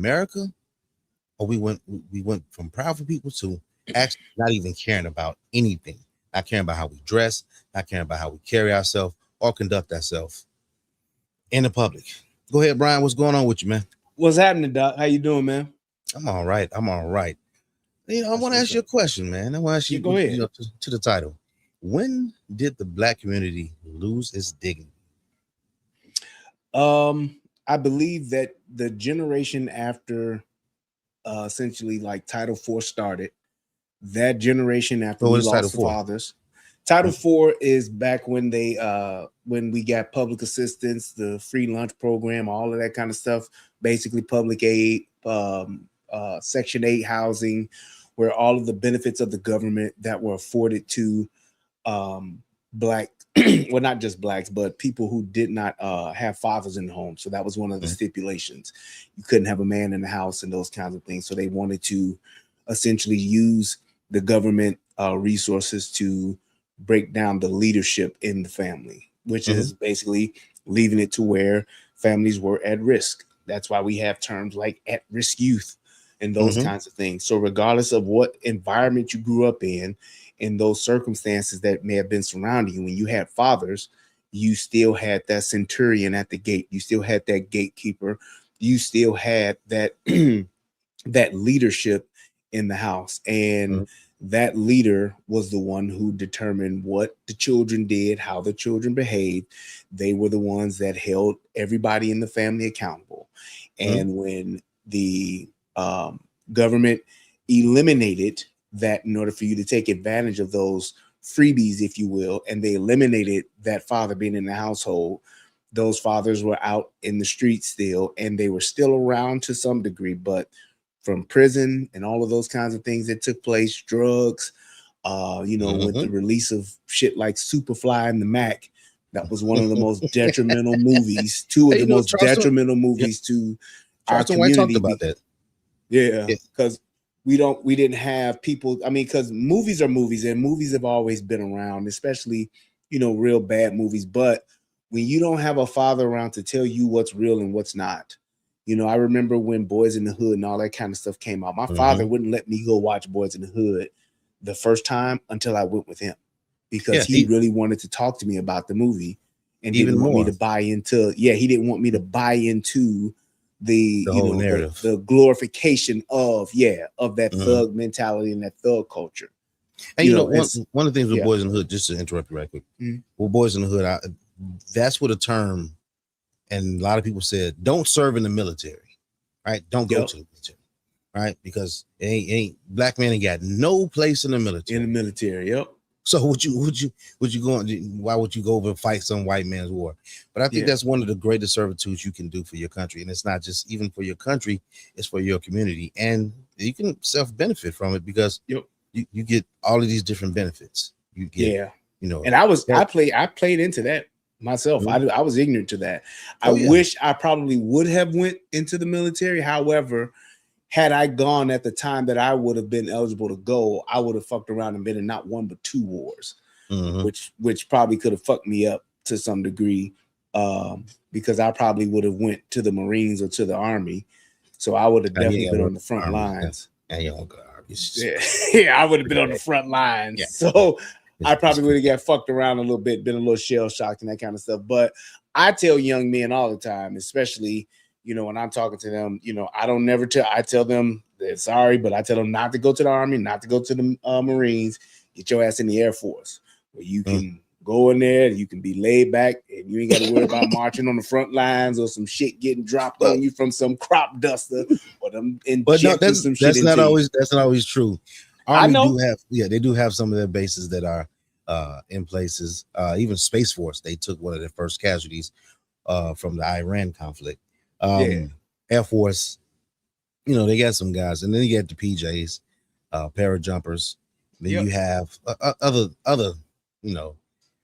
America, or we went from proudful people to actually not even caring about anything, not caring about how we dress, not caring about how we carry ourselves or conduct ourselves in the public. Go ahead, Brian. What's going on with you, man? What's happening, Doc? How you doing, man? I'm all right. I'm all right. I That's want to what's ask you a up. question, man. I want to ask Yeah, you, go ahead. to the title. When did the black community lose its dignity? I believe that the generation after essentially like Title IV started, that generation after So what we is Title lost the Four? fathers. Title IV is back when they when we got public assistance, the free lunch program, all of that kind of stuff, basically public aid, Section 8 housing, where all of the benefits of the government that were afforded to black well, not just blacks, but people who did not have fathers in the home. So that was one of the Mhm. stipulations. You couldn't have a man in the house and those kinds of things. So they wanted to essentially use the government resources to break down the leadership in the family, which Mhm. is basically leaving it to where families were at risk. That's why we have terms like at-risk youth and those Mhm. kinds of things. So regardless of what environment you grew up in those circumstances that may have been surrounding you, when you had fathers, you still had that centurion at the gate. You still had that gatekeeper. You still had that that leadership in the house. And Mhm. that leader was the one who determined what the children did, how the children behaved. They were the ones that held everybody in the family accountable. Mhm. And when the government eliminated that, in order for you to take advantage of those freebies, if you will, and they eliminated that father being in the household, those fathers were out in the streets still, and they were still around to some degree, but from prison and all of those kinds of things that took place, drugs, with the Mhm. release of shit like Superfly and the Mac, that was one of the most detrimental movies, two of Hey, the most Charleston. detrimental Yeah, movies to our Charleston White talked community. about that. Yeah, Yeah. because we didn't have people. I mean, because movies are movies, and movies have always been around, especially real bad movies. But when you don't have a father around to tell you what's real and what's not, I remember when Boys in the Hood and all that kind of stuff came out. My father Mhm. wouldn't let me go watch Boys in the Hood the first time until I went with him, because Yeah. he really wanted to talk to me about the movie and Even didn't want me more to buy into. Yeah, he didn't want me to buy into the the whole narrative. the glorification of that Mhm. thug mentality and that thug culture. And one It's one of the things with yeah. Boys in the Hood, just to interrupt you right quick. Mhm. Well, Boys in the Hood, that's what a term, and a lot of people said, don't serve in the military, right? Don't go Yep. to the military, right? Because it ain't black men ain't got no place in the In military. the military. Yep. So would you go on? Why would you go over and fight some white man's war? But I think Yeah. that's one of the greatest servitudes you can do for your country, and it's not just even for your country; it's for your community, and you can self benefit from it because Yep. you get all of these different benefits. You get, Yeah. you know, And I played into that myself. Mhm. I was ignorant to that. I Oh yeah. wish I probably would have went into the military. However, had I gone at the time that I would have been eligible to go, I would have fucked around and been in not one but two wars, Hmm. which probably could have fucked me up to some degree, because I probably would have went to the Marines or to the Army. So I would have And definitely yeah, been we're on the front armies, yeah. lines. And you don't go armies. Yeah, yeah, I would have been on the front lines. Yeah, So I it's probably would have got fucked around a little bit, been a little shell shocked and that kind of stuff. But I tell young men all the time, especially when I'm talking to them, I don't never tell. I tell them they're sorry, but I tell them not to go to the Army, not to go to the Marines. Get your ass in the Air Force, where you Mm. can go in there, you can be laid back, and you ain't got to worry about marching on the front lines or some shit getting dropped Well, on you from some crop duster or them but no, injecting that's some shit that's not into you. always true. I Army do know. have they do have some of their bases that are in places. Even Space Force, they took one of their first casualties from the Iran conflict. Yeah. Air Force, they got some guys, and then you get the PJs, parajumpers. Then Yep. you have other, you know,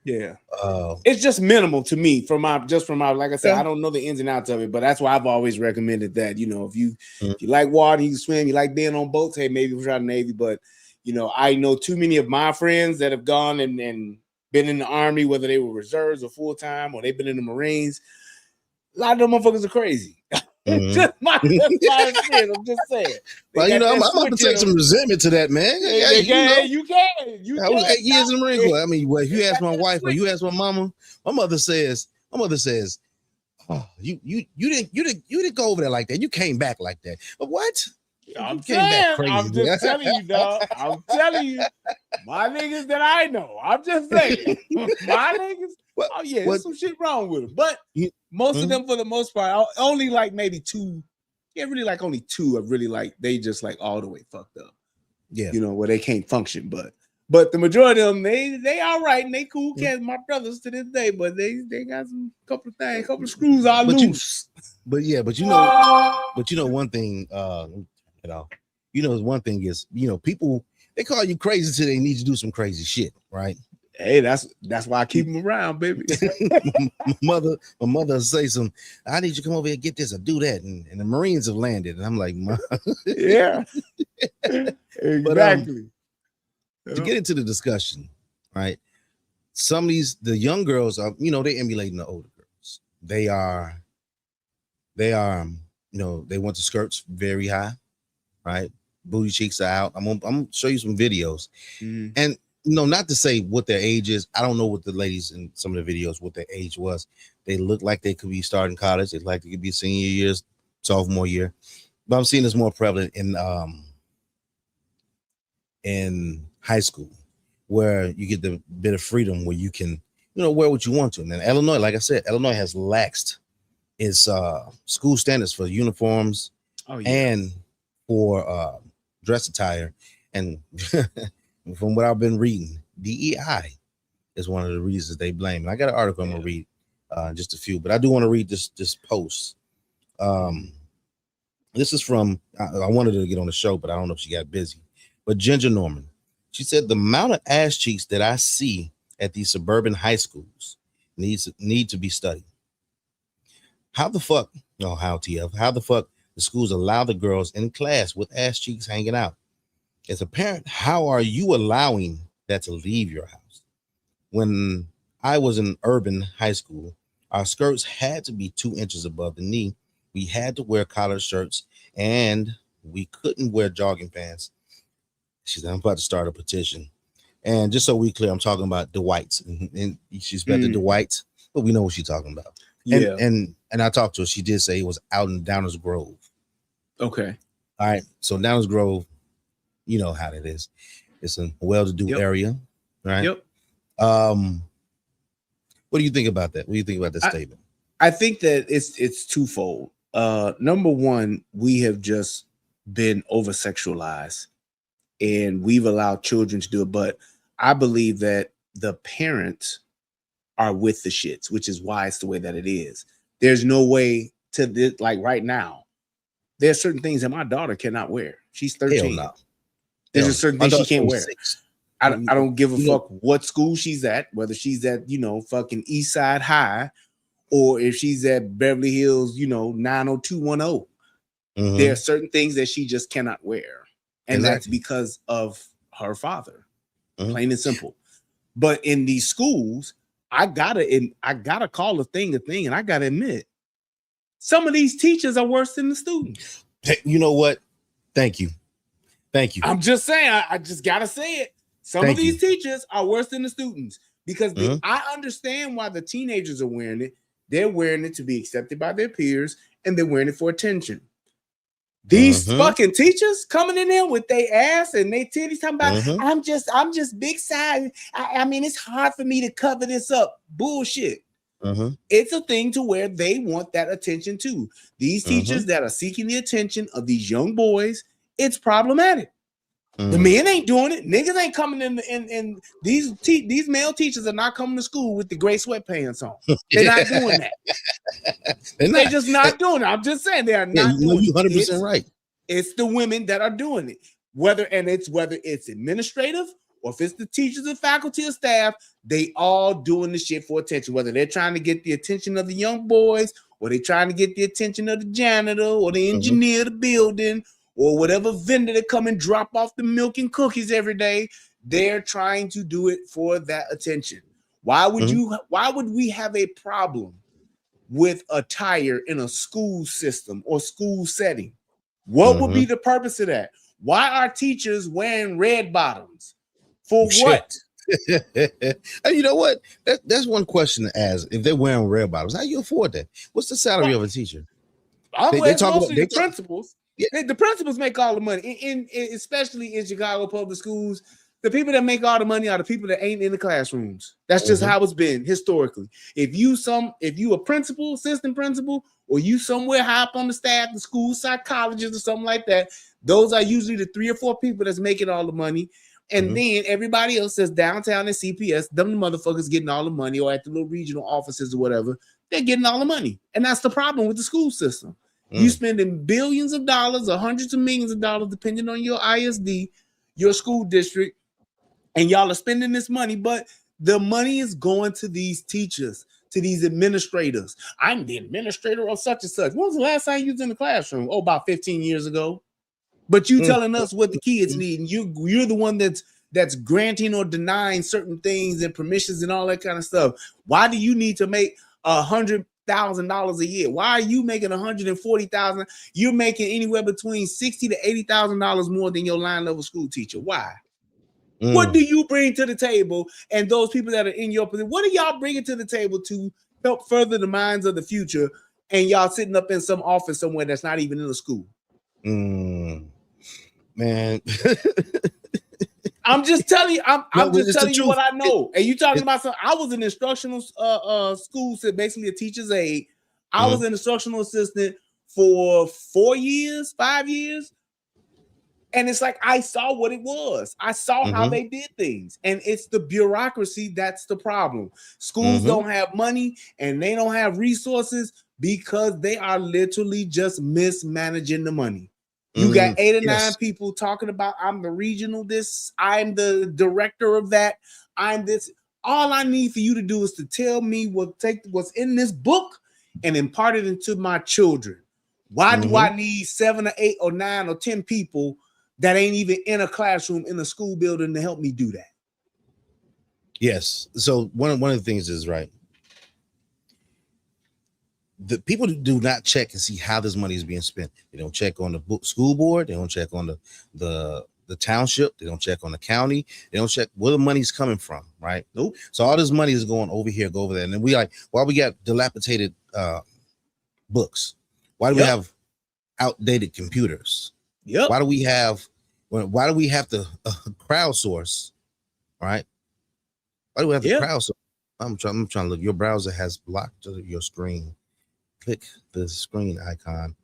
Yeah. uh, It's just minimal to me from my like I said, yeah. I don't know the ins and outs of it, but that's why I've always recommended that. If you Mm. if you like water, you swim, you like being on boats, hey, maybe try the Navy. But I know too many of my friends that have gone and been in the Army, whether they were reserves or full time or they've been in the Marines. A lot of them motherfuckers are crazy. Just my experience. I'm just saying. Well, you know, I'm about to take some resentment to that, man. You can. I was 8 years in the Marine Corps. I mean, well, if you ask my wife or you ask my mama, my mother says, "Oh, you didn't go over there like that. You came back like that." But what? I'm just telling you, dog. I'm telling you, my niggas that I know. I'm just saying, my niggas. Oh yeah, there's some shit wrong with them, but most of them, for the most part, only like maybe two. Yeah, really like only two are really like they just like all the way fucked up. Yeah, you know, where they can't function, but the majority of them, they all right and they cool cats, my brothers to this day, but they got some couple of screws all loose. You know one thing, one thing is, people, they call you crazy till they need to do some crazy shit, right? Hey, that's why I keep them around, baby. my mother say I need you to come over here and get this or do that, and the Marines have landed, and I'm like, Mom. Yeah, exactly. But, to get into the discussion, right? Some of the young girls are, they emulating the older girls. They they want the skirts very high, right? Booty cheeks are out. I'm gonna show you some videos, and not to say what their age is. I don't know what the ladies in some of the videos, what their age was. They look like they could be starting college. They look like they could be senior years, sophomore year. But I'm seeing this more prevalent in high school, where you get the bit of freedom where you can, wear what you want to. And then Illinois, like I said, Illinois has laxed its school standards for uniforms and for dress attire. And from what I've been reading, DEI is one of the reasons they blame. And I got an article I'm gonna read, just a few, but I do want to read this post. This is from, I wanted her to get on the show, but I don't know if she got busy. But Ginger Norman, she said, the amount of ass cheeks that I see at these suburban high schools need to be studied. How the fuck the schools allow the girls in class with ass cheeks hanging out? As a parent, how are you allowing that to leave your house? When I was in urban high school, our skirts had to be 2 inches above the knee. We had to wear collared shirts and we couldn't wear jogging pants. She said, I'm about to start a petition. And just so we clear, I'm talking about Dwight's. And she's about the Dwight's, but we know what she's talking about. Yeah. And I talked to her. She did say it was out in Downers Grove. Okay. All right. So Downers Grove, you know how it is. It's a well-to-do area, right? Yep. What do you think about that? What do you think about this statement? I think that it's twofold. Number one, we have just been over-sexualized and we've allowed children to do it. But I believe that the parents are with the shits, which is why it's the way that it is. There's no way to this, like right now, there's certain things that my daughter cannot wear. She's 13. No. There's just certain things she can't wear. 6. I don't give a fuck what school she's at, whether she's at, fucking East Side High, or if she's at Beverly Hills, 90210. There are certain things that she just cannot wear. And that's because of her father. Plain and simple. But in these schools, I gotta call a thing, and I gotta admit, some of these teachers are worse than the students. You know what? Thank you. I'm just saying, I just gotta say it. Some of these teachers are worse than the students because I understand why the teenagers are wearing it. They're wearing it to be accepted by their peers, and they're wearing it for attention. These fucking teachers coming in there with their ass and they titties talking about, I'm just big side. I mean, it's hard for me to cover this up. Bullshit. It's a thing to where they want that attention too. These teachers that are seeking the attention of these young boys, it's problematic. The men ain't doing it. Niggas ain't coming in, and these male teachers are not coming to school with the gray sweatpants on. They're not doing that. They're just not doing it. I'm just saying they are not doing it. You're 100% right. It's the women that are doing it. Whether it's administrative or if it's the teachers and faculty or staff, they all doing the shit for attention. Whether they're trying to get the attention of the young boys or they're trying to get the attention of the janitor or the engineer of the building, or whatever vendor that come and drop off the milk and cookies every day, they're trying to do it for that attention. Why would we have a problem with attire in a school system or school setting? What would be the purpose of that? Why are teachers wearing red bottoms? For what? And you know what? That's one question to ask. If they're wearing red bottoms, how you afford that? What's the salary of a teacher? They talk mostly about, the principals. Yeah. The principals make all the money, in especially in Chicago public schools. The people that make all the money are the people that ain't in the classrooms. That's just how it's been historically. If you a principal, assistant principal, or you somewhere high up on the staff, the school psychologist or something like that, those are usually the 3 or 4 people that's making all the money. And then everybody else that's downtown in CPS, them motherfuckers getting all the money, or at the little regional offices or whatever, they're getting all the money. And that's the problem with the school system. You spending billions of dollars or hundreds of millions of dollars, depending on your ISD, your school district, and y'all are spending this money, but the money is going to these teachers, to these administrators. I'm the administrator of such and such. When was the last time you was in the classroom? Oh, about 15 years ago. But you telling us what the kids need, and you're the one that's granting or denying certain things and permissions and all that kind of stuff. Why do you need to make $100,000 a year? Why are you making $140,000? You're making anywhere between $60,000 to $80,000 more than your line level school teacher. Why? What do you bring to the table? And those people that are in your position, what are y'all bringing to the table to help further the minds of the future? And y'all sitting up in some office somewhere that's not even in a school. Man. I'm just telling you, I'm just telling you what I know. And you talking about something. I was an instructional school, so basically a teacher's aide. I was an instructional assistant for 4 years, 5 years. And it's like, I saw what it was. I saw how they did things. And it's the bureaucracy that's the problem. Schools don't have money and they don't have resources because they are literally just mismanaging the money. You got 8 or 9 people talking about, I'm the regional this, I'm the director of that, I'm this. All I need for you to do is to tell me what's in this book and impart it into my children. Why do I need 7 or 8 or 9 or 10 people that ain't even in a classroom in a school building to help me do that? Yes. So one of the things is right. The people do not check and see how this money is being spent. They don't check on the school board. They don't check on the township. They don't check on the county. They don't check where the money's coming from. Right. Nope. So all this money is going over here, go over there. And then we like, why we got dilapidated books? Why do we have outdated computers? Why do we have to crowdsource? Right. Why do we have to crowdsource? I'm trying to look. Your browser has blocked your screen. Click the screen icon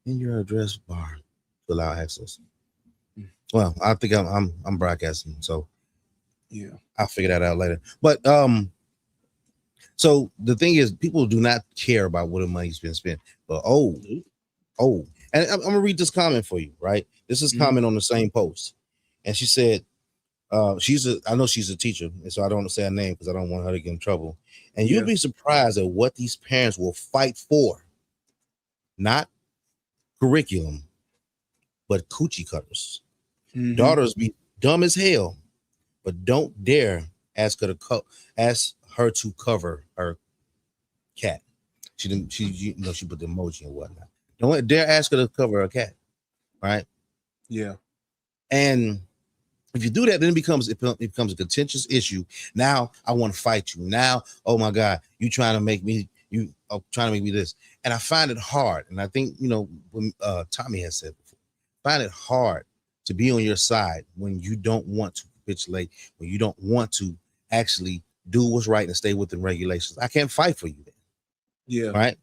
in your address bar to allow access. Well, I think I'm broadcasting, so I'll figure that out later. But so the thing is, people do not care about what the money's been spent. But and I'm gonna read this comment for you, right? This is comment on the same post, and she said, I know she's a teacher, and so I don't want to say her name because I don't want her to get in trouble. And you'll be surprised at what these parents will fight for. Not curriculum, but coochie cutters. Daughters be dumb as hell, but don't dare ask her to cover her cat. She put the emoji and whatnot. Don't dare ask her to cover her cat. Right? Yeah. And if you do that, then it becomes a contentious issue. Now I want to fight you. Now, oh my God, you trying to make me this. And I find it hard. And I think, when Tommy has said before, find it hard to be on your side when you don't want to capitulate, when you don't want to actually do what's right and stay within regulations. I can't fight for you then. Yeah. Right.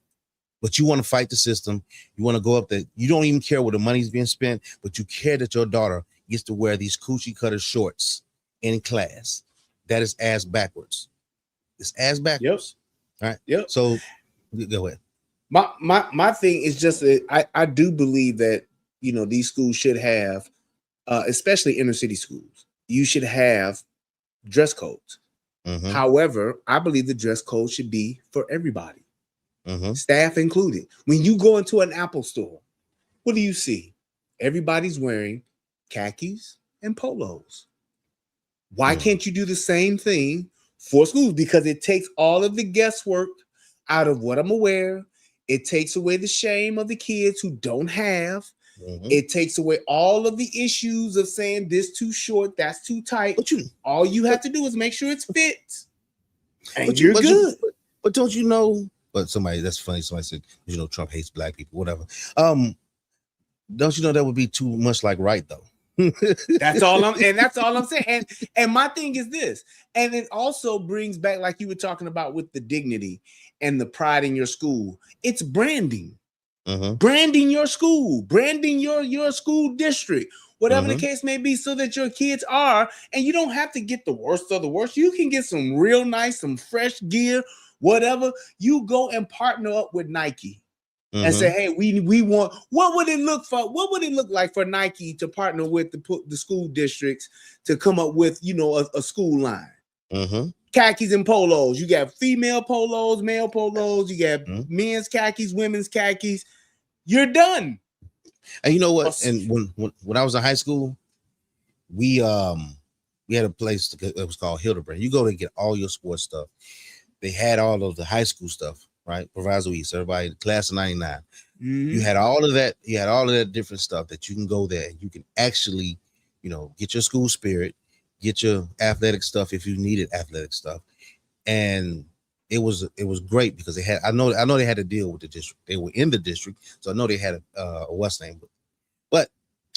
But you want to fight the system. You want to go up there. You don't even care where the money's being spent, but you care that your daughter gets to wear these coochie cutter shorts in class. That is ass backwards. It's ass backwards. All right. Yep. So go ahead. My thing is just that I do believe that these schools should have, especially inner city schools, you should have dress codes. However, I believe the dress code should be for everybody, staff included. When you go into an Apple store, what do you see? Everybody's wearing khakis and polos. Why can't you do the same thing for schools? Because it takes all of the guesswork out of what I'm aware. It takes away the shame of the kids who don't have. Mhm. It takes away all of the issues of saying this too short, that's too tight. But you, All you have to do is make sure it's fit, and but you're but good. but don't you know? But somebody, that's funny. Somebody said, you know, Trump hates black people, whatever. Don't you know that would be too much like right though? That's all I'm saying. And my thing is this, and it also brings back, like you were talking about with the dignity and the pride in your school. It's branding. Mhm. Branding your school, branding your school district, whatever the Mhm. case may be, so that your kids are, and you don't have to get the worst of the worst. You can get some real nice, some fresh gear, whatever. You go and partner up with Nike and say, Mhm. hey, we want, what would it look like for Nike to partner with the school districts to come up with, you know, a school line? Mhm. Khakis and polos. You got female polos, male polos, you got Mhm. men's khakis, women's khakis. You're done. And you know what? And when I was in high school, we had a place that was called Hildebrand. You go to get all your sports stuff. They had all of the high school stuff, right? Proviso East, everybody, class of 99. You had all of that. You had all of that different stuff that you can go there and you can actually, you know, get your school spirit, get your athletic stuff if you needed athletic stuff. And it was great because they had, I know they had to deal with the district. They were in the district, so I know they had a what's name. But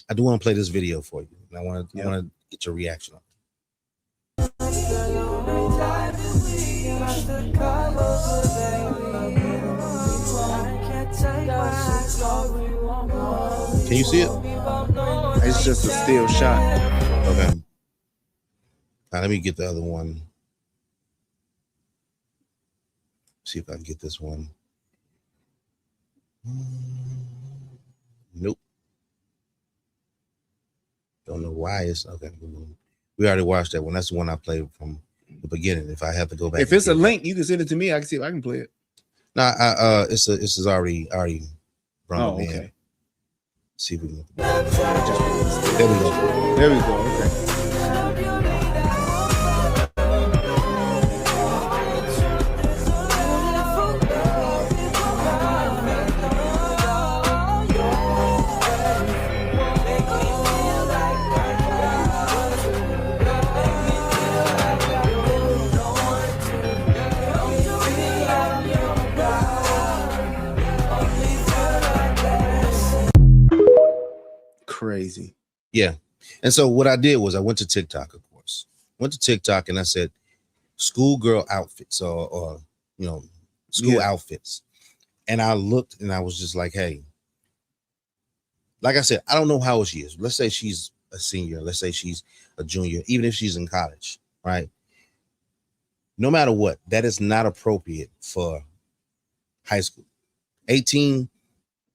I do want to play this video for you. And I want to get your reaction on it. Can you see it? It's just a still shot. Okay. Now let me get the other one. See if I can get this one. Nope. Don't know why it's okay. We already watched that one. That's the one I played from the beginning. If I have to go back, If it's a link, you can send it to me. I can see if I can play it. No, it's already brought Oh, in. okay. See if we can. There There we go. There we go. Okay. Crazy. Yeah. And so what I did was I went to TikTok, of course. Went to TikTok and I said schoolgirl outfits or you know, school outfits. And I looked and I was just like, hey, like I said, I don't know how old she is. Let's say she's a senior. Let's say she's a junior, even if she's in college, right? No matter what, that is not appropriate for high school. 18, as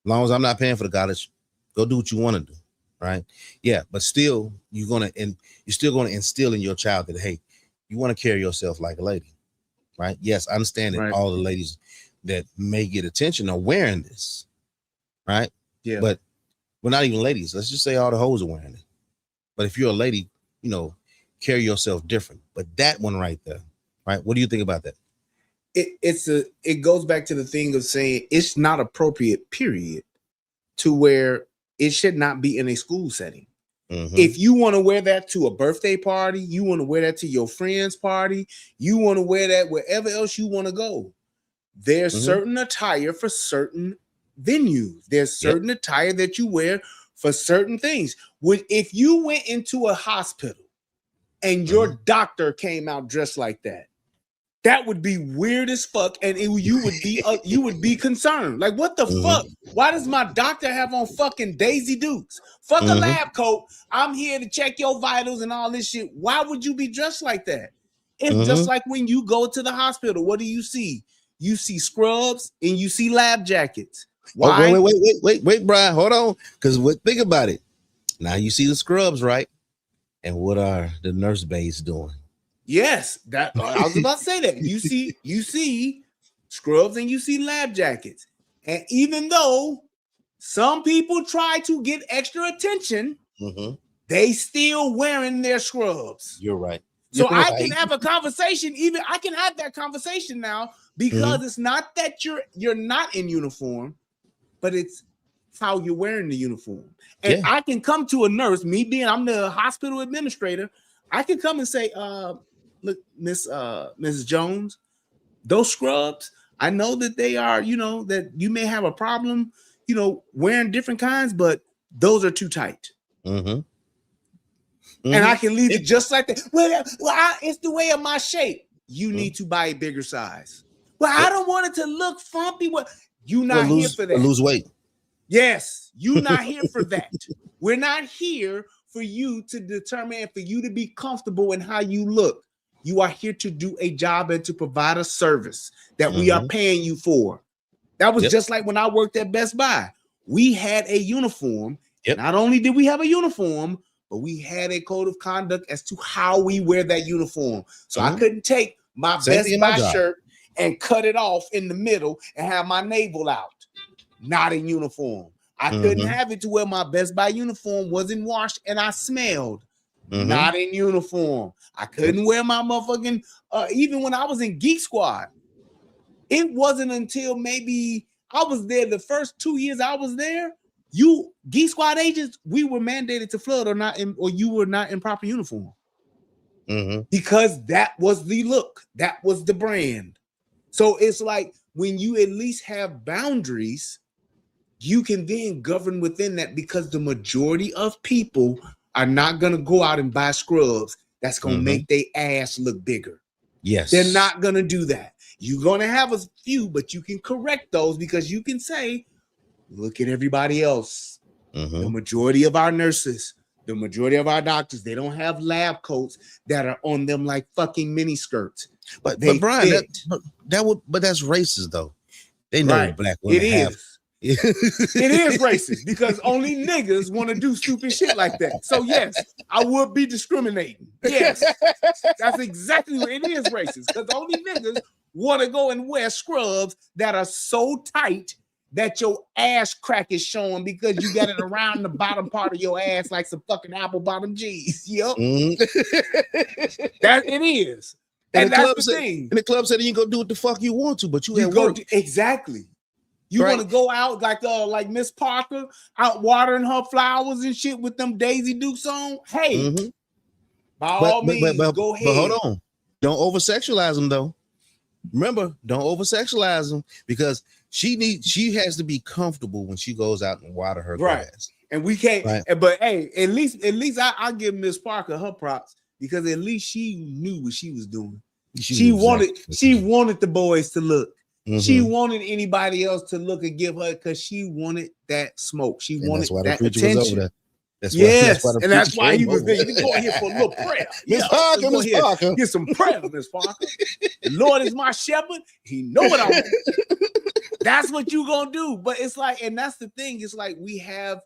long as I'm not paying for the college, go do what you want to do, right? Yeah, but still, you're still gonna instill in your child that, hey, you want to carry yourself like a lady, right? Yes, I understand that all the ladies that may get attention are wearing this, right? Yeah. But we're not even ladies. Let's just say all the hoes are wearing it. But if you're a lady, you know, carry yourself different. But that one right there, right? What do you think about that? It goes back to the thing of saying it's not appropriate, period, to where it should not be in a school setting. Mm-hmm. If you want to wear that to a birthday party, you want to wear that to your friend's party, you want to wear that wherever else you want to go. There's certain attire for certain venues. There's certain attire that you wear for certain things. If you went into a hospital and your doctor came out dressed like that, that would be weird as fuck, and you would be concerned. Like, what the fuck? Why does my doctor have on fucking Daisy Dukes? Fuck a lab coat. I'm here to check your vitals and all this shit. Why would you be dressed like that? It's just like when you go to the hospital. What do you see? You see scrubs and you see lab jackets. Why? Oh, wait, Brian, hold on. Because think about it. Now you see the scrubs, right? And what are the nurse babes doing? Yes, that I was about to say that. You see scrubs and you see lab jackets. And even though some people try to get extra attention, they still wearing their scrubs. You're right. So You're I right. can have a conversation. Even I can have that conversation now because it's not that you're not in uniform, but it's how you're wearing the uniform. And I can come to a nurse, me being I'm the hospital administrator, I can come and say, look, Mrs. Jones, those scrubs, I know that they are, that you may have a problem, wearing different kinds, but those are too tight. And I can leave it just like that. Well, it's the way of my shape. You need to buy a bigger size. Well, I don't want it to look frumpy. Well, you're not here for that. Lose weight. Yes, you're not here for that. We're not here for you to determine and for you to be comfortable in how you look. You are here to do a job and to provide a service that we are paying you for. That was just like when I worked at Best Buy. We had a uniform. Not only did we have a uniform, but we had a code of conduct as to how we wear that uniform. So I couldn't take my Best Buy shirt and cut it off in the middle and have my navel out. Not in uniform. I couldn't have it to where my Best Buy uniform wasn't washed and I smelled. Not in uniform. I couldn't wear my motherfucking, even when I was in Geek Squad. It wasn't until maybe I was there the first 2 years I was there. You Geek Squad agents, we were mandated to flood or you were not in proper uniform. Because that was the look. That was the brand. So it's like when you at least have boundaries, you can then govern within that because the majority of people are not going to go out and buy scrubs that's going to make their ass look bigger. Yes. They're not going to do that. You're going to have a few, but you can correct those because you can say, look at everybody else. The majority of our nurses, the majority of our doctors, they don't have lab coats that are on them like fucking mini skirts. But Brian, that's racist though. They know black women have. It is racist because only niggas want to do stupid shit like that. So yes, I would be discriminating. Yes, that's exactly what it is racist because only niggas want to go and wear scrubs that are so tight that your ass crack is showing because you got it around the bottom part of your ass like some fucking apple bottom G's. Yep, that it is. And that's the thing. And the club said you can go do what the fuck you want to, but you at work. Exactly. You want to go out like Miss Parker out watering her flowers and shit with them Daisy Dukes on? Hey, by all means, go ahead. But hold on. Don't over-sexualize them, though. Remember, don't over-sexualize them because she has to be comfortable when she goes out and water her grass. And we can't. Right. But hey, at least I give Miss Parker her props because at least she knew what she was doing. She wanted the boys to look. She wanted anybody else to look and give her because she wanted that smoke. She wanted that attention. Was over there. That's why he was there. You can go in here for a little prayer. Miss Parker. Get some prayer, Miss Parker. The Lord is my shepherd. He know what I want. That's what you gonna do. But it's like, and that's the thing. It's like we have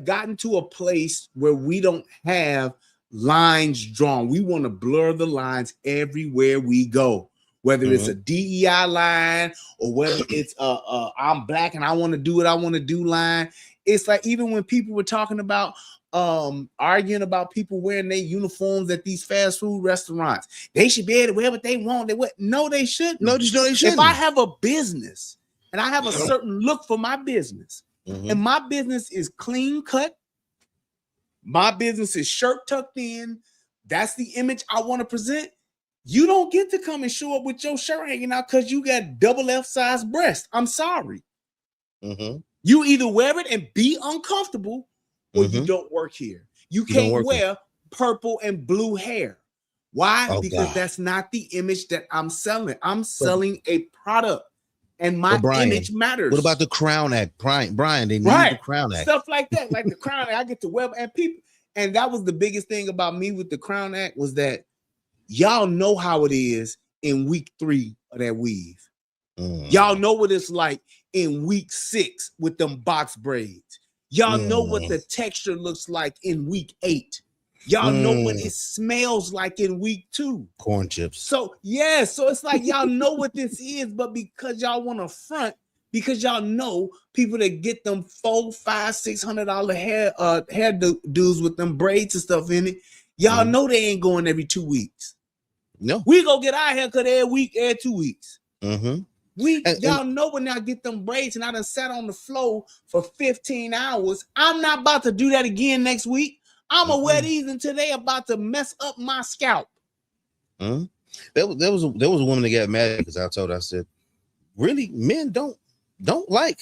gotten to a place where we don't have lines drawn. We want to blur the lines everywhere we go. Whether it's a DEI line or whether it's I'm black and I want to do what I want to do line. It's like even when people were talking about arguing about people wearing their uniforms at these fast food restaurants, they should be able to wear what they want. No, they shouldn't. No, they shouldn't. If I have a business and I have a certain look for my business, and my business is clean cut, my business is shirt tucked in, that's the image I want to present. You don't get to come and show up with your shirt hanging out because you got double F size breasts. I'm sorry. You either wear it and be uncomfortable or you don't work here. You can't wear purple and blue hair. Why? Because that's not the image that I'm selling. I'm selling a product and my image matters. What about the Crown Act? Brian, they need the Crown Act. Stuff like that. Like the Crown Act, I get to wear and people. And that was the biggest thing about me with the Crown Act was that y'all know how it is in week 3 of that weave. Y'all know what it's like in week 6 with them box braids. Y'all know what the texture looks like in week 8. Y'all know what it smells like in week 2. Corn chips. So it's like y'all know what this is, but because y'all want to front, because y'all know people that get them $400, $500, $600 hair dudes with them braids and stuff in it, Y'all Mhm. know they ain't going every 2 weeks. No. We go get our haircut every week, every 2 weeks. Mm-hmm. Y'all know when I get them braids and I done sat on the floor for 15 hours, I'm not about to do that again next week. I'm gonna wear these until they about to mess up my scalp. Mm-hmm. There was a woman that got mad because I told her, I said, really, men don't like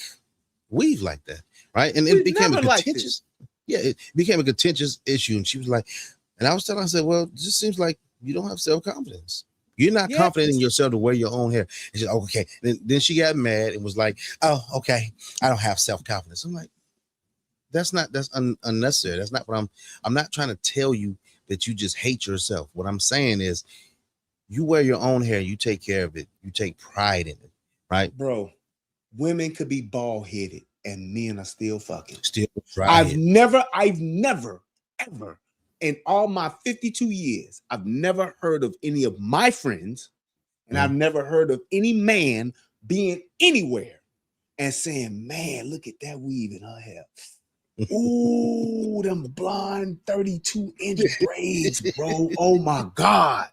weave like that, right? And it became a contentious, it became a contentious issue. And she was like, and I was telling her, I said, well, it just seems like you don't have self-confidence. You're not confident in yourself to wear your own hair. And she said, okay. Then she got mad and was like, oh, okay, I don't have self-confidence. I'm like, that's unnecessary. That's not what I'm not trying to tell you that you just hate yourself. What I'm saying is you wear your own hair, you take care of it, you take pride in it, right? Bro, women could be bald-headed and men are still fucking. Still I've never, ever in all my 52 years, I've never heard of any of my friends, and I've never heard of any man being anywhere and saying, man, look at that weave in her hair. Ooh, them blonde 32-inch braids, bro. Oh my God.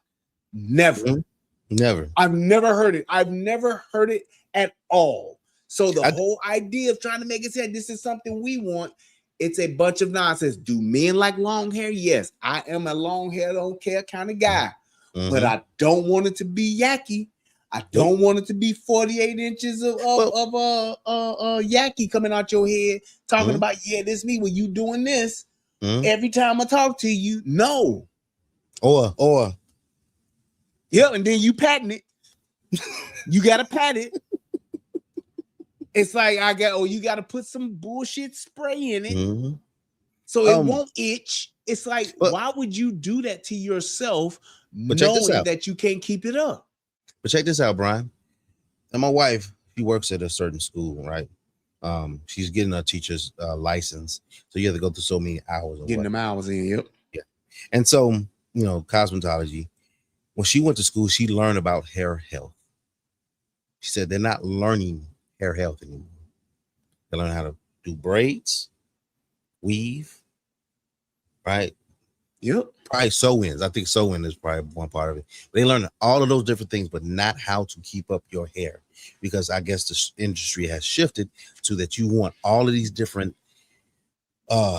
Never. Never. I've never heard it. I've never heard it at all. So the whole idea of trying to make it say this is something we want, it's a bunch of nonsense. Do men like long hair? Yes, I am a long hair, don't care kind of guy. But I don't want it to be yucky. I don't want it to be 48 inches of yucky coming out your head, talking about, yeah, this me when you doing this. Every time I talk to you, no. Or yeah, and then you patent it. You gotta pat it. It's like you gotta put some bullshit spray in it. So it won't itch. It's like, why would you do that to yourself knowing that you can't keep it up? But check this out, Brian. And my wife, she works at a certain school, right? She's getting a teacher's license. So you have to go through so many hours. Getting them hours in, yep. Yeah. And so, cosmetology, when she went to school, she learned about hair health. She said they're not learning hair health anymore. They learn how to do braids, weave, right? Yep. Probably sew-ins. I think sew-in is probably one part of it. They learn all of those different things, but not how to keep up your hair, because I guess the industry has shifted to that you want all of these different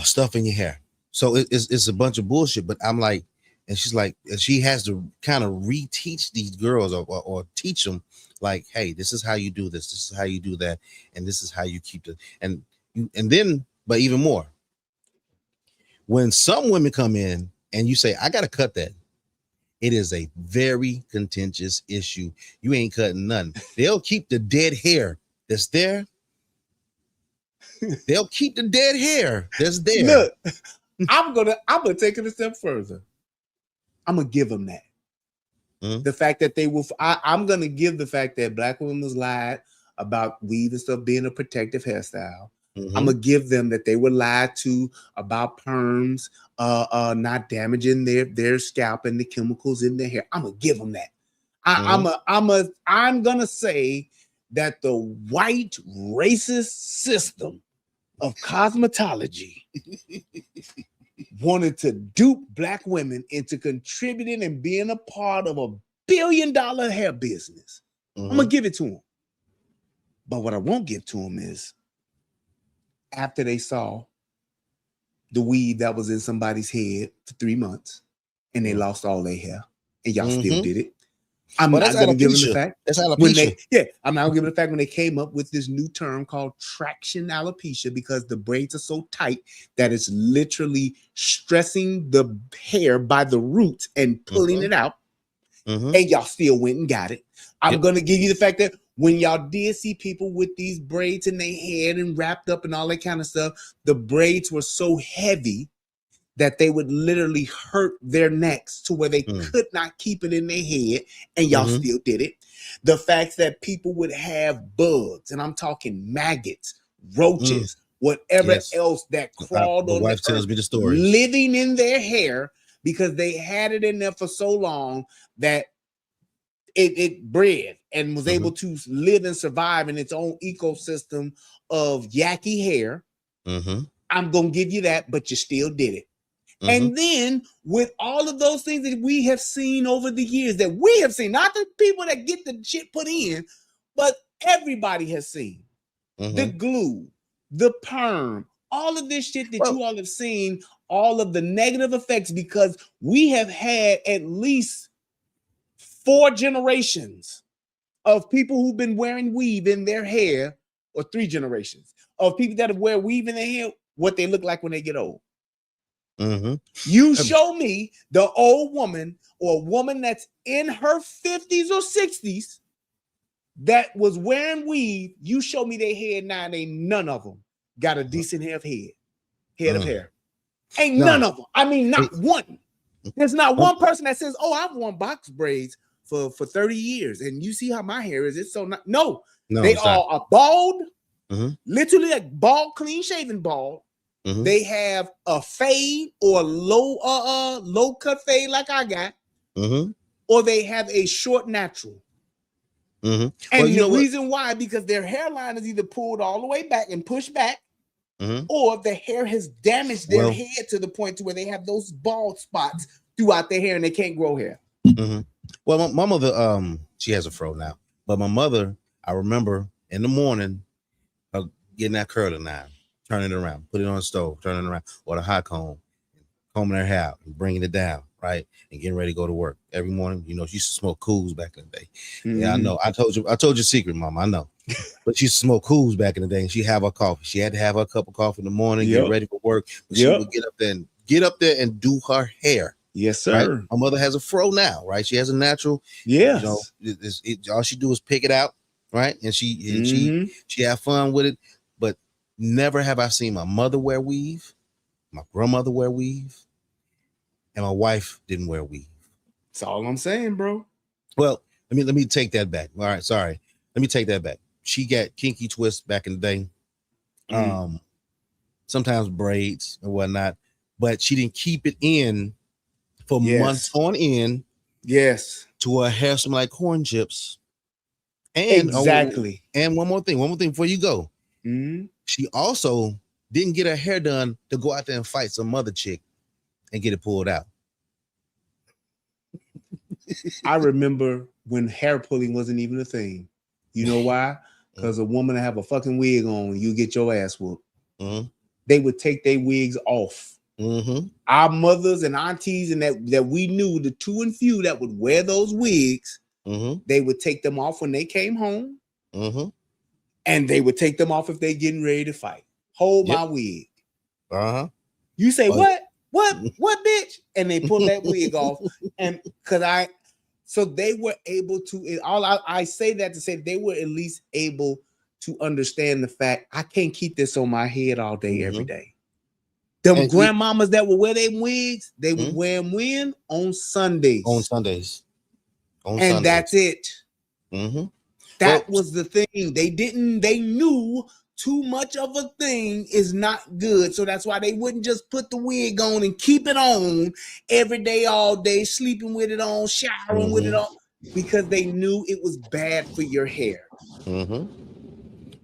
stuff in your hair. So it's a bunch of bullshit. But I'm like, and she's like, and she has to kind of reteach these girls or teach them, like, hey, this is how you do this is how you do that, and this is how you keep it. And then, but even more, when some women come in and you say, I gotta cut that, it is a very contentious issue. You ain't cutting nothing. They'll keep the dead hair that's there. They'll keep the dead hair that's there. Look, I'm gonna take it a step further. I'm gonna give them that. The fact that they will, I'm gonna give the fact that black women was lied about weave and stuff being a protective hairstyle. I'm gonna give them that they were lied to about perms, not damaging their scalp and the chemicals in their hair. I'm gonna give them that. I'm gonna say that the white racist system of cosmetology wanted to dupe black women into contributing and being a part of $1 billion hair business. I'm gonna give it to them. But what I won't give to them is, after they saw the weave that was in somebody's head for 3 months and they lost all their hair, and y'all still did it. I'm not going to give them the fact. That's alopecia. I'm not going to give them the fact when they came up with this new term called traction alopecia, because the braids are so tight that it's literally stressing the hair by the roots and pulling it out. And y'all still went and got it. I'm going to give you the fact that when y'all did see people with these braids in their head and wrapped up and all that kind of stuff, the braids were so heavy that they would literally hurt their necks to where they could not keep it in their head, and y'all still did it. The fact that people would have bugs, and I'm talking maggots, roaches, whatever else that crawled on wife tells me the story, living in their hair because they had it in there for so long that it bred and was able to live and survive in its own ecosystem of yucky hair. I'm gonna give you that, but you still did it. And then with all of those things that we have seen over the years, that we have seen, not the people that get the shit put in, but everybody has seen the glue, the perm, all of this shit that you all have seen, all of the negative effects, because we have had at least 4 generations of people who've been wearing weave in their hair, or 3 generations of people that have wear weave in their hair, what they look like when they get old. You show me the old woman or a woman that's in her 50s or 60s that was wearing weave. You show me their hair now, and ain't none of them got a decent head of hair. Ain't none of them. I mean, not one. There's not one person that says, "Oh, I've worn box braids for 30 years, and you see how my hair is." It's so not. No, they all are bald, literally like bald, clean shaven bald. They have a fade or low cut fade like I got, or they have a short natural. And the reason why, because their hairline is either pulled all the way back and pushed back, or the hair has damaged their head to the point to where they have those bald spots throughout their hair and they can't grow hair. Well, my mother, she has a fro now, but my mother, I remember in the morning, getting that curling iron, turning it around, put it on the stove, turning it around, or the hot comb, combing her hair out and bringing it down, right, and getting ready to go to work every morning. You know, she used to smoke cools back in the day. Yeah, I know. I told you a secret, Mama. I know. But she used to smoke cools back in the day, and she'd have her coffee. She had to have her cup of coffee in the morning, get ready for work. But she would get up there and do her hair. Yes, sir. Right? My mother has a fro now, right? She has a natural. Yes. You know, all she do is pick it out, right? And she have fun with it. But never have I seen my mother wear weave, my grandmother wear weave, and my wife didn't wear weave. That's all I'm saying, bro. Well, let me take that back. All right, sorry. Let me take that back. She got kinky twists back in the day. Sometimes braids and whatnot, but she didn't keep it in for months on end. Yes. To her hair some like corn chips. And exactly. And one more thing before you go. She also didn't get her hair done to go out there and fight some other chick and get it pulled out. I remember when hair pulling wasn't even a thing. You know why? Because a woman have a fucking wig on, you get your ass whooped. They would take their wigs off. Our mothers and aunties and that we knew, the 2 and few that would wear those wigs, they would take them off when they came home. And they would take them off if they getting ready to fight. Hold my wig. You say, what, bitch? And they pull that wig off. And so they were able to, I say that to say they were at least able to understand the fact, I can't keep this on my head all day, every day. Them grandmamas that would wear their wigs, they would wear them when? On Sundays. That's it. That was the thing. They knew too much of a thing is not good. So that's why they wouldn't just put the wig on and keep it on every day, all day, sleeping with it on, showering with it on, because they knew it was bad for your hair.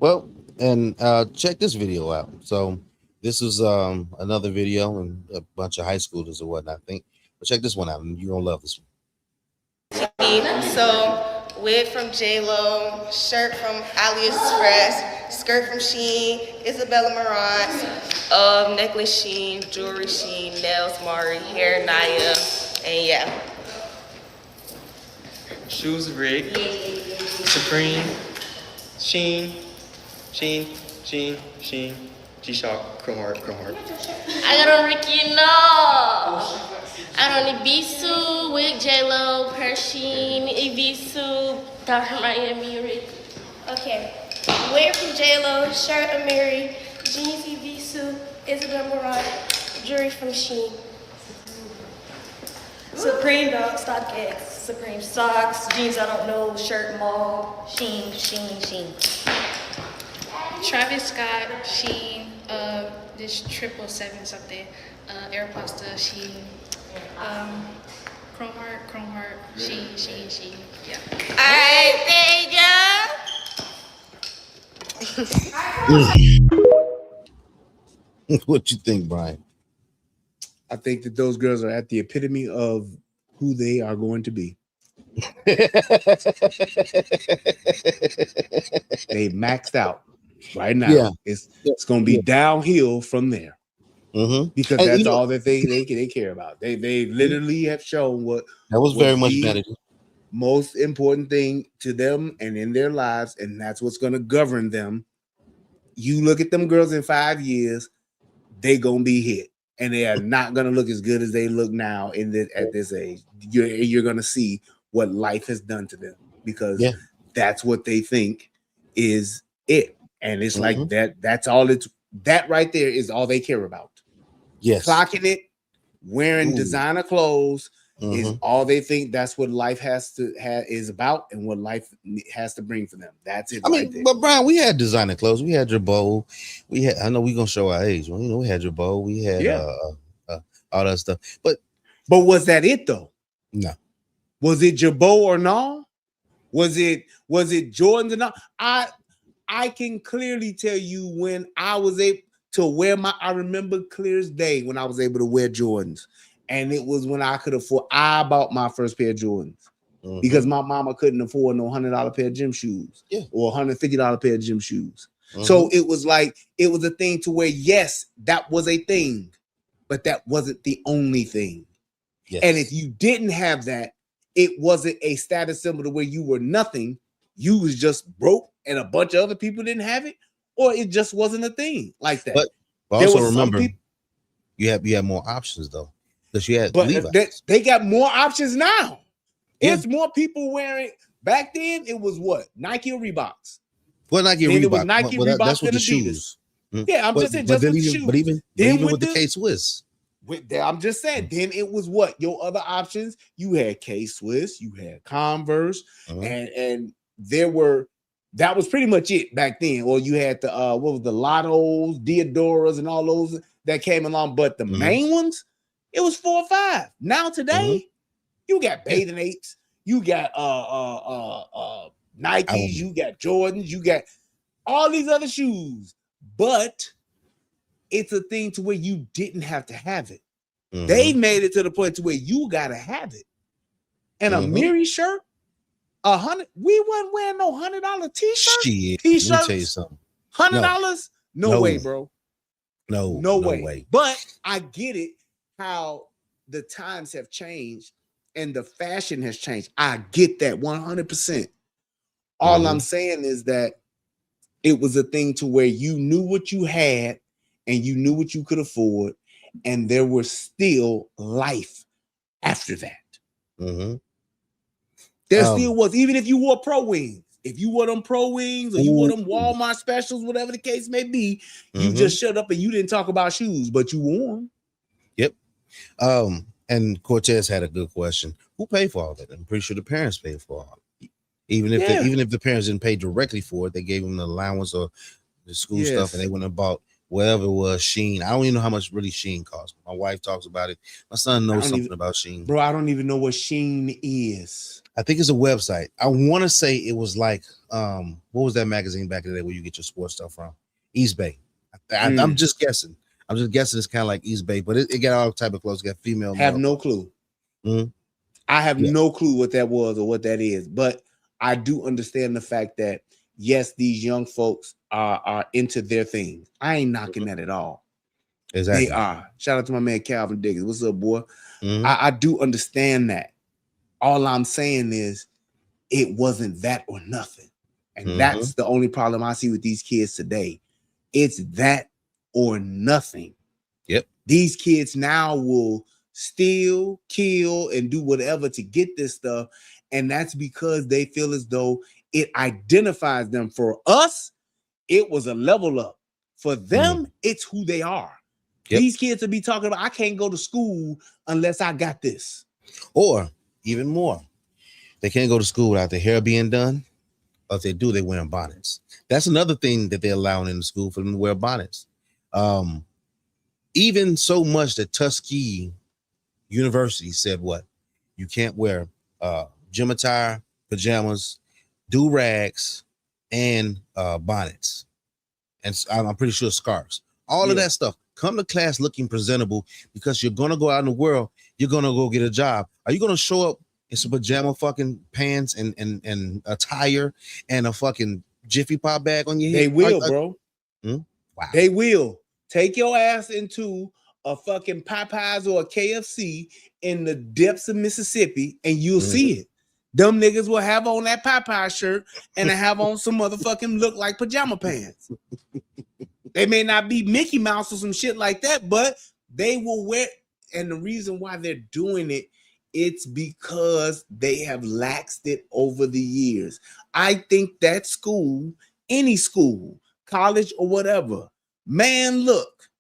Well, and check this video out. So this is another video and a bunch of high schoolers or whatnot, I think. But check this one out, and you're going to love this one. So, wig from J-Lo, shirt from AliExpress, skirt from Shein, Isabella Marant, necklace Shein, jewelry Shein, nails Mari, hair Naya, and yeah. Shoes Rick, Supreme, Shein, G-Shock, Chrome Heart. I got on Ricky, no. I got on Ibisu, wig J-Lo, Pershing, Ibisu, Dr. Miami, Rick. Okay, wig from J-Lo, shirt Amiri, jeans Ibisu, Isabel Marant, jewelry from Shein. Supreme dog stock X, Supreme socks, jeans I don't know, shirt mall, Shein. Travis Scott, Shein, this 777 something, Aeropostale, Shein, Chrome Heart, Shein, yeah. Alright, thank you. What you think, Brian? I think that those girls are at the epitome of who they are going to be. They maxed out right now. Yeah. It's going to be downhill from there because And, that's all that they care about. They literally have shown what that was very much vanity. Most important thing to them and in their lives, and that's what's going to govern them. You look at them girls in 5 years, they gonna be hit, and they are not gonna look as good as they look now at this age. You're gonna see what life has done to them because that's what they think is it, and it's like that. That's all. That right there is all they care about. Yes, clocking it, wearing designer clothes. Is all they think. That's what life is about, and what life has to bring for them. That's it. I mean, but Brian, we had designer clothes. We had Jabot. We had. I know we're gonna show our age. Well, we had Jabot. We had all that stuff. But was that it though? No. Was it Jabot or no? Was it Jordans or not? I can clearly tell you when I was able to wear I remember clear as day when I was able to wear Jordans. And it was when I could afford. I bought my first pair of Jordans because my mama couldn't afford no $100 pair of gym shoes or $150 pair of gym shoes. So it was like it was a thing to where yes, that was a thing, but that wasn't the only thing. Yes. And if you didn't have that, it wasn't a status symbol to where you were nothing. You was just broke, and a bunch of other people didn't have it, or it just wasn't a thing like that. But also remember, you have more options though. But they got more options now. It's more people wearing. Back then, it was what? Nike or Reeboks? Well, Nike or Reebok. It was Nike, Reebok, that's what and the shoes. Yeah, I'm just saying. Just with the shoes. But even with the K-Swiss. I'm just saying. Then it was what? Your other options. You had K-Swiss. You had Converse, and there were. That was pretty much it back then. Or you had the what was the Lottos, Diodoras, and all those that came along. But the main ones. It was 4 or 5. Now today, you got Bathing Apes, you got Nikes, you got Jordans, you got all these other shoes. But it's a thing to where you didn't have to have it. They made it to the point to where you gotta have it. And a Miri shirt, $100. We wasn't wearing no $100 t-shirt. T-shirts. Let me tell you something. $100? No way, bro. No way. But I get it. How the times have changed and the fashion has changed. I get that 100%. All I'm saying is that it was a thing to where you knew what you had and you knew what you could afford, and there was still life after that. There still was, even if you wore Pro Wings. If you wore them Pro Wings or you wore them Walmart specials, whatever the case may be, you just shut up and you didn't talk about shoes, but you wore them. Yep. And Cortez had a good question. Who paid for all that? I'm pretty sure the parents paid for all. Even if the parents didn't pay directly for it, they gave them the allowance or the school stuff, and they went and bought whatever it was. Sheen. I don't even know how much really Sheen cost. My wife talks about it. My son knows something about Sheen. Bro, I don't even know what Sheen is. I think it's a website. I want to say it was like what was that magazine back in the day where you get your sports stuff from? East Bay. I'm just guessing. It's kind of like East Bay, but it got all type of clothes. It got female. Have no clue. I have no clue what that was or what that is, but I do understand the fact that yes, these young folks are into their thing. I ain't knocking that at all. Exactly. They are. Shout out to my man Calvin Diggins. What's up, boy? I do understand that. All I'm saying is it wasn't that or nothing. And that's the only problem I see with these kids today. It's that or nothing. Yep. These kids now will steal, kill, and do whatever to get this stuff. And that's because they feel as though it identifies them. For us, it was a level up. For them, it's who they are. Yep. These kids will be talking about, I can't go to school unless I got this. Or even more, they can't go to school without their hair being done. Or if they do, they're wearing bonnets. That's another thing that they're allowing in the school for them to wear bonnets. Even so much that Tuskegee University said what? You can't wear gym attire, pajamas, do-rags, and bonnets. And I'm pretty sure scarves. All of that stuff come to class looking presentable because you're gonna go out in the world. You're gonna go get a job. Are you gonna show up in some pajama fucking pants and a tire and a fucking Jiffy Pop bag on your head? They will, bro. Wow. They will take your ass into a fucking Popeyes or a KFC in the depths of Mississippi, and you'll see it. Them niggas will have on that Popeye shirt and have on some motherfucking look like pajama pants. They may not be Mickey Mouse or some shit like that, but they will wear. And the reason why they're doing it, it's because they have laxed it over the years. I think that school, any school, college or whatever, man, look,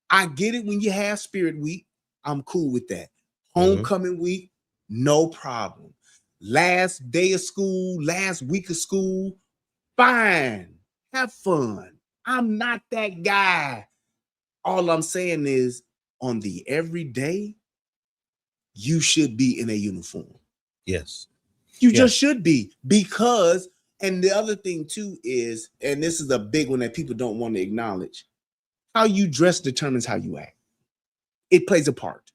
I get it when you have Spirit Week. I'm cool with that. Homecoming week, no problem. Last day of school, last week of school, fine. Have fun. I'm not that guy. All I'm saying is on the everyday, you should be in a uniform. Yes. You just should be, because, and the other thing too is, and this is a big one that people don't want to acknowledge, how you dress determines how you act. It plays a part.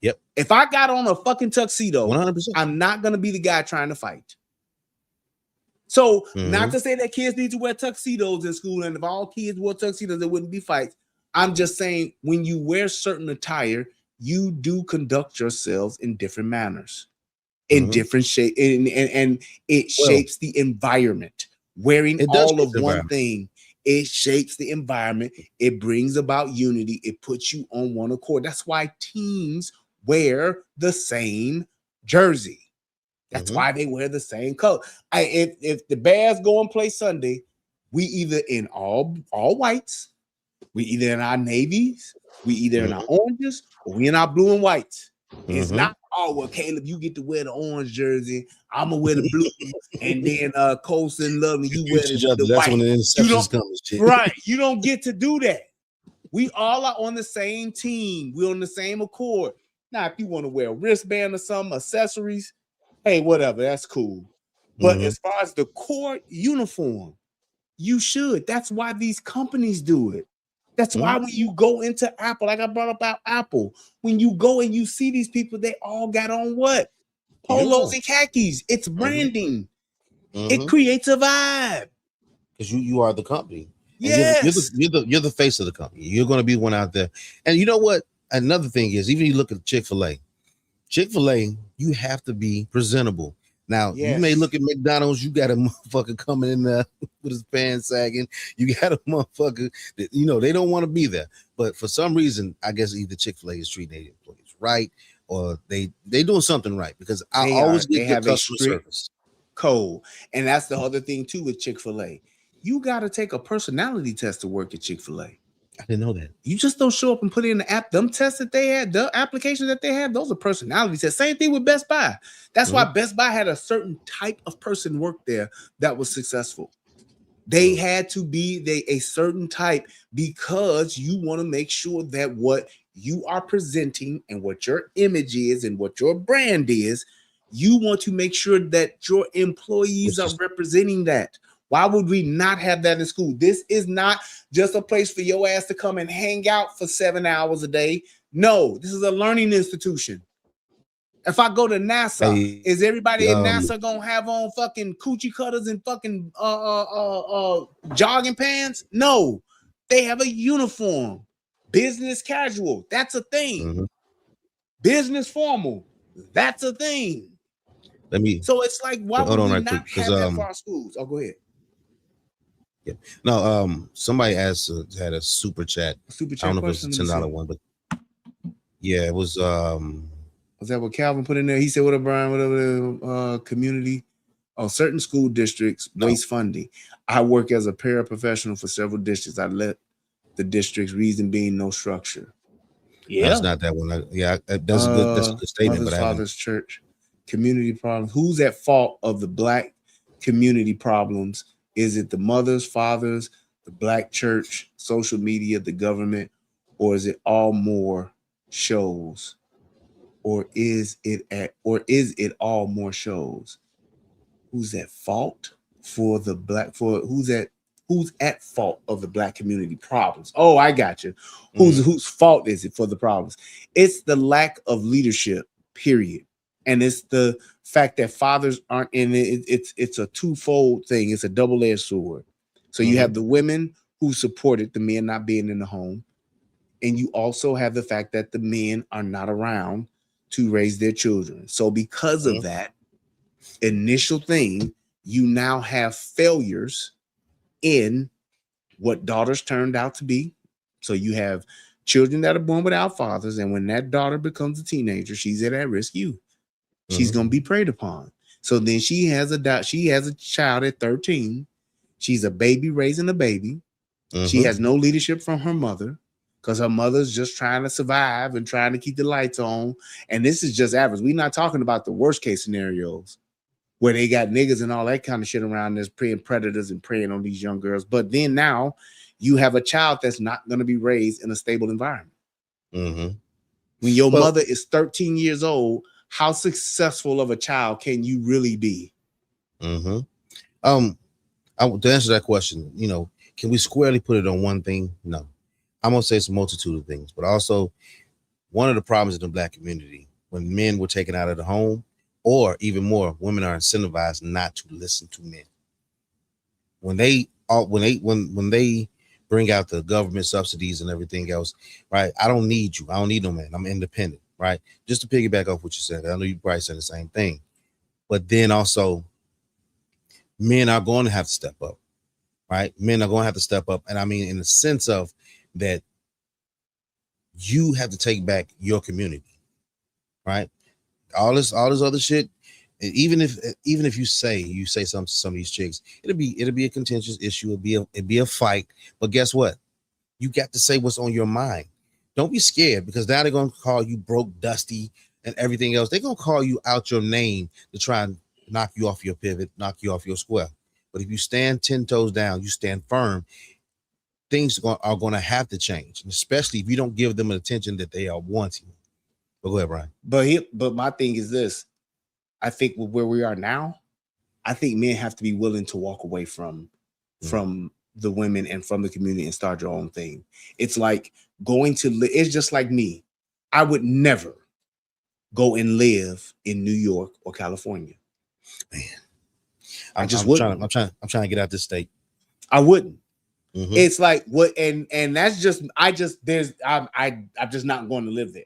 Yep. If I got on a fucking tuxedo, 100%. I'm not going to be the guy trying to fight. So not to say that kids need to wear tuxedos in school, and if all kids wore tuxedos, there wouldn't be fights. I'm just saying when you wear certain attire, you do conduct yourselves in different manners, in different shape, and it shapes the environment. Wearing all of one thing, it shapes the environment. It brings about unity. It puts you on one accord. That's why teams wear the same jersey. That's why they wear the same color. If the Bears go and play Sunday, we either in all whites, we either in our navies, we either in our oranges, or we in our blue and whites. It's not, oh, well, Caleb, you get to wear the orange jersey. I'm going to wear the blue. And then Colson, Lovely, you wear the That's white. when the interceptions come. Right. You don't get to do that. We all are on the same team. We're on the same accord. Now, if you want to wear a wristband or some accessories, hey, whatever, that's cool. But as far as the core uniform, you should. That's why these companies do it. That's why when you go into Apple, like I brought up about Apple, when you go and you see these people, they all got on what? Polos and khakis. It's branding. It creates a vibe. Because you are the company. Yes. You're the face of the company. You're going to be one out there. And you know what? Another thing is, even you look at Chick-fil-A, you have to be presentable. Now, you may look at McDonald's, you got a motherfucker coming in there with his pants sagging. You got a motherfucker that, they don't want to be there. But for some reason, I guess either Chick-fil-A is treating their employees right, or they doing something right, because I always get good customer service. Code. And that's the other thing too with Chick-fil-A. You got to take a personality test to work at Chick-fil-A. I didn't know that. You just don't show up and put in the app. Them tests that they had, the applications that they had, those are personality tests. Same thing with Best Buy. That's why Best Buy had a certain type of person work there that was successful. They had to be a certain type, because you want to make sure that what you are presenting and what your image is and what your brand is, you want to make sure that your employees are representing that. Why would we not have that in school? This is not just a place for your ass to come and hang out for 7 hours a day. No, this is a learning institution. If I go to NASA, is everybody in NASA gonna have on fucking coochie cutters and fucking jogging pants? No, they have a uniform. Business casual, that's a thing. Business formal, that's a thing. So it's like, why would we not have that for our schools? Oh, go ahead. Yeah. No, somebody asked, had a super chat. I don't know if it was a $10 one, but yeah, it was. Was that what Calvin put in there? He said, "What up, Brian? Whatever community, certain school districts waste funding. I work as a paraprofessional for several districts. I let the districts, reason being no structure." Yeah, that's not that one. That's a good statement. Mother's Father's Church, community problems. Who's at fault of the Black community problems? Is it the mothers, fathers, the Black church, social media, the government, or is it all more shows? Or is it all more shows? Who's at fault for the Black, for who's at who's at fault of the Black community problems. Oh, I got you. Whose fault is it for the problems? It's the lack of leadership, period. And it's the fact that fathers aren't in it. It's a twofold thing. It's a double-edged sword. So you have the women who supported the men not being in the home. And you also have the fact that the men are not around to raise their children. So because of that initial thing, you now have failures in what daughters turned out to be. So you have children that are born without fathers. And when that daughter becomes a teenager, she's at risk youth. She's going to be preyed upon. So then she has a child at 13. She's a baby raising a baby. She has no leadership from her mother because her mother's just trying to survive and trying to keep the lights on. And this is just average. We're not talking about the worst case scenarios where they got niggas and all that kind of shit around that's preying predators and preying on these young girls. But then now you have a child that's not going to be raised in a stable environment. When your mother is 13 years old, how successful of a child can you really be? To answer that question, can we squarely put it on one thing? No. I'm gonna say it's a multitude of things, but also one of the problems in the Black community, when men were taken out of the home, or even more, women are incentivized not to listen to men. When they bring out the government subsidies and everything else, right? I don't need you. I don't need no man. I'm independent, right? Just to piggyback off what you said, I know you probably said the same thing, but then also men are going to have to step up, right? Men are going to have to step up, and I mean in the sense of that you have to take back your community, right? All this other shit. Even if you say some of these chicks, it'll be a contentious issue. It'll be a fight. But guess what? You got to say what's on your mind. Don't be scared, because now they're gonna call you broke, dusty, and everything else. They're gonna call you out your name to try and knock you off your pivot, knock you off your square. But if you stand 10 toes down, you stand firm, things are going to have to change, especially if you don't give them an attention that they are wanting. But go ahead, Brian. But my thing is this. I think where we are now, I think men have to be willing to walk away from the women and from the community and start your own thing. It's like it's just like me. I would never go and live in New York or California. Man, I'm trying to get out this state. I wouldn't. It's like what, and that's just I'm just not going to live there.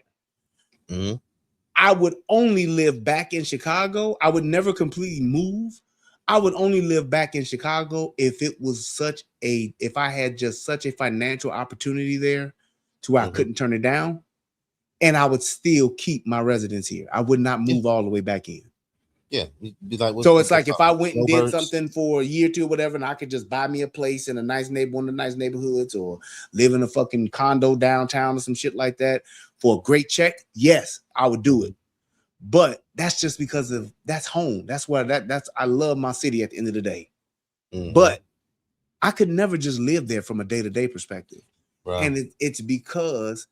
I would only live back in Chicago. I would never completely move. I would only live back in Chicago if it was if I had just such a financial opportunity there to where I couldn't turn it down, and I would still keep my residence here. I would not move all the way back in. Yeah. So it's like if I went and did something for a year or two or whatever, and I could just buy me a place in one of the nice neighborhoods, or live in a fucking condo downtown or some shit like that for a great check, yes, I would do it. But that's just because that's home. That's where I love my city at the end of the day. But I could never just live there from a day-to-day perspective. Right. And it's because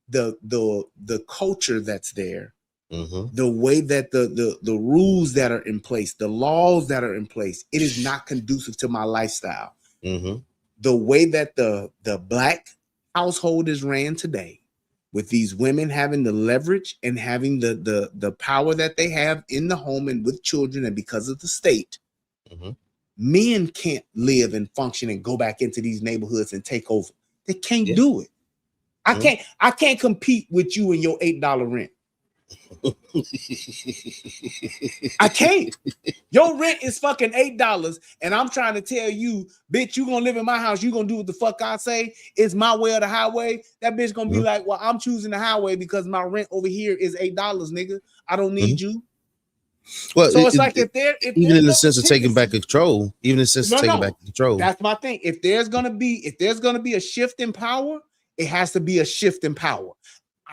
the culture that's there, the way that the rules that are in place, the laws that are in place, it is not conducive to my lifestyle. The way that the Black household is ran today, with these women having the leverage and having the power that they have in the home and with children, and because of the state, men can't live and function and go back into these neighborhoods and take over. They can't do it. I can't compete with you and your $8 rent. I can't. Your rent is fucking $8, and I'm trying to tell you, bitch, you gonna live in my house, you gonna do what the fuck I say. It's my way or the highway. That bitch gonna be like, well, I'm choosing the highway because my rent over here is $8, nigga. I don't need you. Well, so it's like if even in the sense of taking back control, That's my thing. If there's gonna be a shift in power, it has to be a shift in power.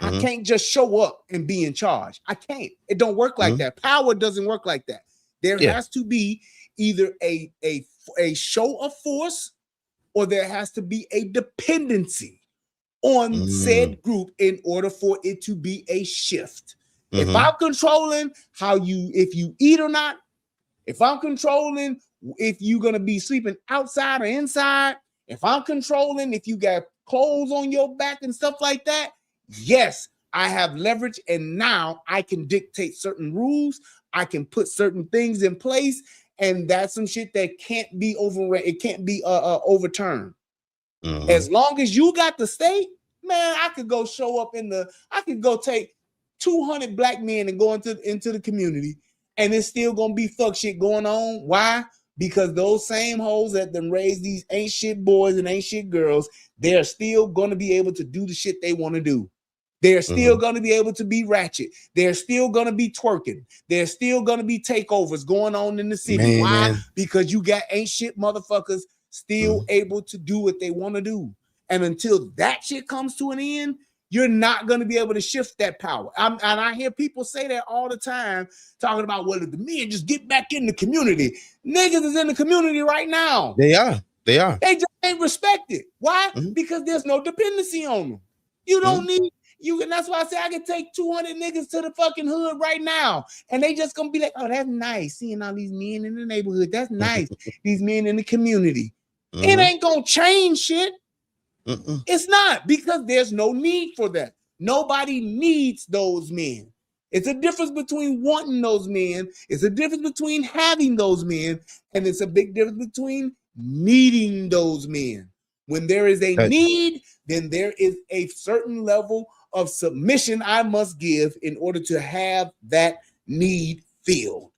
I can't just show up and be in charge. I can't. It don't work like that. Power doesn't work like that. There has to be either a show of force, or there has to be a dependency on said group in order for it to be a shift. If I'm controlling if you eat or not, if I'm controlling if you're gonna be sleeping outside or inside, if I'm controlling, if you got clothes on your back and stuff like that, yes, I have leverage, and now I can dictate certain rules. I can put certain things in place, and that's some shit that can't be it can't be overturned. As long as you got the state, man, I could go show up I could go take 200 black men and go into the community, and it's still gonna be fuck shit going on. Why? Because those same hoes that then raise these ain't shit boys and ain't shit girls, they're still gonna be able to do the shit they want to do. They're still going to be able to be ratchet. They're still going to be twerking. There's still going to be takeovers going on in the city. Why? Because you got ain't shit motherfuckers still able to do what they want to do. And until that shit comes to an end, you're not going to be able to shift that power. And I hear people say that all the time, talking about, well, if the men just get back in the community. Niggas is in the community right now. They are. They just ain't respected. Why? Because there's no dependency on them. You don't need you, and that's why I say I can take 200 niggas to the fucking hood right now, and they just gonna be like, "Oh, that's nice seeing all these men in the neighborhood. That's nice. These men in the community." It ain't gonna change shit. It's not, because there's no need for that. Nobody needs those men. It's a difference between wanting those men. It's a difference between having those men, and it's a big difference between needing those men. When there is a need, then there is a certain level of submission I must give in order to have that need filled.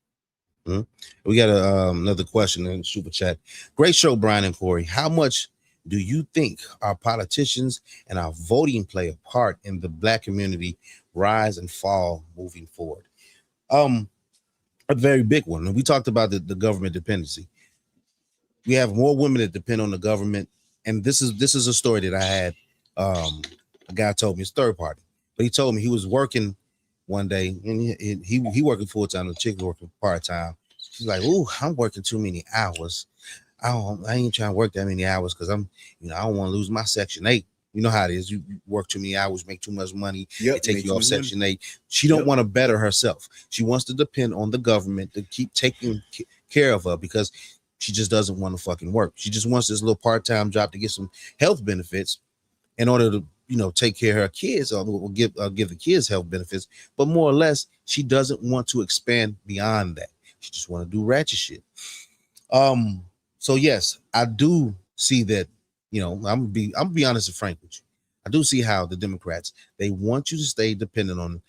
We got another question in the super chat. Great show, Brian and Corey. How much do you think our politicians and our voting play a part in the black community rise and fall moving forward? A very big one. And we talked about the government dependency. We have more women that depend on the government. And this is a story that I had. A guy told me, it's third party, but he told me he was working one day, and he working full time. The chick working part time. She's like, "Ooh, I'm working too many hours. I ain't trying to work that many hours because I don't want to lose my Section 8. You know how it is. You work too many hours, make too much money. They take you off Section 8. She don't want to better herself. She wants to depend on the government to keep taking care of her because she just doesn't want to fucking work. She just wants this little part-time job to get some health benefits in order to, take care of her kids or give the kids health benefits. But more or less, she doesn't want to expand beyond that. She just want to do ratchet shit. So yes, I do see that, I'm gonna be honest and frank with you. I do see how the Democrats, they want you to stay dependent on them.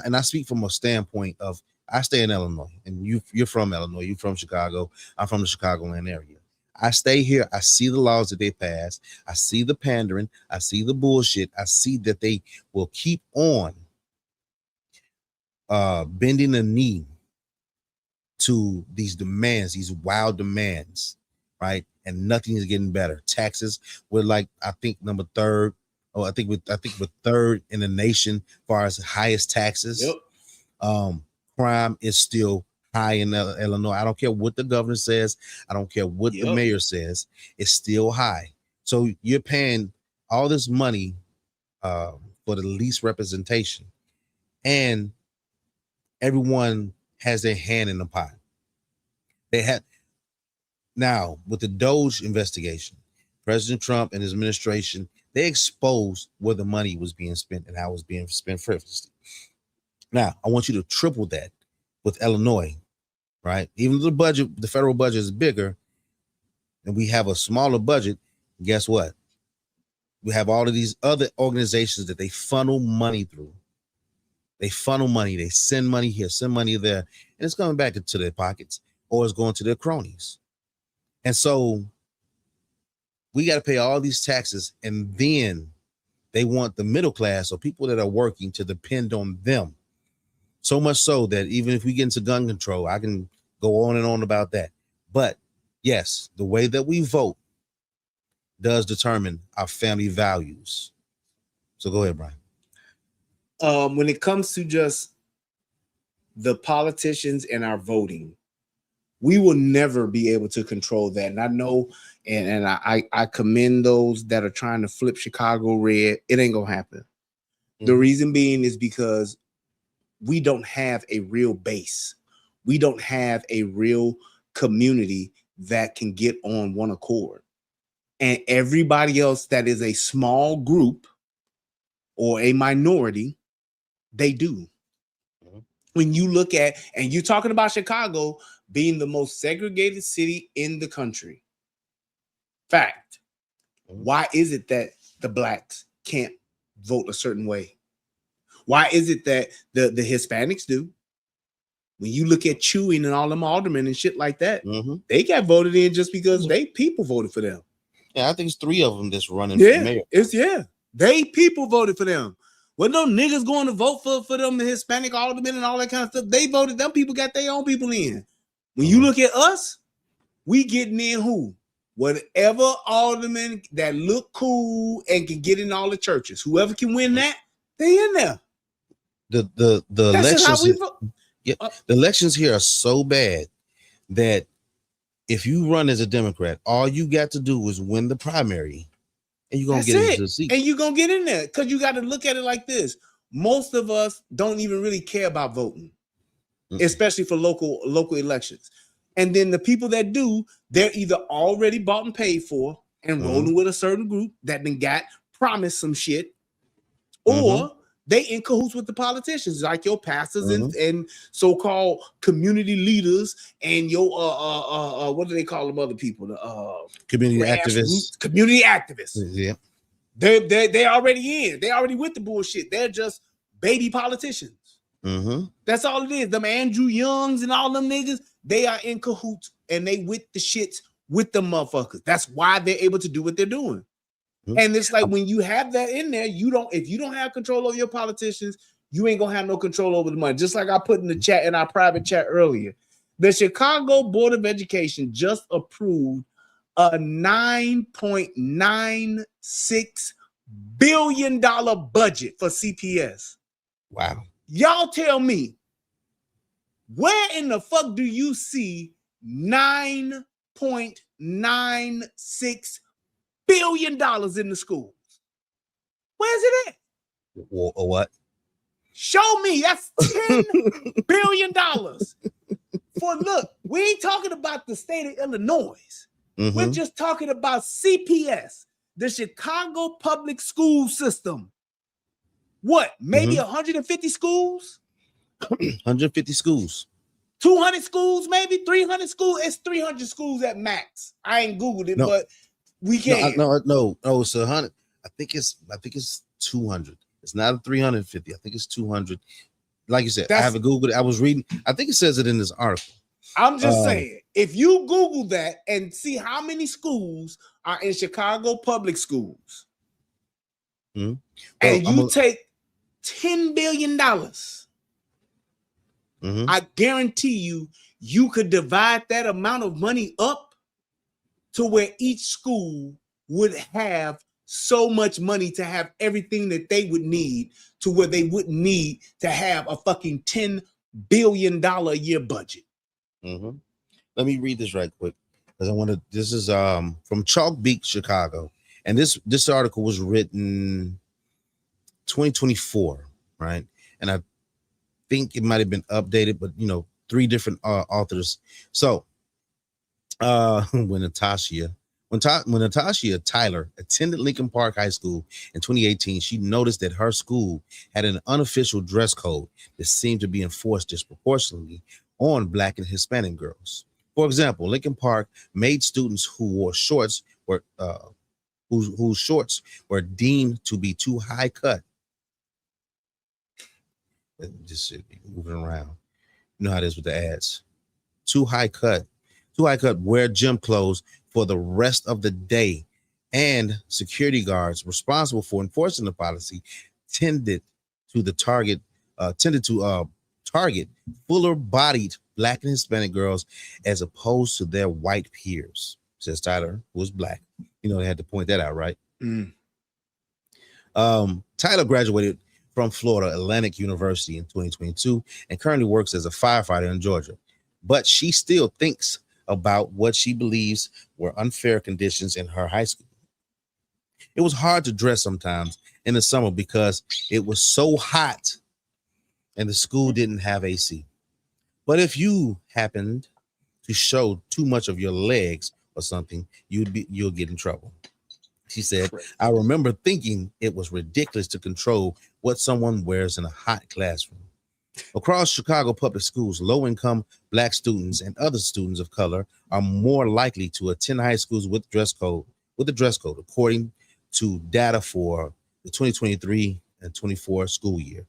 And I speak from a standpoint of, I stay in Illinois, and you're from Illinois, you're from Chicago. I'm from the Chicagoland area. I stay here. I see the laws that they pass. I see the pandering. I see the bullshit. I see that they will keep on bending the knee to these demands, these wild demands, right? And nothing is getting better. Taxes, we're like, I think we're third in the nation as far as the highest taxes. Crime is still high in Illinois. I don't care what the governor says. I don't care what the mayor says. It's still high. So you're paying all this money for the least representation, and everyone has their hand in the pot. They have now with the Doge investigation, President Trump and his administration, they exposed where the money was being spent and how it was being spent frivolously. Now, I want you to triple that with Illinois, right? Even though the federal budget is bigger and we have a smaller budget, guess what? We have all of these other organizations that they funnel money through. They funnel money, they send money here, send money there, and it's coming back into their pockets or it's going to their cronies. And so we got to pay all these taxes, and then they want the middle class or people that are working to depend on them. So much so that even if we get into gun control, I can go on and on about that. But yes, the way that we vote does determine our family values. So go ahead, Brian. When it comes to just the politicians and our voting, we will never be able to control that. And I know, and I commend those that are trying to flip Chicago red. It ain't gonna happen. Mm-hmm. The reason being is because we don't have a real base. We don't have a real community that can get on one accord. And everybody else that is a small group or a minority, they do. When you look at, and you're talking about Chicago being the most segregated city in the country. Fact. Why is it that the blacks can't vote a certain way? Why is it that the Hispanics do? When you look at Chewing and all them aldermen and shit like that, they got voted in just because they people voted for them. Yeah, I think it's 3 of them that's running Yeah, for mayor. They people voted for them. When those niggas going to vote for them, the Hispanic aldermen and all that kind of stuff, they voted. Them people got their own people in. When you look at us, we getting in who? Whatever alderman that look cool and can get in all the churches. Whoever can win that, they in there. The That's just how elections. we vote. Yeah, the elections here are so bad that if you run as a Democrat, all you got to do is win the primary, and you're gonna That's get it. into the seat. And you're gonna get in there because you got to look at it like this. Most of us don't even really care about voting, especially for local elections. And then the people that do, they're either already bought and paid for and rolling with a certain group that then got promised some shit, or they in cahoots with the politicians, like your pastors and so-called community leaders and your what do they call them other people? The Community grassroots activists. community activists. Yeah. They already in. They already with the bullshit. They're just baby politicians. That's all it is. Them Andrew Youngs and all them niggas, they are in cahoots and they with the shits with the motherfuckers. That's why they're able to do what they're doing. And it's like when you have that in there, if you don't have control over your politicians, you ain't gonna have no control over the money. Just like I put in the chat, in our private chat earlier, the Chicago Board of Education just approved a $9.96 billion budget for CPS. Wow. Y'all tell me, where in the fuck do you see $9.96 billion in the schools? Where's it at? Or what? Show me. That's $10 billion. For look, we ain't talking about the state of Illinois. We're just talking about CPS, the Chicago Public School System. What? Maybe 150 schools? 150 schools. 200 schools, maybe 300 schools. It's 300 schools at max. I ain't Googled it, but we can. No, it's 100. I think it's 200. It's not 350. I think it's 200. Like you said, I haven't Googled it. I was reading. I think it says it in this article. I'm just saying, if you Google that and see how many schools are in Chicago public schools, and you take $10 billion, I guarantee you could divide that amount of money up to where each school would have so much money to have everything that they would need, to where they wouldn't need to have a fucking $10 billion a year budget. Let me read this right quick because I want to. This is from Chalk Beach, Chicago, and this article was written 2024, right? And I think it might have been updated, but 3 different authors. So when Natasha Tyler attended Lincoln Park High School in 2018, she noticed that her school had an unofficial dress code that seemed to be enforced disproportionately on Black and Hispanic girls. For example, Lincoln Park made students who wore shorts whose shorts were deemed to be too high cut. Just moving around. You know how it is with the ads. Too high cut, wear gym clothes for the rest of the day. And security guards responsible for enforcing the policy tended to target fuller-bodied Black and Hispanic girls as opposed to their white peers, says Tyler, who was Black. They had to point that out, right? Tyler graduated from Florida Atlantic University in 2022 and currently works as a firefighter in Georgia. But she still thinks about what she believes were unfair conditions in her high school. It was hard to dress sometimes in the summer because it was so hot and the school didn't have AC. But if you happened to show too much of your legs or something, you'll get in trouble. She said, I remember thinking it was ridiculous to control what someone wears in a hot classroom. Across Chicago public schools, low-income Black students and other students of color are more likely to attend high schools with a dress code, according to data for the 2023 and 24 school year.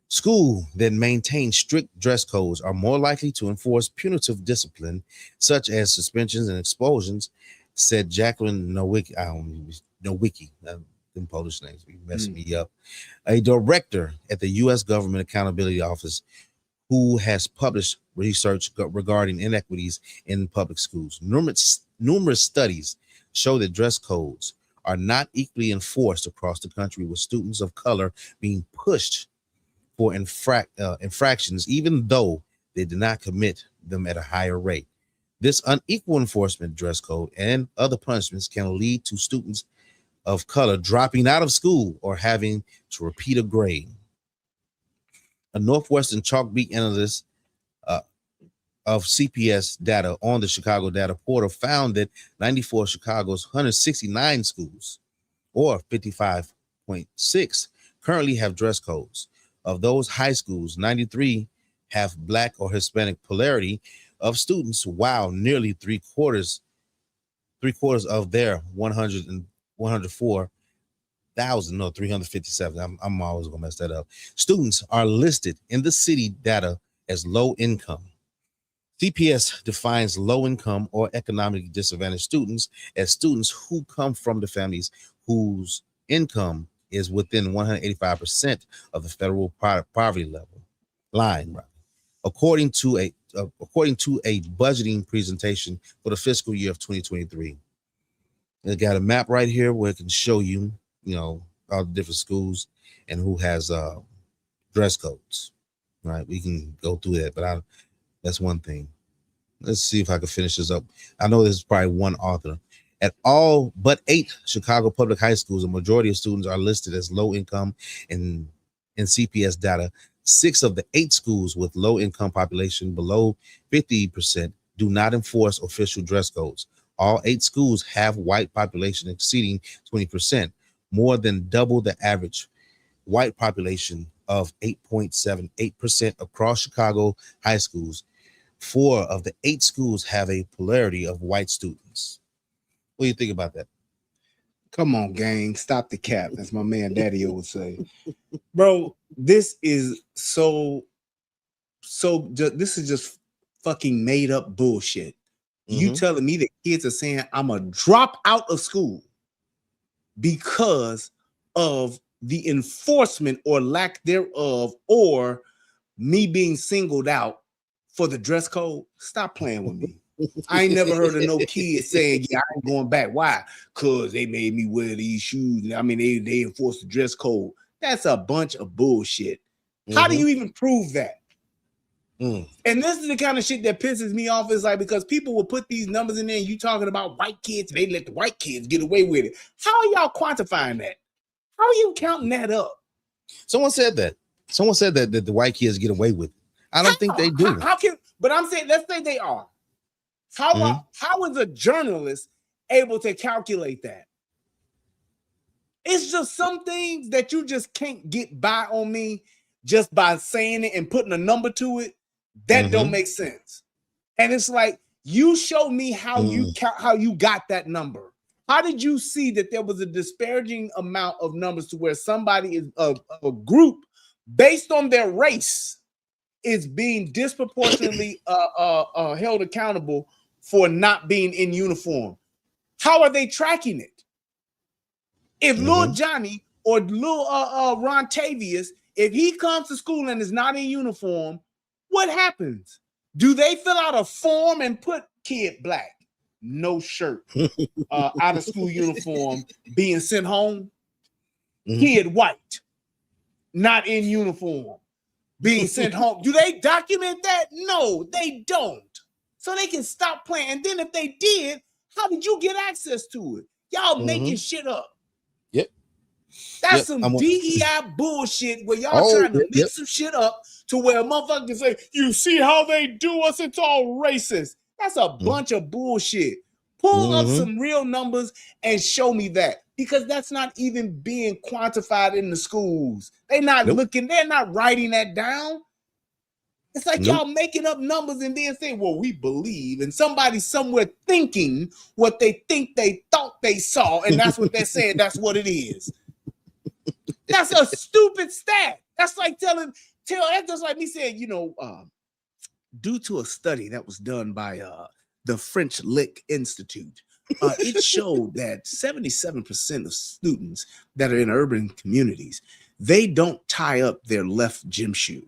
Schools that maintain strict dress codes are more likely to enforce punitive discipline, such as suspensions and expulsions, said Jacqueline Nowicki. Them Polish names be messing me up. A director at the U.S. Government Accountability Office who has published research regarding inequities in public schools. Numerous studies show that dress codes are not equally enforced across the country, with students of color being pushed for infractions, even though they did not commit them at a higher rate. This unequal enforcement dress code and other punishments can lead to students of color dropping out of school or having to repeat a grade. A Northwestern Chalkbeat analyst of CPS data on the Chicago data portal found that 94 of Chicago's 169 schools, or 55.6, currently have dress codes. Of those high schools, 93 have Black or Hispanic polarity of students, while nearly three quarters of their 357. I'm always gonna mess that up. Students are listed in the city data as low income. CPS defines low income or economically disadvantaged students as students who come from the families whose income is within 185% of the federal poverty level line, according to a budgeting presentation for the fiscal year of 2023. It got a map right here where it can show you, all the different schools and who has dress codes. Right, we can go through that, but that's one thing. Let's see if I can finish this up. I know this is probably one author. At all but 8 Chicago public high schools, a majority of students are listed as low income in CPS data. 6 of the 8 schools with low income population below 50% do not enforce official dress codes. All 8 schools have white population exceeding 20%, more than double the average white population of 8.78% across Chicago high schools. 4 of the 8 schools have a polarity of white students. What do you think about that? Come on, gang. Stop the cap. That's my man Daddy would say. Bro, this is this is just fucking made up bullshit. You telling me that kids are saying I'm a drop out of school because of the enforcement or lack thereof, or me being singled out for the dress code? Stop playing with me. I ain't never heard of no kid saying, yeah, I ain't going back. Why? Because they made me wear these shoes. I mean, they enforced the dress code. That's a bunch of bullshit. How do you even prove that? And this is the kind of shit that pisses me off, is like, because people will put these numbers in there and you talking about white kids, they let the white kids get away with it. How are y'all quantifying that? How are you counting that up? Someone said that the white kids get away with it. I don't think they do. But I'm saying, let's say they are. How is a journalist able to calculate that? It's just some things that you just can't get by on me just by saying it and putting a number to it. That don't make sense. And it's like, you show me how you got that number. How did you see that there was a disparaging amount of numbers to where somebody is a group based on their race is being disproportionately held accountable for not being in uniform? How are they tracking it? If Lil Johnny or Lil Ron Tavius, if he comes to school and is not in uniform, what happens? Do they fill out a form and put kid Black, no shirt, out of school uniform, being sent home? Kid White, not in uniform, being sent home. Do they document that? No, they don't. So they can stop playing. And then if they did, how did you get access to it? Y'all making shit up. Yep. That's Yep, some I'm- DEI bullshit where y'all trying to mix some shit up to where a motherfucker can say, you see how they do us? It's all racist. That's a bunch of bullshit. Pull up some real numbers and show me that, because that's not even being quantified in the schools. They're not looking, they're not writing that down. It's like y'all making up numbers and then saying, well, we believe, and somebody somewhere thinking what they think they thought they saw, and that's what they're saying, that's what it is. That's a stupid stat. That's like that's just like me saying, due to a study that was done by the French Lick Institute, it showed that 77% of students that are in urban communities, they don't tie up their left gym shoe.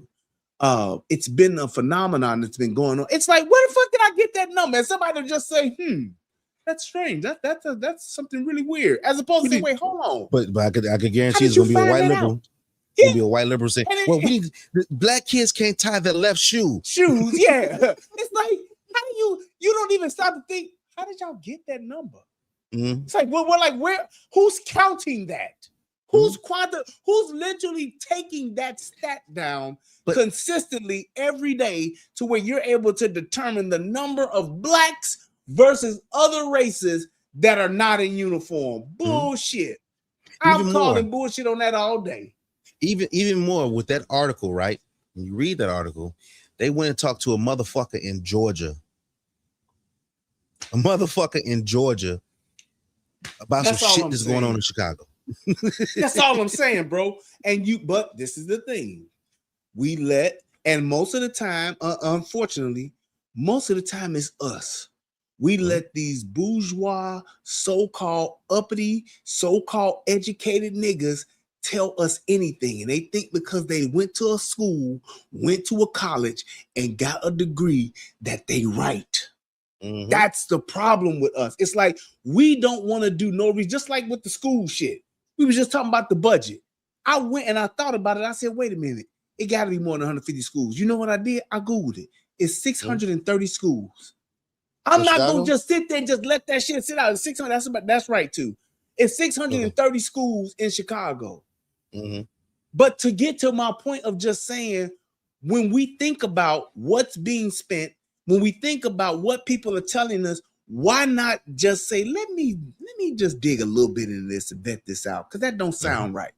It's been a phenomenon that's been going on. It's like, where the fuck did I get that number? And somebody will just say, that's strange. That's something really weird. As opposed to say, wait, hold on. But I could guarantee it's gonna be a white liberal. Gonna be a white liberal saying, well, black kids can't tie their left shoes. Yeah. It's like, how do you don't even stop to think, how did y'all get that number? It's like, we're like, who's counting that? Who's literally taking that stat down consistently every day to where you're able to determine the number of blacks versus other races that are not in uniform? Bullshit. I'm calling bullshit on that all day. Even more with that article, right? When you read that article, they went and talked to a motherfucker in Georgia. About some shit that's going on in Chicago. That's all I'm saying, bro. But this is the thing. And most of the time, unfortunately, most of the time it's us. We let these bourgeois, so-called uppity, so-called educated niggas tell us anything. And they think because they went to a school, went to a college, and got a degree that they right. That's the problem with us. It's like we don't want to do just like with the school shit. We was just talking about the budget. I went and I thought about it. I said, wait a minute. It got to be more than 150 schools. You know what I did? I Googled it. It's 630 schools. I'm not going to just sit there and just let that shit sit out. It's 600. That's right, too. It's 630 schools in Chicago. But to get to my point of just saying, when we think about what's being spent, when we think about what people are telling us, why not just say, let me just dig a little bit into this and vet this out? Because that don't sound right.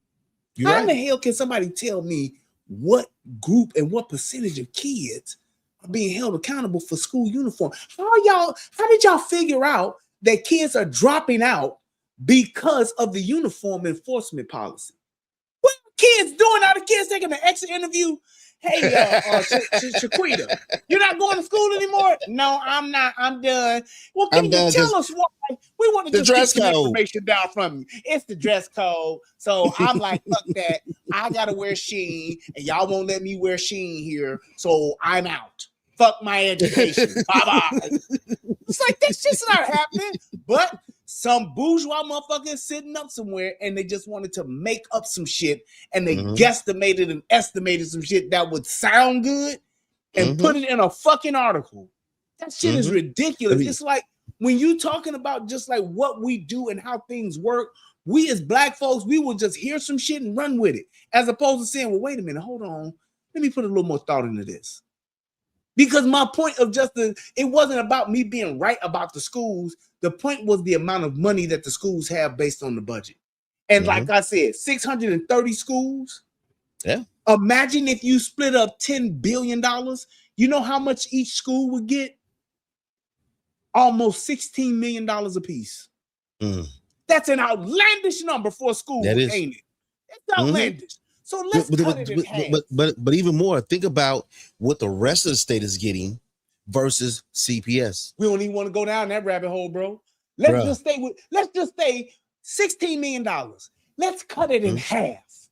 How in the hell can somebody tell me what group and what percentage of kids are being held accountable for school uniform? How did y'all figure out that kids are dropping out because of the uniform enforcement policy? What are kids doing? Are the kids taking an exit interview? Hey, Shaquita, you're not going to school anymore? No, I'm not. I'm done. Well, can you tell us why? We want to just get some information down from you. It's the dress code. So I'm like, fuck that. I got to wear Shein, and y'all won't let me wear Shein here. So I'm out. Fuck my education. Bye-bye. It's like, that's just not happening. But some bourgeois motherfuckers sitting up somewhere and they just wanted to make up some shit and they guesstimated and estimated some shit that would sound good and put it in a fucking article. That shit is ridiculous. It's like when you talking about just like what we do and how things work, we as black folks, we will just hear some shit and run with it, as opposed to saying, well, wait a minute, hold on. Let me put a little more thought into this. Because my point of it wasn't about me being right about the schools. The point was the amount of money that the schools have based on the budget. And like I said, 630 schools. Yeah. Imagine if you split up $10 billion. You know how much each school would get? Almost $16 million a piece. That's an outlandish number for a school, ain't it? It's outlandish. So let's cut it in half. But even more, think about what the rest of the state is getting versus CPS. We don't even want to go down that rabbit hole, bro. Let's just stay $16 million. Let's cut it in half.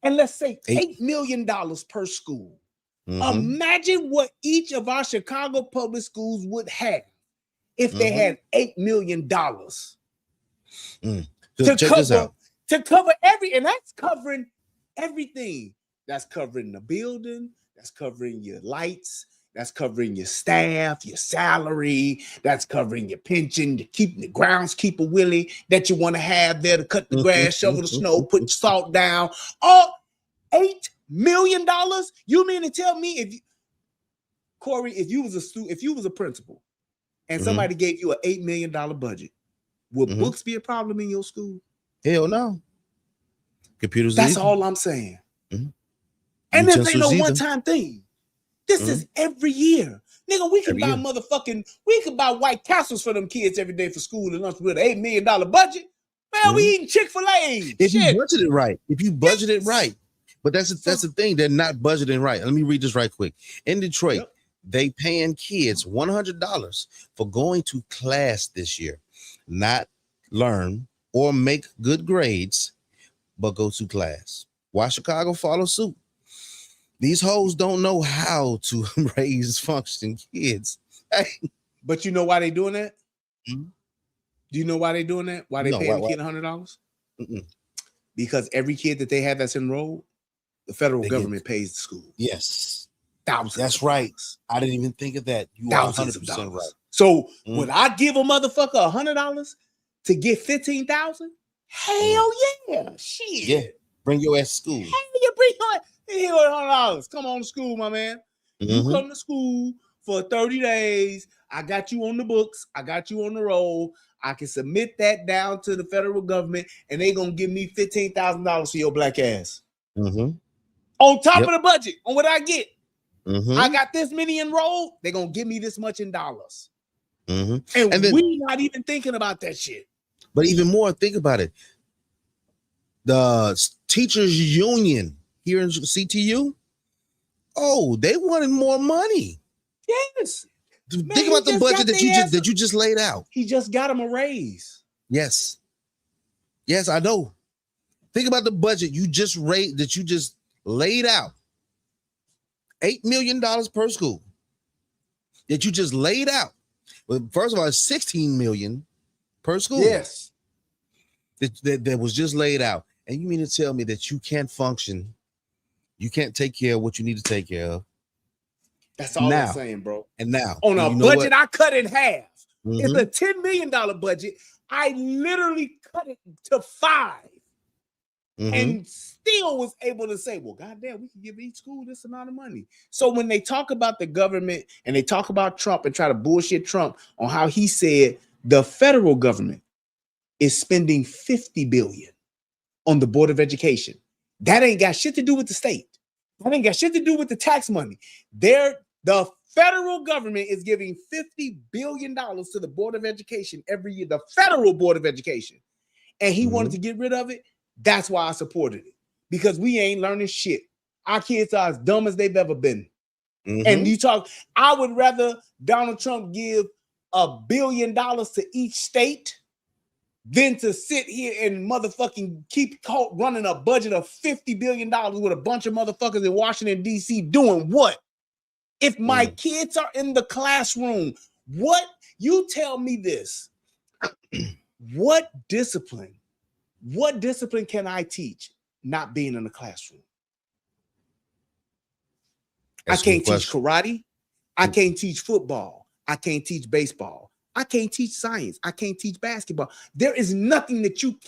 And let's say $8 million per school. Imagine what each of our Chicago public schools would have if they had $8 million to cover and that's covering everything. That's covering the building. That's covering your lights. That's covering your staff, your salary. That's covering your pension, to keep the groundskeeper Willie that you want to have there to cut the grass, shovel the snow, put the salt down. All $8 million. You mean to tell me Corey, if you was a principal and somebody gave you an $8 million budget, would books be a problem in your school? Hell no. Computers. That's all I'm saying. And this ain't no one-time thing. This is every year. Nigga, we can buy White Castles for them kids every day for school and lunch with an $8 million budget. Man, we eating Chick-fil-A. If you budget it right. If you budget it right. But that's the thing. They're not budgeting right. Let me read this right quick. In Detroit, they paying kids $100 for going to class this year. Not learn or make good grades, but go to class. Why Chicago follow suit? These hoes don't know how to raise functioning kids. But you know why they doing that? Do you know why they doing that? Why they paying the kid $100? Because every kid that they have that's enrolled, the federal government pays the school. Yes. Thousands. That's right. I didn't even think of that. You are 100% right. So when I give a motherfucker $100 to get 15,000, hell yeah. Shit. Yeah. Bring your ass to school. Hell yeah, bring your $100. Come on to school, my man. You come to school for 30 days. I got you on the books. I got you on the roll. I can submit that down to the federal government, and they're going to give me $15,000 for your black ass. On top of the budget, on what I get. I got this many enrolled. They're going to give me this much in dollars. And then, we not even thinking about that shit. But even more, think about it. The teachers union here in CTU, they wanted more money. Yes. Think about the budget that you just laid out. He just got him a raise. Yes. Yes, I know. Think about the budget you just laid out. $8 million per school that you just laid out. Well, first of all, it's $16 million per school. Yes. That was just laid out. And you mean to tell me that you can't function, you can't take care of what you need to take care of? That's all I'm saying, bro. And now on a budget I cut in half. It's a $10 million budget. I literally cut it to 5 and still was able to say, well, goddamn, we can give each school this amount of money. So when they talk about the government and they talk about Trump and try to bullshit Trump on how he said the federal government is spending $50 billion on the Board of Education. That ain't got shit to do with the state. That ain't got shit to do with the tax money. The federal government is giving $50 billion to the Board of Education every year, the federal Board of Education. And he wanted to get rid of it. That's why I supported it. Because we ain't learning shit. Our kids are as dumb as they've ever been. And I would rather Donald Trump give $1 billion to each state than to sit here and motherfucking keep running a budget of $50 billion with a bunch of motherfuckers in Washington, D.C. doing what? If my kids are in the classroom, you tell me this. What discipline can I teach not being in the classroom? I can't teach karate. I can't teach football. I can't teach baseball. I can't teach science. I can't teach basketball. There is nothing that you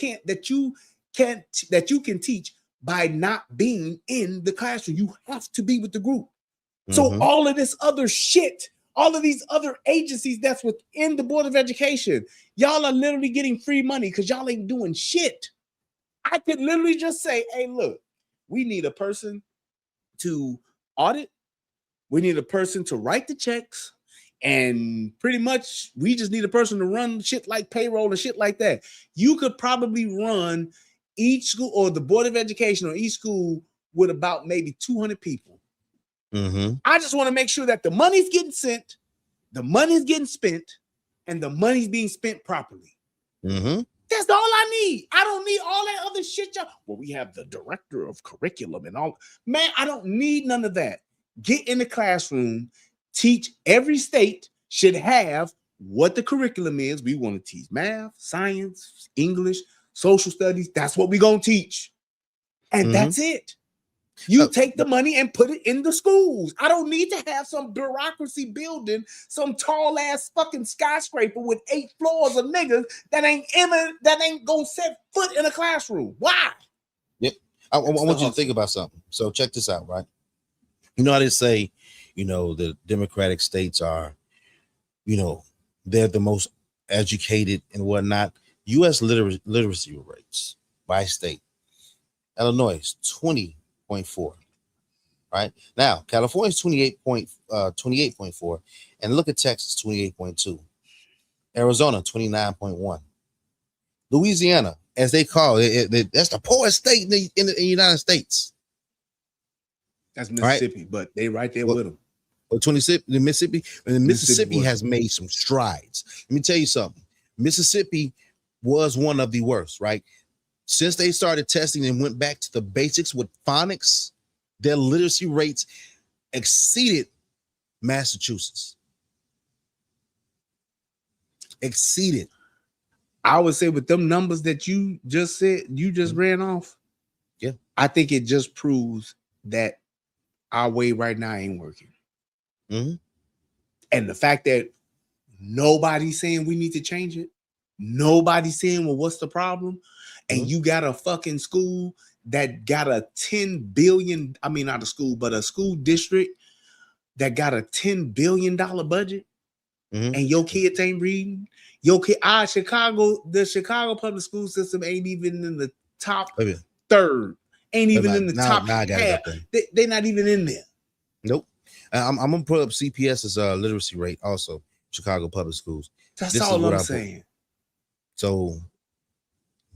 can teach by not being in the classroom. You have to be with the group. So all of this other shit, all of these other agencies that's within the Board of Education, y'all are literally getting free money because y'all ain't doing shit. I could literally just say, hey, look, we need a person to audit. We need a person to write the checks. And pretty much we just need a person to run shit like payroll and shit like that. You could probably run each school or the Board of Education or each school with about maybe 200 people. I just want to make sure that the money's getting sent, the money's getting spent, and the money's being spent properly. That's all I need. I don't need all that other shit. Well, we have the director of curriculum and all. Man, I don't need none of that. Get in the classroom. Teach. Every state should have what the curriculum is. We want to teach math, science, English, social studies. That's what we're going to teach. And that's it. You take the money and put it in the schools. I don't need to have some bureaucracy building, some tall ass fucking skyscraper with 8 floors of niggas that ain't gonna set foot in a classroom. Why? Yep. I want you to think about something. So check this out, right? You know how they say, the Democratic states are, they're the most educated and whatnot. U.S. literacy rates by state. Illinois 20.4. Right now, California is 28.4, and look at Texas 28.2. Arizona 29.1. Louisiana, as they call it, that's the poorest state in the United States. That's Mississippi, right? But they right there with them. Mississippi has made some strides. Let me tell you something. Mississippi was one of the worst, right? Since they started testing and went back to the basics with phonics, their literacy rates exceeded Massachusetts. Exceeded. I would say with them numbers that you just said, you just ran off. Yeah. I think it just proves that our way right now ain't working. Mm-hmm. And the fact that nobody's saying we need to change it, nobody's saying, well, what's the problem? And you got a fucking school that got a $10 billion, I mean, not a school, but a school district that got a $10 billion budget, and your kids ain't reading. Your kid, the Chicago public school system ain't even in the top third, ain't even in the top half. They're not even in there. Nope. I'm gonna put up CPS's literacy rate also, Chicago public schools. That's all I'm saying. So,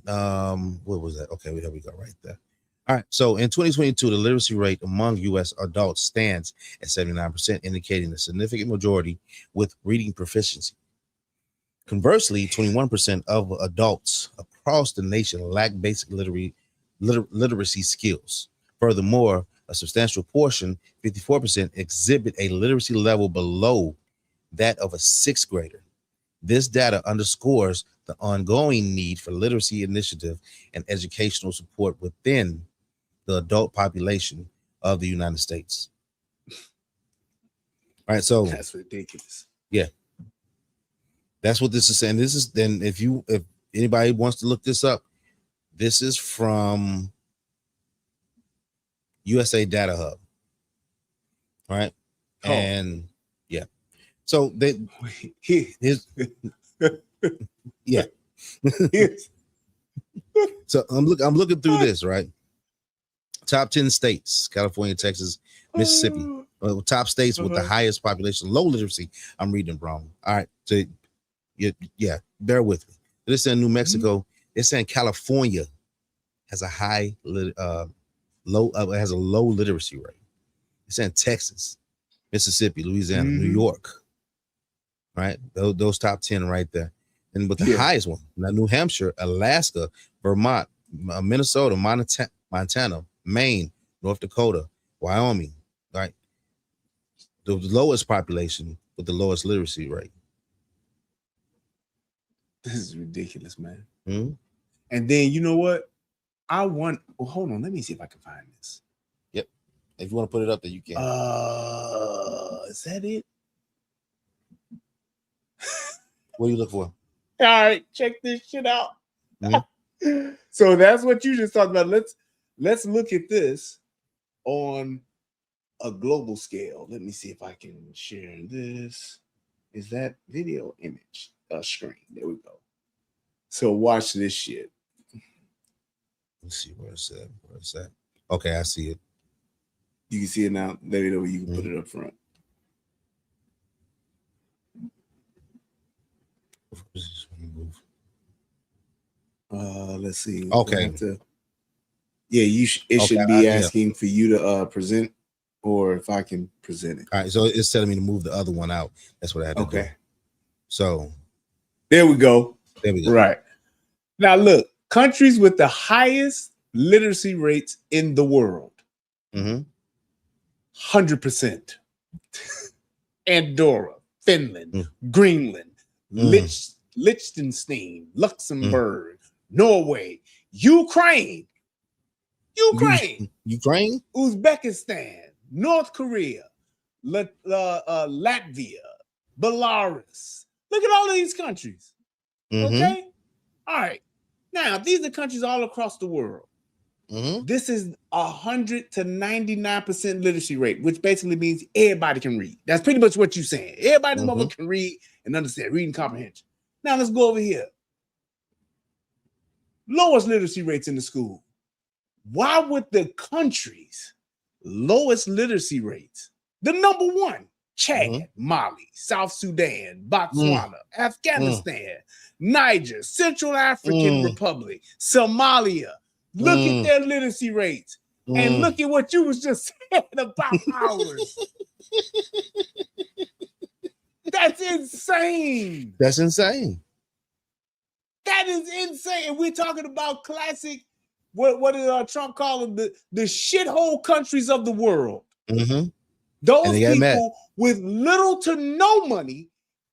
what was that? Okay, there we go, right there. All right. So in 2022, the literacy rate among U.S. adults stands at 79%, indicating a significant majority with reading proficiency. Conversely, 21% of adults across the nation lack basic literacy skills. Furthermore, a substantial portion, 54%, exhibit a literacy level below that of a 6th grader. This data underscores the ongoing need for literacy initiative and educational support within the adult population of the United States. All right, so that's ridiculous. Yeah, that's what this is saying. This is then if anybody wants to look this up, this is from USA Data Hub. All right, and yeah, so yeah. So I'm looking through this, right? Top 10 states: California, Texas, Mississippi. Top states with the highest population, low literacy. I'm reading wrong. All right, so yeah, bear with me. They're saying New Mexico. They're saying California has a has a low literacy rate. They're saying Texas, Mississippi, Louisiana, New York. Right, those top 10 right there. And with the highest one, now New Hampshire, Alaska, Vermont, Minnesota, Montana, Maine, North Dakota, Wyoming, right? The lowest population with the lowest literacy rate. This is ridiculous, man. Mm-hmm. And then you know what? Hold on, let me see if I can find this. Yep. If you want to put it up there, you can. Is that it? What do you look for? All right, check this shit out. So that's what you just talked about. Let's look at this on a global scale. Let me see if I can share this. Is that video image screen? There we go. So watch this shit. Let's see where it's at. Where it's at? Okay, I see it. You can see it now. There you go. You can put it up front. Let's see. Okay. It should be asking for you to present, or if I can present it. All right, so it's telling me to move the other one out. That's what I had to do. So there we go. There we go. Right. Now look, countries with the highest literacy rates in the world. 100%. Andorra, Finland, Greenland, Liechtenstein, Luxembourg, Norway, Ukraine, Ukraine, Ukraine. Uzbekistan, North Korea, Latvia, Belarus. Look at all of these countries. Mhm. Okay. All right. Now, these are countries all across the world. Mhm. This is 100 to 99% literacy rate, which basically means everybody can read. That's pretty much what you're saying. Everybody in the motherfucker can read and understand, reading comprehension. Now let's go over here. Lowest literacy rates in the school. Why would the countries lowest literacy rates, the number one, Chad, Mali, South Sudan, Botswana, Afghanistan, Niger, Central African Republic, Somalia. Look at their literacy rates and look at what you was just saying about ours. That's insane. That's insane. That is insane. And we're talking about classic, what did Trump call them? The shithole countries of the world. Mm-hmm. Those people with little to no money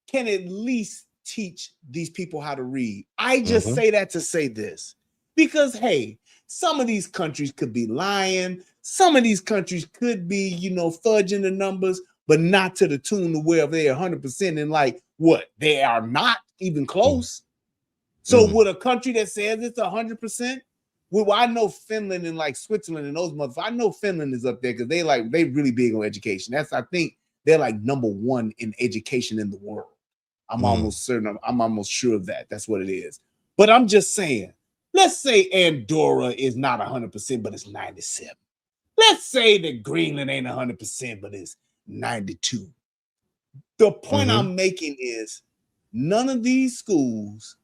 can at least teach these people how to read. I just say that to say this. Because, hey, some of these countries could be lying. Some of these countries could be, fudging the numbers, but not to the tune of where they're 100% and like what? They are not even close. So with a country that says it's 100%, well, I know Finland and like Switzerland and those motherfuckers. I know Finland is up there because they really big on education. I think they're like number one in education in the world. I'm almost certain. I'm almost sure of that. That's what it is. But I'm just saying, let's say Andorra is not 100%, but it's 97. Let's say that Greenland ain't 100%, but it's 92. The point I'm making is none of these schools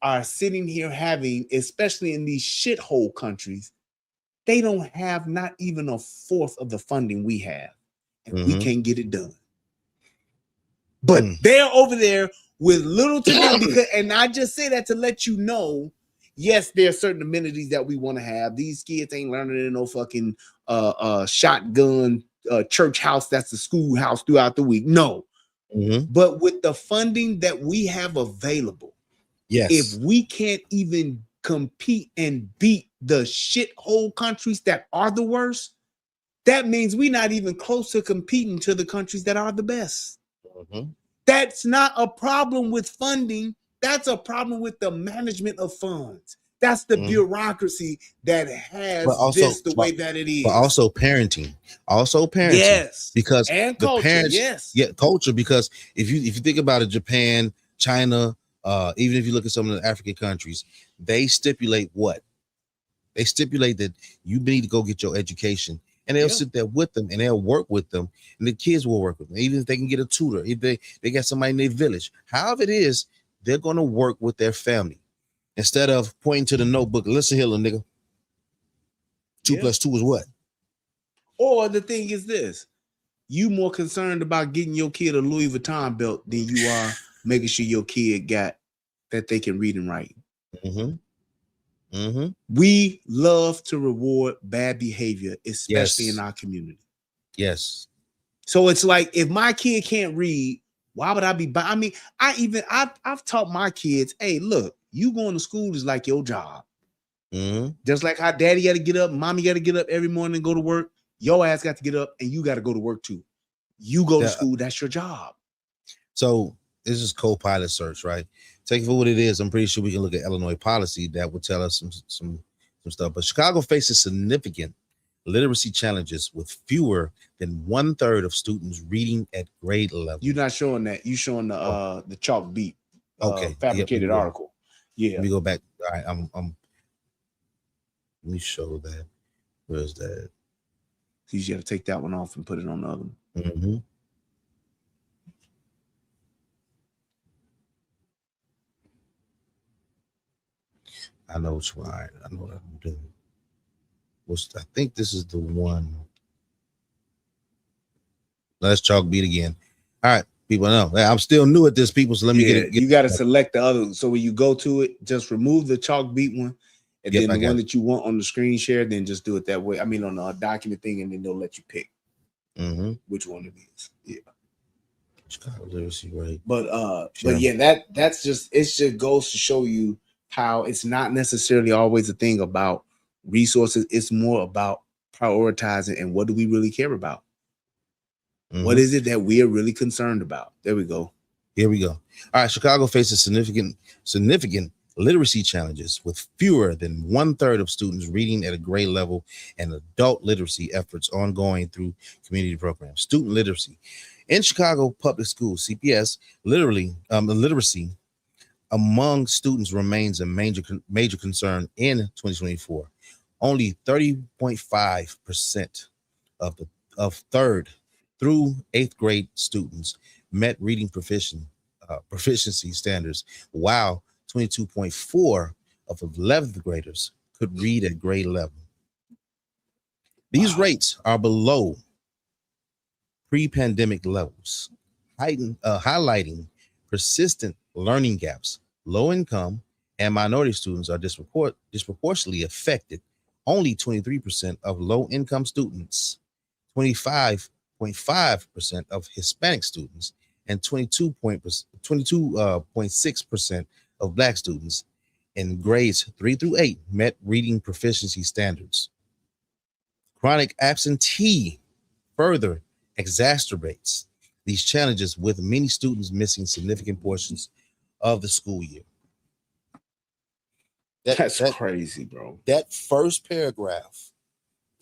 are sitting here having, especially in these shithole countries, they don't have not even a fourth of the funding we have, and we can't get it done. But they're over there with little to none, and I just say that to let you know, yes, there are certain amenities that we want to have. These kids ain't learning in no fucking shotgun church house that's the schoolhouse throughout the week. No. But with the funding that we have available, if we can't even compete and beat the shithole countries that are the worst, that means we're not even close to competing to the countries that are the best. That's not a problem with funding. That's a problem with the management of funds. That's the bureaucracy that has this the way that it is. But also parenting. Yes. Because and the culture, parents, yes. Yeah, culture. Because if you think about it, Japan, China, even if you look at some of the African countries, they stipulate what? They stipulate that you need to go get your education. And they'll sit there with them and they'll work with them. And the kids will work with them. Even if they can get a tutor, if they got somebody in their village. However it is, they're going to work with their family. Instead of pointing to the notebook, listen here, little nigga. 2 plus 2 is what? Or the thing is this. You more concerned about getting your kid a Louis Vuitton belt than you are making sure your kid got that they can read and write. We love to reward bad behavior, especially in our community. Yes. So it's like, if my kid can't read, why would I be? I mean, I've taught my kids, hey, look, you going to school is like your job. Just like how daddy got to get up, mommy got to get up every morning and go to work. Your ass got to get up and you got to go to work too. You go to school, that's your job. So this is co-pilot search, right? Take it for what it is. I'm pretty sure we can look at Illinois policy that would tell us some stuff. But Chicago faces significant literacy challenges with fewer than 1/3 of students reading at grade level. You're not showing that. You showing the chalk beat. Okay. Fabricated article. Yeah. Let me go back. All right. Let me show that. Where's that? So you got to take that one off and put it on the other one. I know which one. I know what I'm doing. I think this is the one. Let's chalk beat again. All right, people know. I'm still new at this, people. So let me get it. You got to select the other one. So when you go to it, just remove the chalk beat one, and then the one that you want on the screen share. Then just do it that way. I mean, on the document thing, and then they'll let you pick which one it is. Yeah. Chicago literacy rate. But yeah, that's just, it just goes to show you how it's not necessarily always a thing about resources. It's more about prioritizing and what do we really care about? Mhm. What is it that we are really concerned about? There we go. Here we go. All right, Chicago faces significant literacy challenges with fewer than 1/3 of students reading at a grade level and adult literacy efforts ongoing through community programs. Student literacy. In Chicago public schools, CPS, literacy among students remains a major concern in 2024. Only 30.5% of third through eighth grade students met reading proficiency standards, while 22.4% of 11th graders could read at grade level. These rates are below pre-pandemic levels, highlighting persistent learning gaps. Low income and minority students are disproportionately affected. Only 23% of low income students, 25.5% of Hispanic students, and 22.6% of Black students in grades 3 through 8 met reading proficiency standards. Chronic absentee further exacerbates these challenges, with many students missing significant portions of the school year. That's crazy, bro. That first paragraph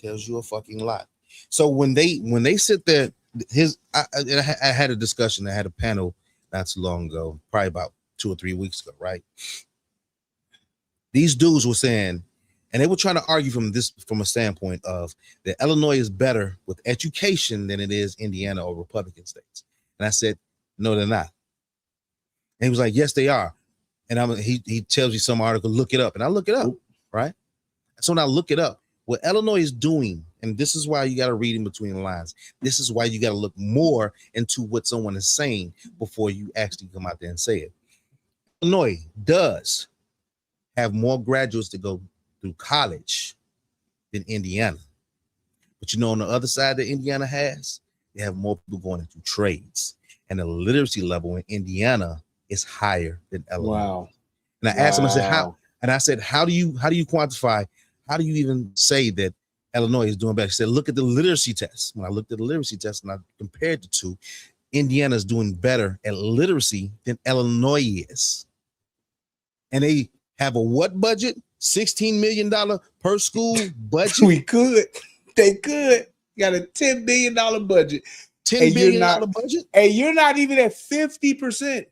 tells you a fucking lot. So when they sit there, I had a discussion. I had a panel not too long ago, probably about 2 or 3 weeks ago, right? These dudes were saying, and they were trying to argue from a standpoint of that Illinois is better with education than it is Indiana or Republican states. And I said, no, they're not. And he was like, yes, they are. And he tells you some article, look it up. And I look it up, right? So when I look it up, what Illinois is doing, and this is why you got to read in between the lines. This is why you got to look more into what someone is saying before you actually come out there and say it. Illinois does have more graduates that go through college than Indiana. But you know, on the other side that Indiana has, they have more people going into trades. And the literacy level in Indiana is higher than Illinois. Wow. And I asked him, I said, how? And I said, how do you quantify, how do you even say that Illinois is doing better? He said, look at the literacy test. When I looked at the literacy test and I compared the two, Indiana is doing better at literacy than Illinois is. And they have a what budget? $16 million per school budget. They could. Got a $10 billion budget. $10 billion budget. And you're not even at 50%.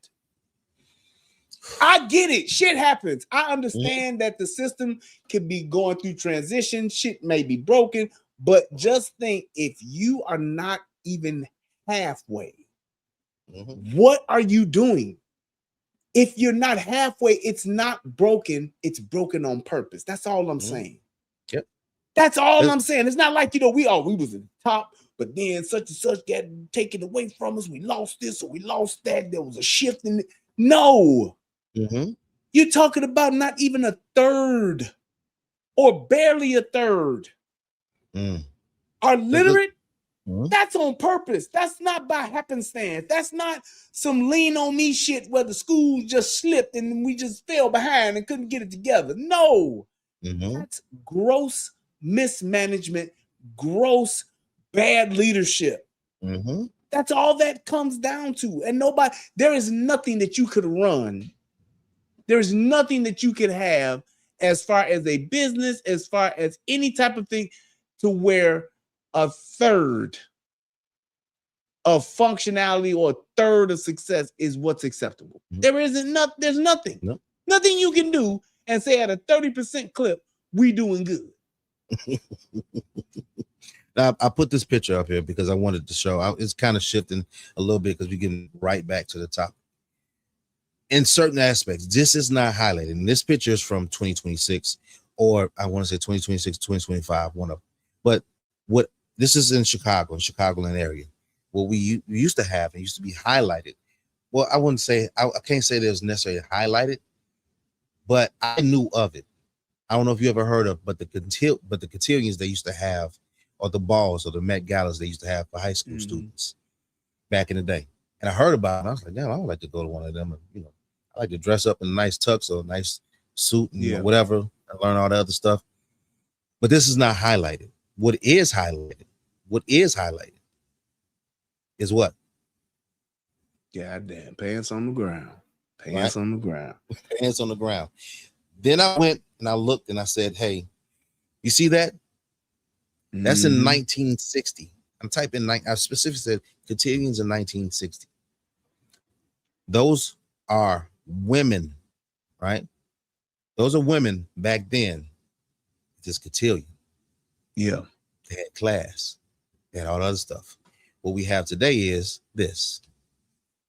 I get it. Shit happens. I understand that the system could be going through transition. Shit may be broken. But just think, if you are not even halfway, what are you doing? If you're not halfway, it's not broken. It's broken on purpose. That's all I'm saying. Yep. That's all I'm saying. It's not like, we was in the top, but then such and such got taken away from us. We lost this or we lost that. There was a shift in it. No. You're talking about not even a third or barely a third are literate. That's on purpose. That's not by happenstance. That's not some lean on me shit where the school just slipped and we just fell behind and couldn't get it together. No, that's gross mismanagement, gross bad leadership. That's all that comes down to. And there is nothing that you could run. There's nothing that you could have as far as a business, as far as any type of thing, to where a third of functionality or a third of success is what's acceptable. There's nothing. Nothing you can do and say at a 30% clip, we doing good. Now, I put this picture up here because I wanted to show. It's kind of shifting a little bit because we're getting right back to the top. In certain aspects, this is not highlighted. And this picture is from 2026, or I want to say 2026, 2025, one of them. But what this is in Chicago, in Chicagoland area, what we used to have, and used to be highlighted. Well, I wouldn't say, I can't say that it was necessarily highlighted, but I knew of it. I don't know if you ever heard of, but the cotillions they used to have, or the balls or the Met Galas they used to have for high school students back in the day. And I heard about it, and I was like, damn, I would like to go to one of them. And, I like to dress up in a nice tux or a nice suit and whatever, and learn all the other stuff. But this is not highlighted. What is highlighted is what? God damn, pants on the ground. Right. On the ground. Hands on the ground. Then I went and I looked and I said, hey, you see that? That's in 1960. I'm typing, I specifically said cotillions in 1960. Those are women, right? Those are women back then. Just cotillion. Yeah. They had class. They had all the other stuff. What we have today is this.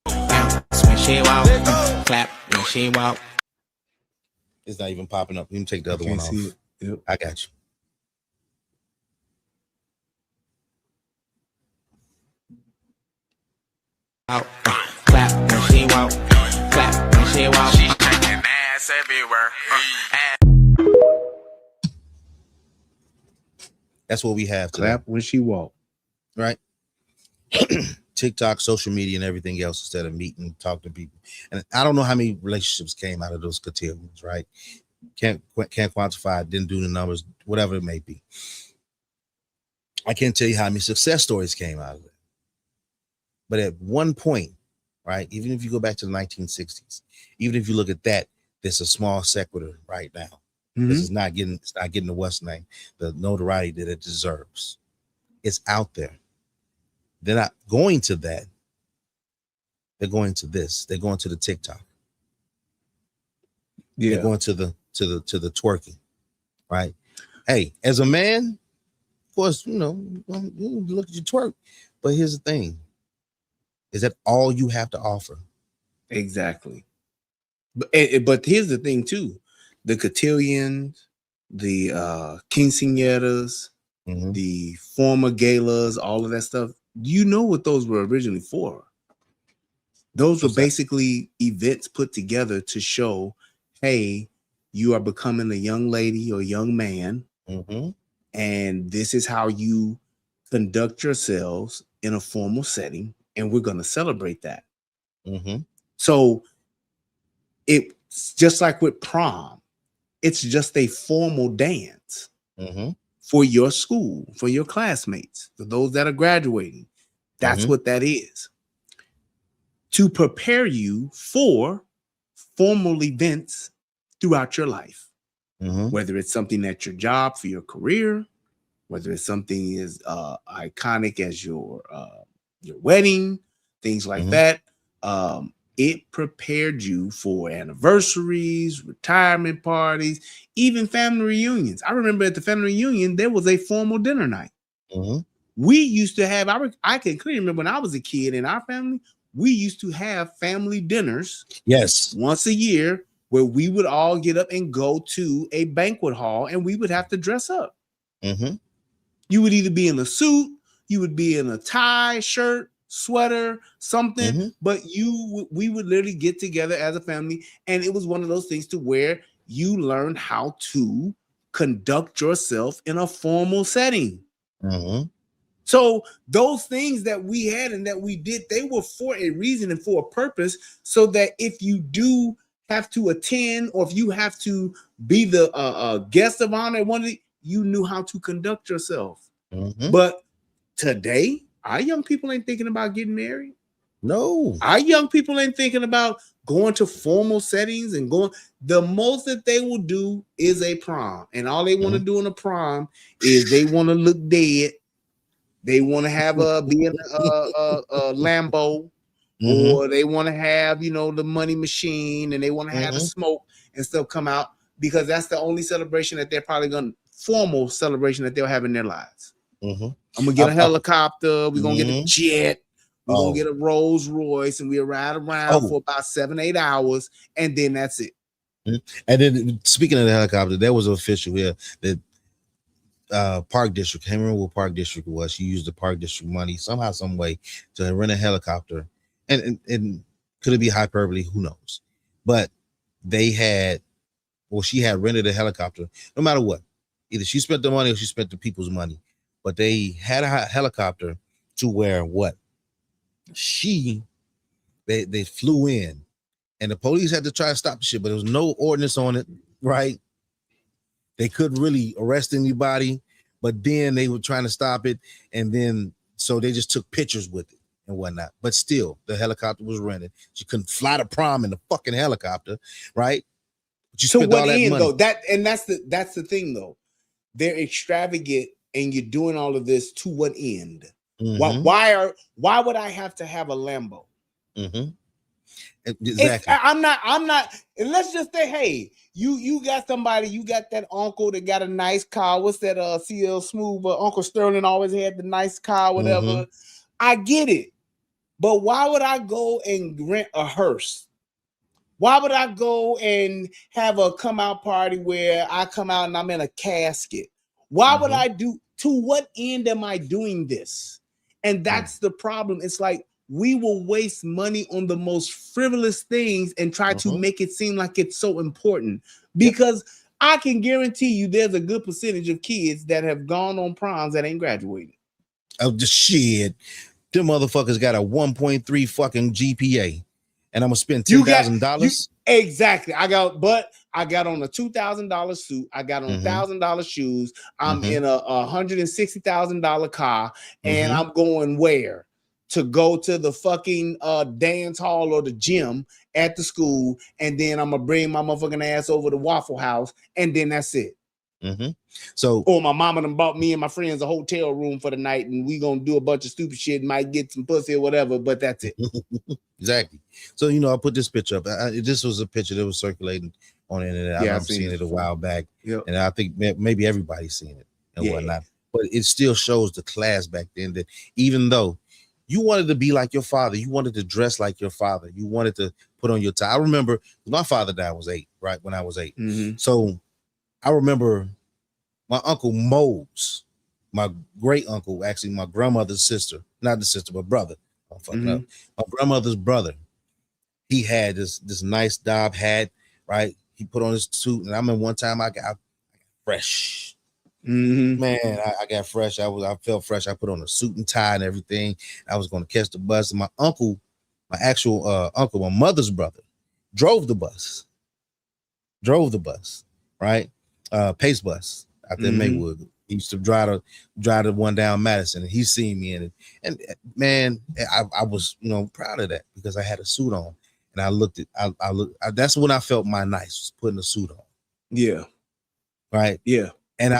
When she walk, clap when she walk. It's not even popping up. You can take the other Can't one off. see it. Yep. I got you. Clap when she walk, clap when she walk. She shaking ass everywhere. That's what we have today. Clap when she walk. Right? TikTok, social media, and everything else instead of meeting, talk to people. And I don't know how many relationships came out of those cotillions, right? Can't quantify, didn't do the numbers, whatever it may be. I can't tell you how many success stories came out of it. But at one point, right, even if you go back to the 1960s, even if you look at that, there's a small sequitur right now. This is not getting, it's not getting the what's name, the notoriety that it deserves. It's out there. They're not going to that. They're going to this. They're going to the TikTok. Yeah. They're going to the twerking, right? Hey, as a man, of course, you know, you look at your twerk, but here's the thing: is that all you have to offer? Exactly. But here's the thing too: the cotillions, the quinceañeras, the former galas, all of that stuff. You know what those were originally for? Those were basically events put together to show, hey, you are becoming a young lady or young man, and this is how you conduct yourselves in a formal setting, and we're going to celebrate that. So it's just like with prom. It's just a formal dance for your school, for your classmates, for those that are graduating. That's what that is. To prepare you for formal events throughout your life, whether it's something at your job for your career, whether it's something as iconic as your wedding, things like that. It prepared you for anniversaries, retirement parties, even family reunions. I remember at the family reunion, there was a formal dinner night. We used to have, I can clearly remember when I was a kid in our family, we used to have family dinners. Yes. Once a year where we would all get up and go to a banquet hall and we would have to dress up. You would either be in a suit, you would be in a tie, shirt, sweater, something, but we would literally get together as a family, and it was one of those things to where you learned how to conduct yourself in a formal setting. So those things that we had and that we did, they were for a reason and for a purpose, so that if you do have to attend or if you have to be the guest of honor, you knew how to conduct yourself. But today, our young people ain't thinking about getting married. No. Our young people ain't thinking about going to formal settings and going. The most that they will do is a prom. And all they want to do in a prom is they want to look dead. They want to have be in a Lambo, or they want to have, you know, the money machine, and they want to have the smoke and stuff come out, because that's the only celebration that they're probably going to, formal celebration that they'll have in their lives. I'm gonna get a helicopter. We're gonna get a jet. We're gonna get a Rolls Royce, and we'll ride around for about 7-8 hours, and then that's it. And then, speaking of the helicopter, there was an official here that Park District. I can't remember what Park District was. She used the Park District money somehow, some way to rent a helicopter, and could it be hyperbole? Who knows? But they had, well, she had rented a helicopter. No matter what, either she spent the money or she spent the people's money. But they had a helicopter to where what? They flew in, and the police had to try to stop the shit, but there was no ordinance on it, right? They couldn't really arrest anybody, but then they were trying to stop it, and then so they just took pictures with it and whatnot. But still, the helicopter was rented. She couldn't fly to prom in the fucking helicopter, right? But you So spent what all that end money. though? That's the thing though. They're extravagant, and you're doing all of this to what end? Mhm. Why would I have to have a Lambo? Mhm. Exactly. I'm not, and let's just say, hey, you got somebody, you got that uncle that got a nice car. What's that CL Smooth? But Uncle Sterling always had the nice car, whatever. Mhm. I get it. But why would I go and rent a hearse? Why would I go and have a come out party where I come out and I'm in a casket? Why would I do, to what end am I doing this? And that's the problem. It's like we will waste money on the most frivolous things and try to make it seem like it's so important, because I can guarantee you there's a good percentage of kids that have gone on proms that ain't graduated. Oh, the shit. Them motherfuckers got a 1.3 fucking GPA, and I'm gonna spend $10,000. Exactly. I got on a $2,000 suit. I got on $1,000 shoes. I'm in a $160,000 car, and I'm going where? To go to the fucking dance hall or the gym at the school, and then I'm gonna bring my motherfucking ass over to Waffle House, and then that's it. So, or my mama done bought me and my friends a hotel room for the night, and we gonna do a bunch of stupid shit, might get some pussy or whatever, but that's it. Exactly. So, I put this picture up. This was a picture that was circulating on the internet. I've seen it a while back, and I think maybe everybody's seen it and whatnot. But it still shows the class back then, that even though you wanted to be like your father, you wanted to dress like your father, you wanted to put on your tie. I remember my father died, I was 8, right? When I was 8. So I remember my uncle Mose, my great uncle, actually my grandmother's sister, not the sister, but brother. I'm fucking up. My grandmother's brother. He had this nice Dob hat, right? He put on his suit, and I remember one time I got fresh. Man, I got fresh. I felt fresh. I put on a suit and tie and everything. I was going to catch the bus, and my uncle, my actual uncle, my mother's brother, drove the bus, right? Pace bus out there in Maywood. He used to drive the one down Madison, and he seen me in it. And man, I was proud of that, because I had a suit on, and I looked. That's when I felt my nice, was putting a suit on. Yeah. Right. Yeah. And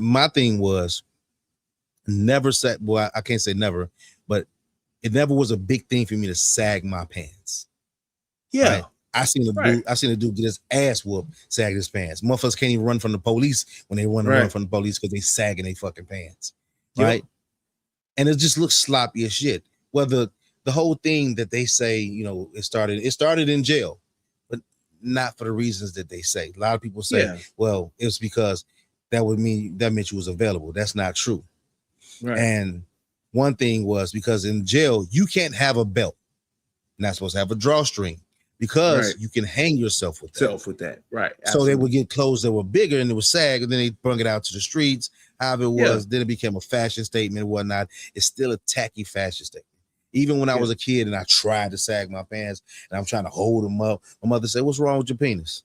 my thing was never said. Well, I can't say never, but it never was a big thing for me to sag my pants. Yeah. Right? I seen a dude get his ass whooped, sag his pants. Motherfuckers can't even run from the police when they want to run from the police because they sagging their fucking pants. Right. And it just looks sloppy as shit. Well, the whole thing that they say, it started in jail, but not for the reasons that they say. A lot of people say, well, it was because that meant you was available. That's not true. Right. And one thing was because in jail, you can't have a belt. You're not supposed to have a drawstring, because you can hang yourself with that. Right. Absolutely. So they would get clothes that were bigger and it was sag, and then they bring it out to the streets. However it was, then it became a fashion statement and whatnot. It's still a tacky fashion statement. Even when I was a kid and I tried to sag my pants and I'm trying to hold them up, my mother said, "What's wrong with your penis?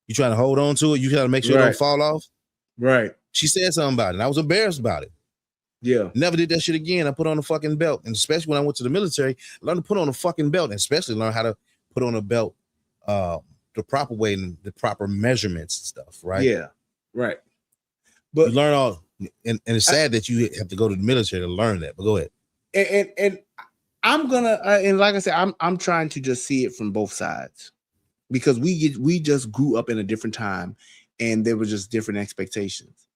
You trying to hold on to it? You trying to make sure it don't fall off?" Right. She said something about it, and I was embarrassed about it. Yeah. Never did that shit again. I put on a fucking belt. And especially when I went to the military, I learned to put on a fucking belt, and especially learn how to put on a belt the proper way and the proper measurements and stuff, right? Yeah. Right. But you learn all, and it's sad that you have to go to the military to learn that, but go ahead. And I'm gonna and like I said, I'm trying to just see it from both sides, because we just grew up in a different time, and there were just different expectations.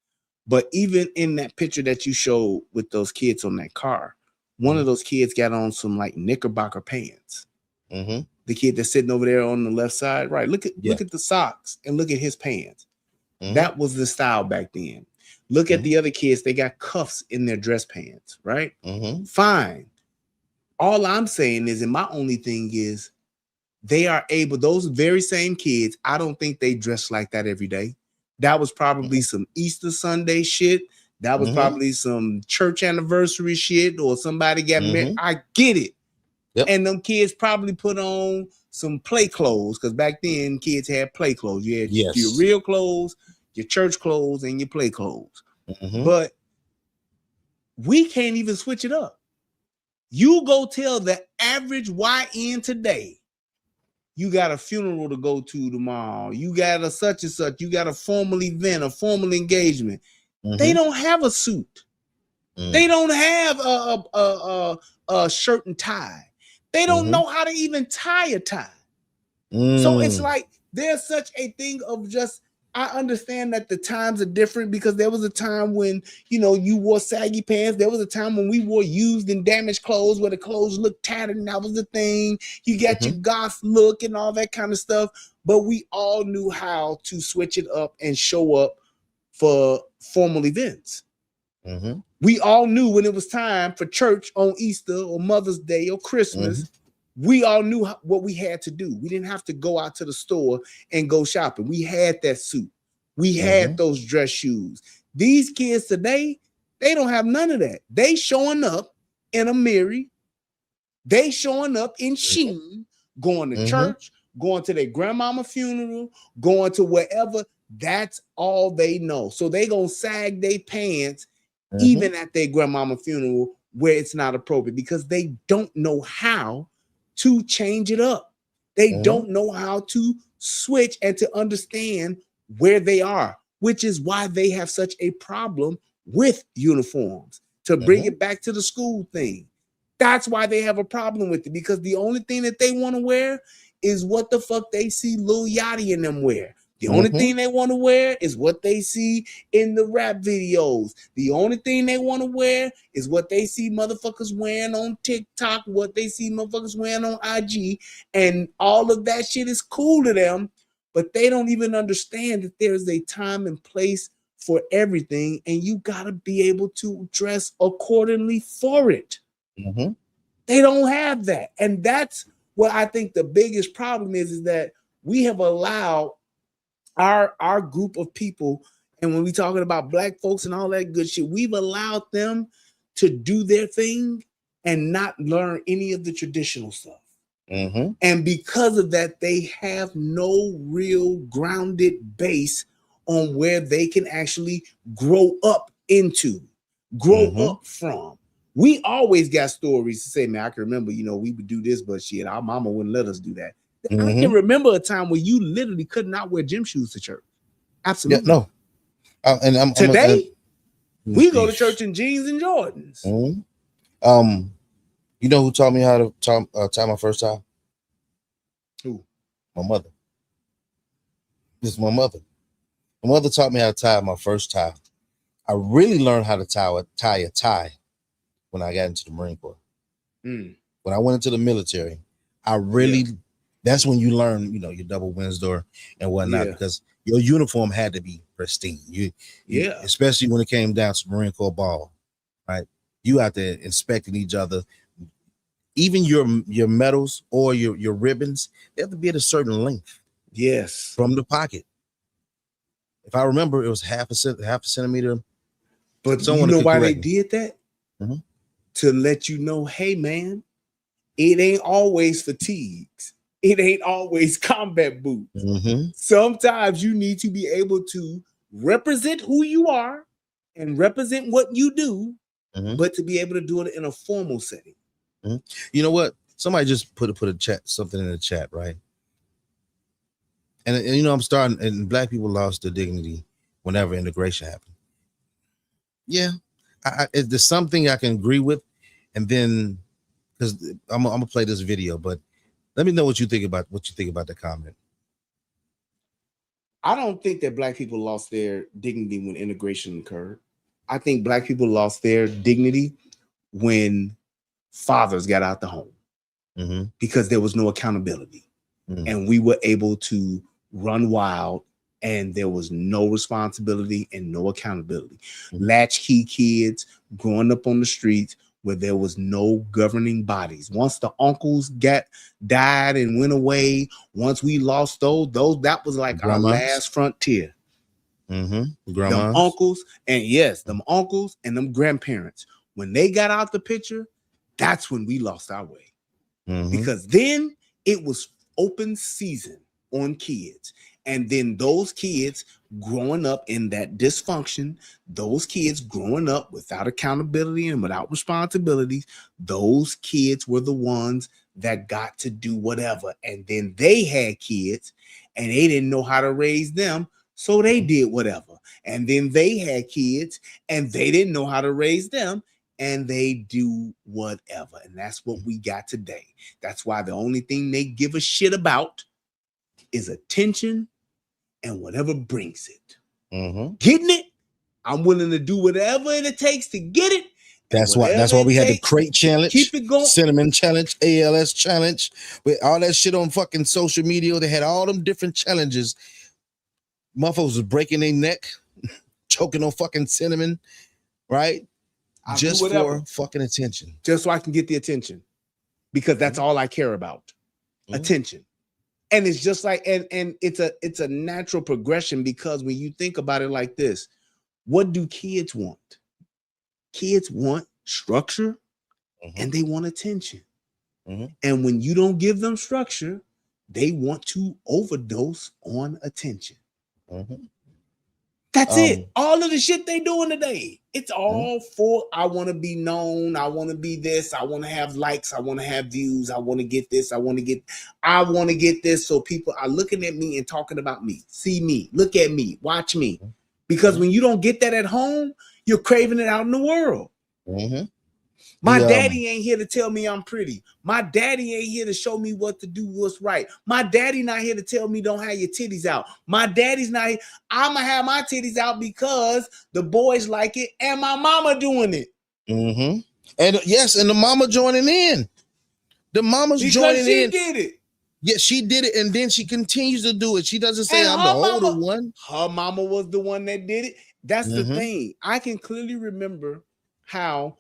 But even in that picture that you showed with those kids on that car, one of those kids got on some like Knickerbocker pants. The kid that's sitting over there on the left side, right? Look at the socks and look at his pants. That was the style back then. Look at the other kids; they got cuffs in their dress pants, right? Fine. All I'm saying is, and my only thing is, they are able. Those very same kids, I don't think they dress like that every day. That was probably some Easter Sunday shit. That was probably some church anniversary shit, or somebody got married. I get it. And them kids probably put on some play clothes, because back then kids had play clothes. You had your real clothes, your church clothes and your play clothes. Mhm. But we can't even switch it up. You go tell the average YN today, you got a funeral to go to tomorrow. You got a such and such. You got a formal event, a formal engagement. They Mhm. don't have a suit. Mm. They don't have a shirt and tie. They don't Mhm. know how to even tie a tie. So it's Mm. like there's such a thing of just, I understand that the times are different because there was a time when, you know, you wore saggy pants. There was a time when we wore used and damaged clothes where the clothes looked tattered and that was the thing. You got your goth look and all that kind of stuff. But we all knew how to switch it up and show up for formal events. Mhm. We all knew when it was time for church on Easter or Mother's Day or Christmas. We all knew what we had to do. We didn't have to go out to the store and go shopping. We had that suit. We had those dress shoes. These kids today, they don't have none of that. They showing up in a Mary. They showing up in Sheen, going to church, going to their grandmama funeral, going to wherever. That's all they know. So they gonna sag their pants even at their grandmama funeral where it's not appropriate because they don't know how to change it up. They don't know how to switch and to understand where they are, which is why they have such a problem with uniforms. To bring it back to the school thing, that's why they have a problem with it, because the only thing that they want to wear is what the fuck they see Lil Yachty and them wear. The only thing they want to wear is what they see in the rap videos. The only thing they want to wear is what they see motherfuckers wearing on TikTok, what they see motherfuckers wearing on IG, and all of that shit is cool to them, but they don't even understand that there's a time and place for everything, and you got to be able to dress accordingly for it. They don't have that. And that's what I think the biggest problem is that we have allowed our group of people, and when we talking about black folks and all that good shit, we've allowed them to do their thing and not learn any of the traditional stuff. And because of that, they have no real grounded base on where they can actually grow up into, grow up from. We always got stories to say, man, I can remember, you know, we would do this, but shit, our mama wouldn't let us do that. I can remember a time where you literally could not wear gym shoes to church. Absolutely. Yeah, no. And today, we go to church in jeans and Jordans. You know who taught me how to tie my first tie? Who? My mother. This is my mother. My mother taught me how to tie my first tie. I really learned how to tie a tie when I got into the Marine Corps. When I went into the military, I really, that's when you learn, you know, your double Windsor and whatnot, because your uniform had to be pristine. You, especially when it came down to Marine Corps ball, right? You out there inspecting each other. Even your medals or your ribbons, they have to be at a certain length. Yes. From the pocket. If I remember, it was half a centimeter. But you know why they did that? To let you know, hey man, it ain't always fatigues. It ain't always combat boots. Sometimes you need to be able to represent who you are and represent what you do, but to be able to do it in a formal setting. You know what? Somebody just put something in the chat, right? And you know, I'm starting, and black people lost their dignity whenever integration happened. Yeah, there's something I can agree with, and then because I'm gonna play this video, but let me know what you think about the comment. I don't think that black people lost their dignity when integration occurred. I think black people lost their dignity when fathers got out the home because there was no accountability, and we were able to run wild, and there was no responsibility and no accountability. Latchkey kids growing up on the streets where there was no governing bodies. Once the uncles died and went away, once we lost those that was like our last frontier. Them uncles, and them uncles and them grandparents, when they got out the picture, that's when we lost our way. Because then it was open season on kids. And then those kids growing up in that dysfunction, those kids growing up without accountability and without responsibilities, those kids were the ones that got to do whatever. And then they had kids and they didn't know how to raise them, so they did whatever. And then they had kids and they didn't know how to raise them, and they do whatever. And that's what we got today. That's why the only thing they give a shit about is attention and whatever brings it. Getting it, I'm willing to do whatever it takes to get it. That's why we had the crate challenge, keep it going, cinnamon challenge, ALS challenge, with all that shit on fucking social media. They had all them different challenges. Motherfuckers was breaking their neck, choking on fucking cinnamon, right? Just for fucking attention. Just so I can get the attention. Because that's all I care about. Attention. And it's just like, and it's a natural progression, because when you think about it like this, what do kids want? Kids want structure and they want attention. And when you don't give them structure, they want to overdose on attention. That's it. All of the shit they doing today, it's all for, I want to be known, I want to be this, I want to have likes, I want to have views, I want to get this, I want to get this, so people are looking at me and talking about me. See me, look at me, watch me. Because when you don't get that at home, you're craving it out in the world. My daddy ain't here to tell me I'm pretty. My daddy ain't here to show me what to do, what's right. My daddy not here to tell me don't have your titties out. My daddy's not here. I'm going to have my titties out because the boys like it and my mama doing it. And yes, and the mama joining in. The mama's because joining she in. Did it. Yeah, she did it, and then she continues to do it. She doesn't say, I'm the older one. Her mama was the one that did it. That's the thing. I can clearly remember how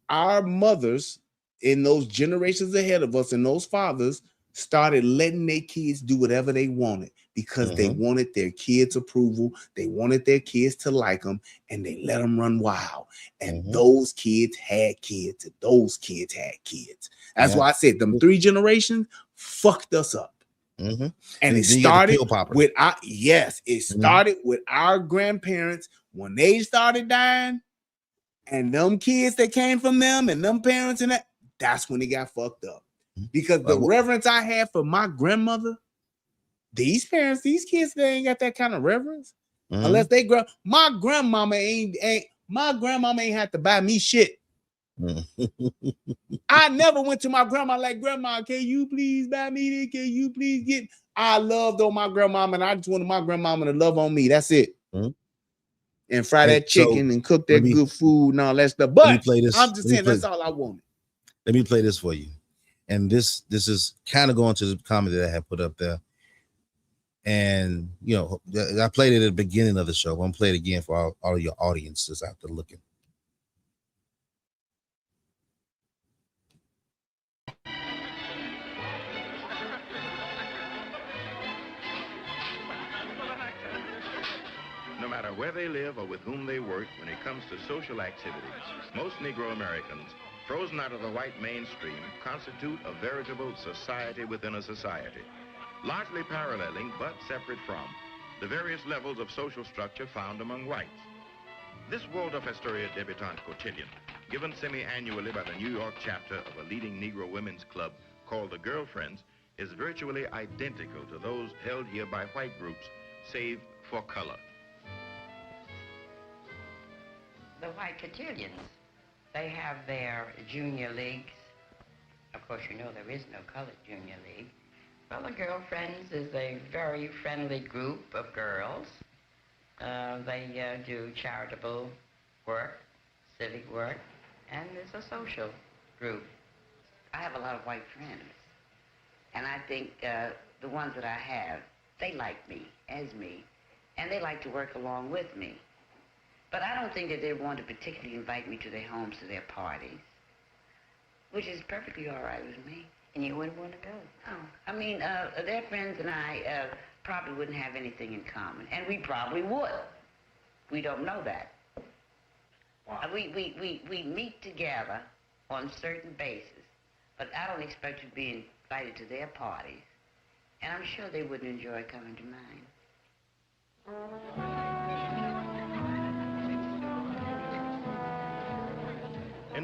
our mothers in those generations ahead of us and those fathers started letting their kids do whatever they wanted, because they wanted their kids' approval. They wanted their kids to like them, and they let them run wild. And those kids had kids, and those kids had kids. That's why I said them 3 generations fucked us up. And it started with it started with our grandparents when they started dying. And them kids that came from them and them parents and that's when it got fucked up. Because the reverence I had for my grandmother, these parents, these kids, they ain't got that kind of reverence. Unless they grow. My grandmama ain't had to buy me shit. I never went to my grandma like, Grandma, can you please buy me this? Can you please get? I loved on my grandmama, and I just wanted my grandmama to love on me. That's it. And fry that chicken and cook that good food and all that stuff. But I'm just saying that's all I wanted. Let me play this for you. And this is kind of going to the comment that I had put up there. And, you know, I played it at the beginning of the show. I'm going to play it again for all of your audiences out there looking. No matter where they live or with whom they work, when it comes to social activities, most Negro Americans, frozen out of the white mainstream, constitute a veritable society within a society, largely paralleling but separate from the various levels of social structure found among whites. This Waldorf Astoria debutante cotillion, given semi-annually by the New York chapter of a leading Negro women's club called the Girlfriends, is virtually identical to those held here by white groups, save for color. The white cotillions, they have their junior leagues. Of course, you know there is no colored junior league. Well, the Girlfriends is a very friendly group of girls. They do charitable work, civic work, and it's a social group. I have a lot of white friends, and I think the ones that I have, they like me as me, and they like to work along with me. But I don't think that they want to particularly invite me to their homes, to their parties, which is perfectly all right with me. And you wouldn't want to go? Oh, I mean, their friends and I probably wouldn't have anything in common, and we probably would. We don't know that. Wow. We meet together on certain bases, but I don't expect to be invited to their parties, and I'm sure they wouldn't enjoy coming to mine. In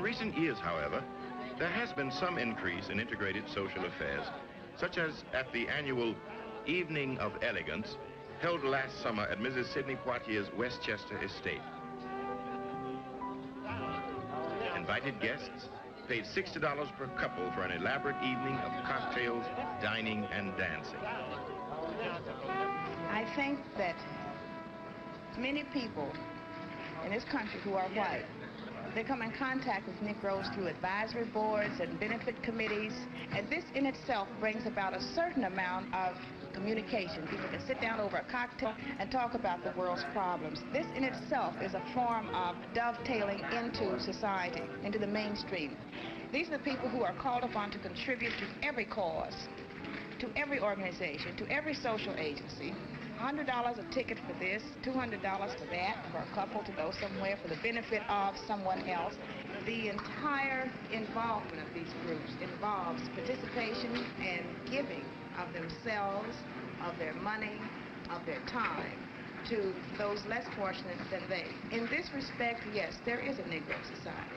recent years, however, there has been some increase in integrated social affairs, such as at the annual Evening of Elegance held last summer at Mrs. Sidney Poitier's Westchester estate. Invited guests paid $60 per couple for an elaborate evening of cocktails, dining, and dancing. I think that many people in this country who are white, they come in contact with Negroes through advisory boards and benefit committees, and this in itself brings about a certain amount of communication. People can sit down over a cocktail and talk about the world's problems. This in itself is a form of dovetailing into society, into the mainstream. These are the people who are called upon to contribute to every cause, to every organization, to every social agency. $100 a ticket for this, $200 for that, for a couple to go somewhere for the benefit of someone else. The entire involvement of these groups involves participation and giving of themselves, of their money, of their time to those less fortunate than they. In this respect, yes, there is a Negro society.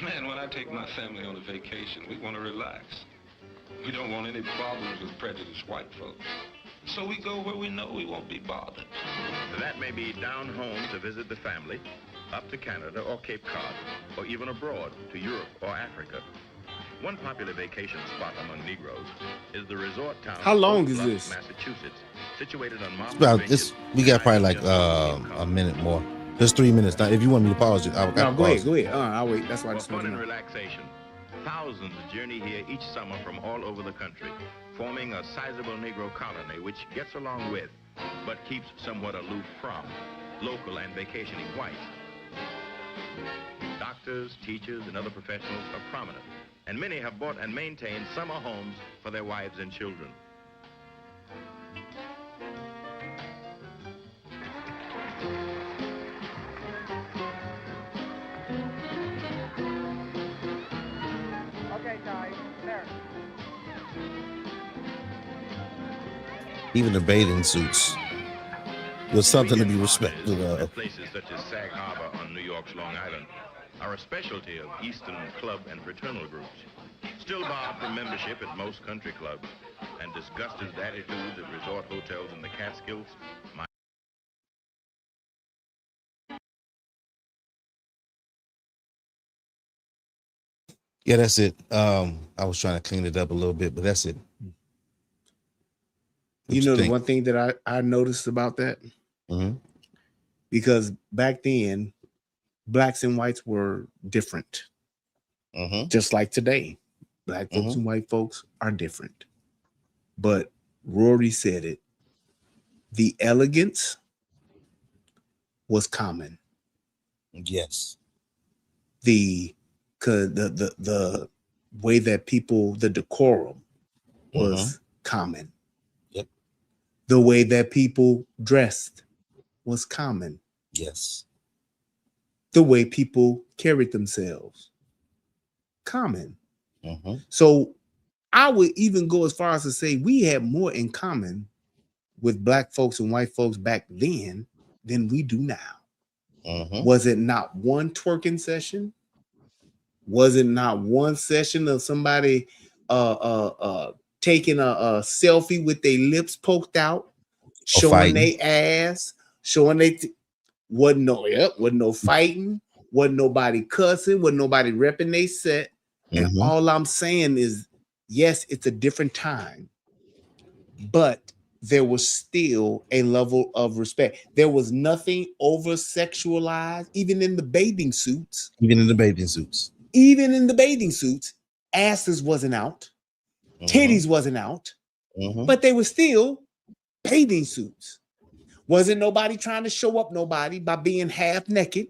Man, when I take my family on a vacation, we want to relax. We don't want any problems with prejudiced white folks. So we go where we know we won't be bothered. That may be down home to visit the family, up to Canada or Cape Cod, or even abroad to Europe or Africa. One popular vacation spot among Negroes is the resort town. How long of is Bluff, this? Massachusetts, situated on Mount About this, we got probably like a minute more. There's 3 minutes now. If you want me to pause it, I'll No, go pause. ahead. I'll wait. That's why I For just fun want to and know. relaxation, thousands journey here each summer from all over the country, forming a sizable Negro colony which gets along with, but keeps somewhat aloof from, local and vacationing whites. Doctors, teachers, and other professionals are prominent, and many have bought and maintained summer homes for their wives and children. Even the bathing suits was something to be respected of. Places such as Sag Harbor on New York's Long Island are a specialty of Eastern club and fraternal groups, still barred from membership at most country clubs, and disgusted with attitudes at resort hotels in the Catskills. Yeah, that's it. I was trying to clean it up a little bit, but that's it. You know, the one thing that I noticed about that, because back then, blacks and whites were different. Just like today, black folks and white folks are different. But Rory said it. The elegance was common. Yes. The way that people, the decorum was common. Yep. The way that people dressed was common. Yes. The way people carried themselves, common. So I would even go as far as to say we had more in common with black folks and white folks back then than we do now. Was it not one twerking session? Was it not one session of somebody taking a selfie with their lips poked out, showing their ass, showing wasn't no fighting, wasn't nobody cussing, wasn't nobody repping they set. And all I'm saying is, yes, it's a different time, but there was still a level of respect. There was nothing over sexualized, even in the bathing suits. Even in the bathing suits. Even in the bathing suits, asses wasn't out, titties wasn't out, but they were still bathing suits. Wasn't nobody trying to show up nobody by being half naked.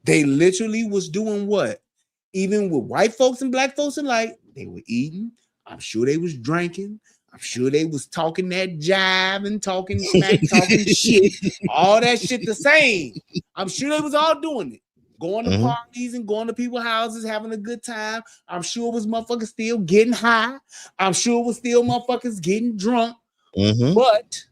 They literally was doing what? Even with white folks and black folks alike, they were eating. I'm sure they was drinking. I'm sure they was talking that jive and talking smack, talking shit. All that shit the same. I'm sure they was all doing it. going to parties and going to people's houses, having a good time. I'm sure it was motherfuckers still getting high. I'm sure it was still motherfuckers getting drunk. But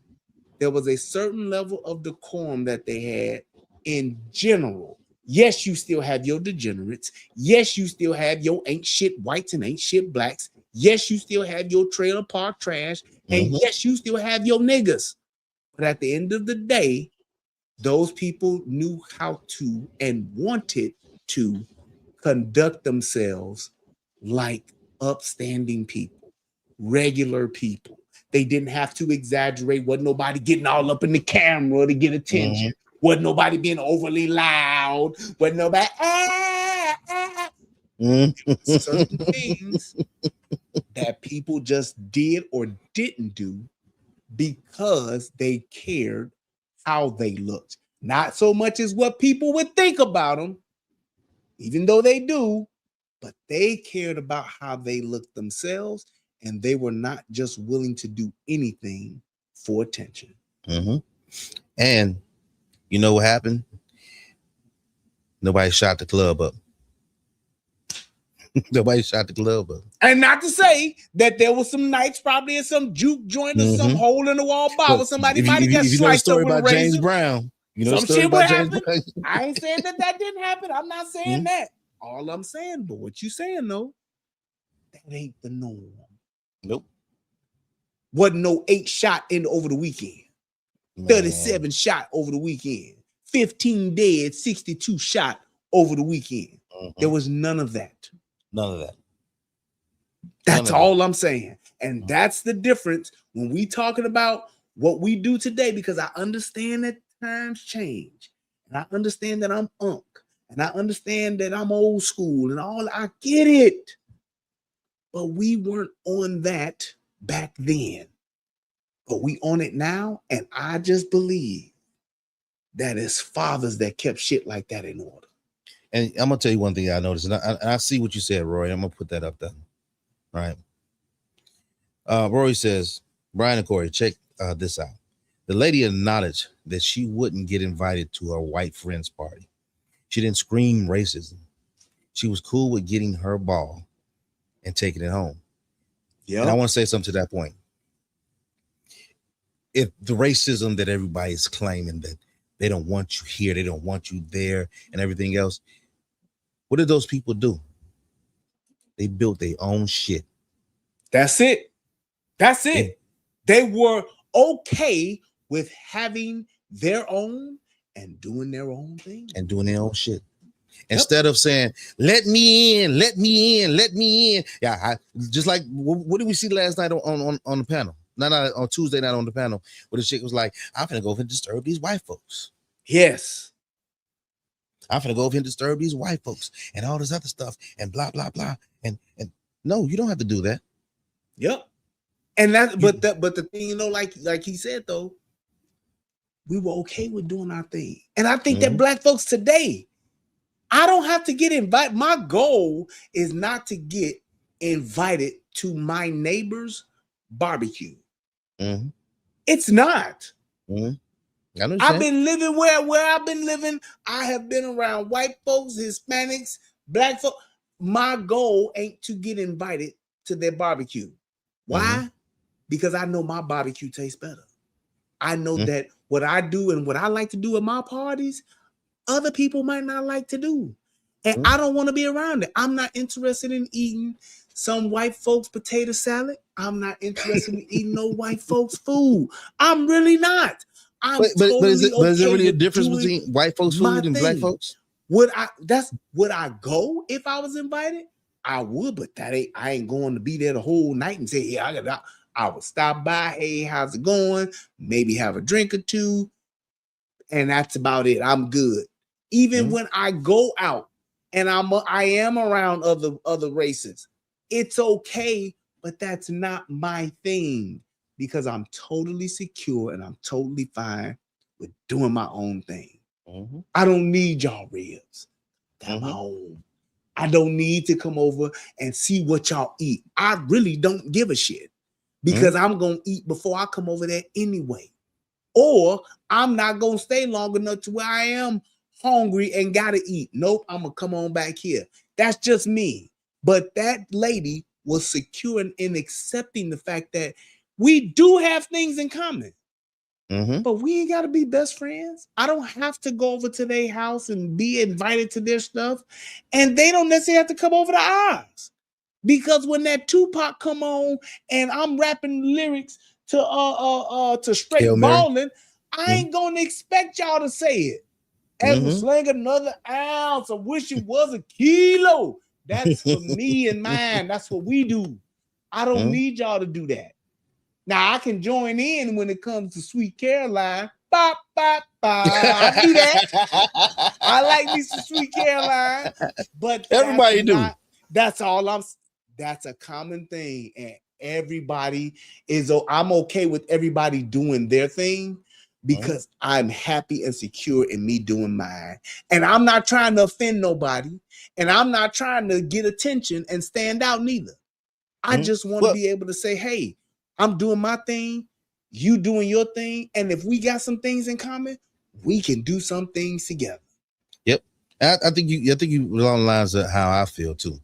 there was a certain level of decorum that they had in general. Yes, you still have your degenerates. Yes, you still have your ain't shit whites and ain't shit blacks. Yes, you still have your trailer park trash. And yes, you still have your niggas. But at the end of the day, those people knew how to and wanted to conduct themselves like upstanding people, regular people. They didn't have to exaggerate. Wasn't nobody getting all up in the camera to get attention. Wasn't nobody being overly loud. Wasn't nobody certain things that people just did or didn't do because they cared how they looked. Not so much as what people would think about them, even though they do, but they cared about how they looked themselves, and they were not just willing to do anything for attention. And you know what happened? Nobody shot the club up. Nobody shot the club up. And not to say that there was some nights probably in some juke joint or some hole in the wall bar where somebody might have got sliced up with a razor. James Brown, you know, some shit would happen. I ain't saying that didn't happen. I'm not saying that. All I'm saying, but what you saying though, that ain't the norm. Nope. Wasn't no 8 shot in over the weekend. 37 shot over the weekend. 15 dead, 62 shot over the weekend. There was none of that. None of that. That's all I'm saying. And that's the difference when we talking about what we do today, because I understand that times change. And I understand that I'm unk. And I understand that I'm old school and all. I get it. But we weren't on that back then. But we on it now. And I just believe that it's fathers that kept shit like that in order. And I'm gonna tell you one thing I noticed, and I see what you said, Roy. I'm gonna put that up there. All right. Roy says, Brian and Corey, check this out. The lady acknowledged that she wouldn't get invited to her white friend's party. She didn't scream racism. She was cool with getting her ball and taking it home. Yeah. And I want to say something to that point. If the racism that everybody's claiming that they don't want you here, they don't want you there, and everything else, what did those people do? They built their own shit. That's it. That's it. Yeah. They were okay with having their own and doing their own thing. And doing their own shit. Instead of saying, let me in, let me in, let me in. Yeah, just like, what did we see last night on the panel? Not on Tuesday night on the panel, where the chick was like, I'm gonna go over and disturb these white folks. Yes. I'm gonna go over and disturb these white folks and all this other stuff and blah, blah, blah. And no, you don't have to do that. Yep. And that, but the thing, you know, like he said though, we were okay with doing our thing. And I think that black folks today, I don't have to get invited. My goal is not to get invited to my neighbor's barbecue. It's not. I've been living where I've been living. I have been around white folks, Hispanics, black folks. My goal ain't to get invited to their barbecue. Why? Because I know my barbecue tastes better. I know that what I do and what I like to do at my parties, other people might not like to do. And I don't want to be around it. I'm not interested in eating some white folks potato salad. I'm not interested in eating no white folks food. I'm really not. But is there really a difference between white folks food and black folks? Would I go if I was invited? I would, but I ain't going to be there the whole night and say, yeah, I would stop by. Hey, how's it going? Maybe have a drink or two. And that's about it. I'm good. Even when I go out and I am around other races, it's okay, but that's not my thing because I'm totally secure and I'm totally fine with doing my own thing. I don't need y'all ribs. Got my own. I don't need to come over and see what y'all eat. I really don't give a shit because I'm going to eat before I come over there anyway. Or I'm not going to stay long enough to where I am hungry and gotta eat. Nope, I'm gonna come on back here. That's just me. But that lady was secure in accepting the fact that we do have things in common. But we ain't gotta be best friends. I don't have to go over to their house and be invited to their stuff, and they don't necessarily have to come over to ours. Because when that Tupac come on and I'm rapping lyrics to straight Hail Mary. balling, I ain't gonna expect y'all to say it. As we slang another ounce, I wish it was a kilo. That's for me and mine. That's what we do. I don't need y'all to do that. Now I can join in when it comes to Sweet Caroline. Bop, bop, bop. I do that. I like me some Sweet Caroline, but Everybody do. That's all that's a common thing, and everybody is. I'm okay with everybody doing their thing because I'm happy and secure in me doing mine, and I'm not trying to offend nobody, and I'm not trying to get attention and stand out neither. I just want to be able to say, hey, I'm doing my thing, you doing your thing, and if we got some things in common, we can do some things together. Yep. I think you along the lines of how I feel too.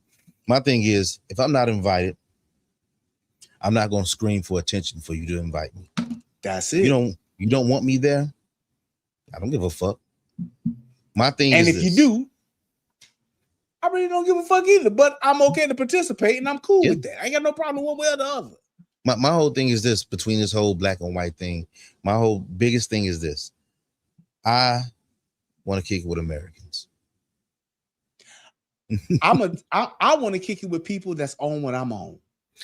My thing is, if I'm not invited, I'm not going to scream for attention for you to invite me. That's it. You don't want me there? I don't give a fuck. My thing and is, if you do, I really don't give a fuck either, but I'm okay to participate and I'm cool with that. I ain't got no problem one way or the other. My whole thing is this, between this whole black and white thing, my whole biggest thing is this. I want to kick it with Americans. I want to kick it with people that's on what I'm on.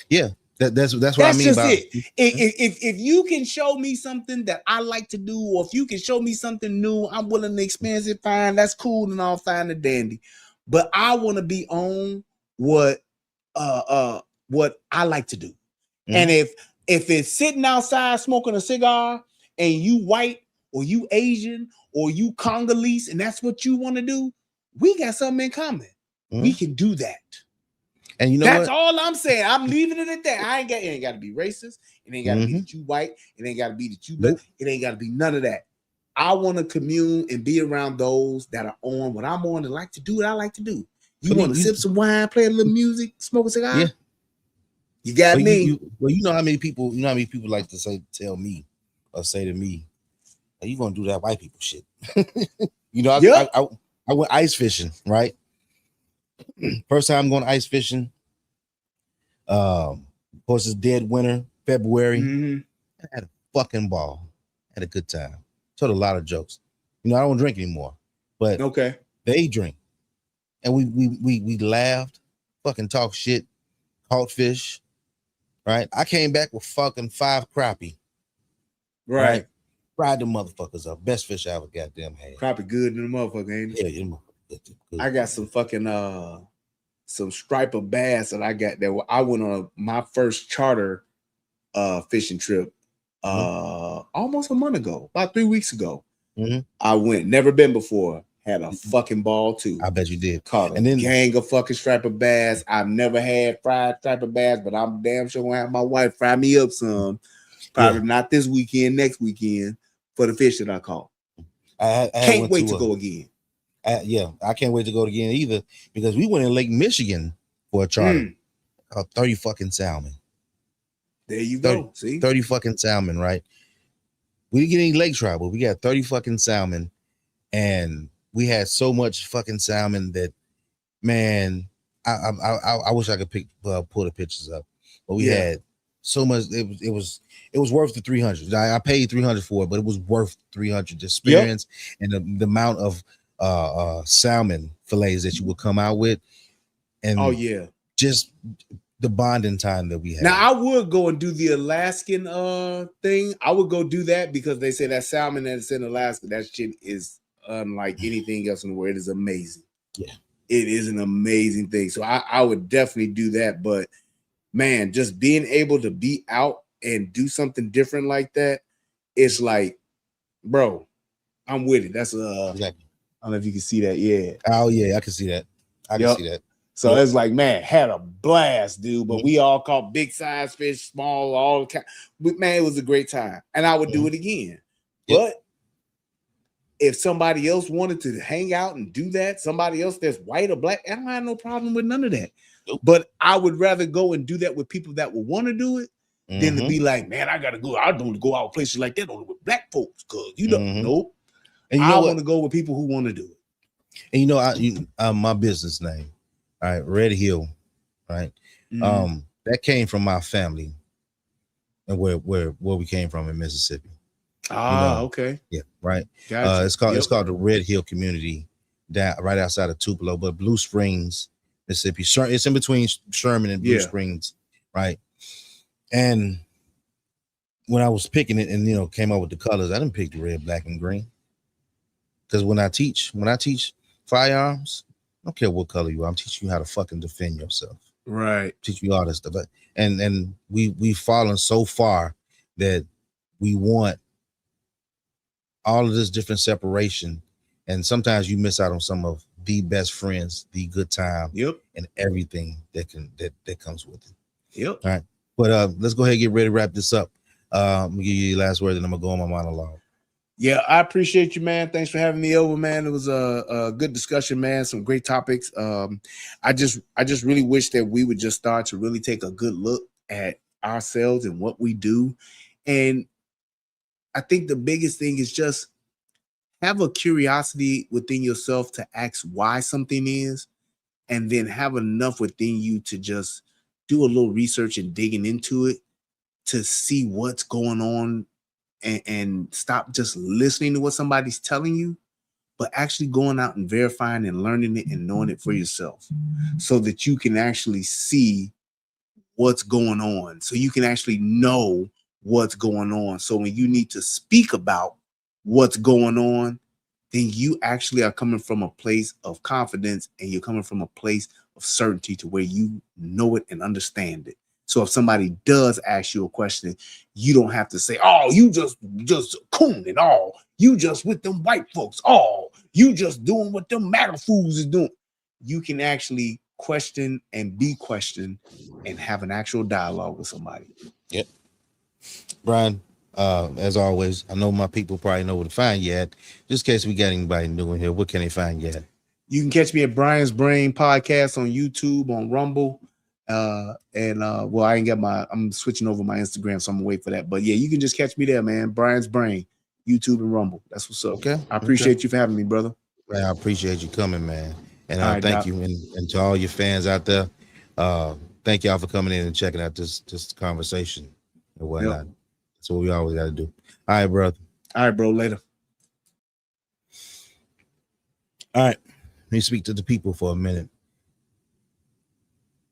Yeah, that's what I mean about it. If you can show me something that I like to do, or if you can show me something new, I'm willing to experience it. Fine, that's cool and all fine and dandy. But I want to be on what I like to do. And if it's sitting outside smoking a cigar and you white or you Asian or you Congolese and that's what you want to do, we got something in common. We can do that. And you know that's what? all I'm saying. I'm leaving it at that. It ain't got to be racist. It ain't got to be that you white. It ain't got to be that you black. It ain't got to be none of that. I want to commune and be around those that are on what I'm on and like to do what I like to do. You want to sip some wine, play a little music, smoke a cigar? Yeah. You got me. You know how many people like to say to me, "Are you gonna do that white people shit?" I went ice fishing, right? First time I'm going ice fishing. Of course, it's dead winter, February. I had a fucking ball. Had a good time. Told a lot of jokes. I don't drink anymore, but they drink, and we laughed, fucking talk shit, caught fish. Right, I came back with fucking 5 crappie. Right, fried the motherfuckers up. Best fish I ever goddamn had. Crappie good in the motherfucker, ain't it? Yeah, I got some fucking some striper bass that I got that I went on my first charter fishing trip almost a month ago, about 3 weeks ago. I went, never been before. Had a fucking ball too. I bet you did. Caught a gang of fucking striper bass. I've never had fried striper bass, but I'm damn sure gonna have my wife fry me up some. Probably not this weekend, next weekend for the fish that I caught. I can't wait to go again. I can't wait to go again either, because we went in Lake Michigan for a charter. 30 fucking salmon. There you go. See, 30 fucking salmon, right? We didn't get any lake trout, but we got 30 fucking salmon, and we had so much fucking salmon that, man, I wish I could pull the pictures up, but we had so much. It was worth the 300. I paid 300 for it, but it was worth 300. The experience and the amount of salmon fillets that you would come out with, and just the bonding time that we had. Now I would go and do the Alaskan thing. I would go do that because they say that salmon that's in Alaska, that shit is unlike anything else in the world. It is amazing. Yeah, it is an amazing thing. So I would definitely do that. But man, just being able to be out and do something different like that, it's like, bro, I'm with it. That's exactly. I don't know if you can see that. Yeah. Oh yeah, I can see that. I can see that. So it's like, man, had a blast, dude. But we all caught big size fish, small, all kind. But man, it was a great time, and I would do it again. But if somebody else wanted to hang out and do that, somebody else that's white or black, I don't have no problem with none of that. Nope. But I would rather go and do that with people that will want to do it than to Mhm. be like, man, I gotta go. I don't go out places like that only with black folks, cause you know, Mhm. nope. And you I know want what? to go with people who want to do it. And my business name, all right, Red Hill, right? Mhm. That came from my family and where we came from in Mississippi. Okay. Yeah, right. Gotcha. It's called the Red Hill Community, down right outside of Tupelo, but Blue Springs, Mississippi. It's in between Sherman and Blue Yeah. Springs, right? And when I was picking it and came up with the colors, I didn't pick the red, black, and green. Because when I teach firearms, I don't care what color you are, I'm teaching you how to fucking defend yourself. Right. Teach you all this stuff. And we've fallen so far that we want all of this different separation, and sometimes you miss out on some of the best friends, the good time, and everything that comes with it. Yep. All right, but let's go ahead and get ready to wrap this up. I'm gonna give you your last word, and I'm gonna go on my monologue. Yeah, I appreciate you, man. Thanks for having me over, man. It was a good discussion, man. Some great topics. I just really wish that we would just start to really take a good look at ourselves and what we do. And I think the biggest thing is just have a curiosity within yourself to ask why something is, and then have enough within you to just do a little research and digging into it to see what's going on, and stop just listening to what somebody's telling you, but actually going out and verifying and learning it and knowing it for yourself so that you can actually see what's going on, so you can actually know what's going on. So when you need to speak about what's going on, then you actually are coming from a place of confidence, and you're coming from a place of certainty to where you know it and understand it. So if somebody does ask you a question, you don't have to say, oh, you just coon and all, you just with them white folks, oh, you just doing what them MAGA fools is doing. You can actually question and be questioned and have an actual dialogue with somebody. Yep. Brian, as always, I know my people probably know where to find you at. Just in case we got anybody new in here, what can they find you at? You can catch me at Brian's Brain Podcast on YouTube, on Rumble. I'm switching over my Instagram, so I'm gonna wait for that. But yeah, you can just catch me there, man. Brian's Brain, YouTube and Rumble. That's what's up. Okay. I appreciate you for having me, brother. Man, I appreciate you coming, man. And Right, thank Doc. you, and to all your fans out there, thank y'all for coming in and checking out this conversation and whatnot. That's what we always got to do. All right, brother. All right, bro. Later. All right. Let me speak to the people for a minute.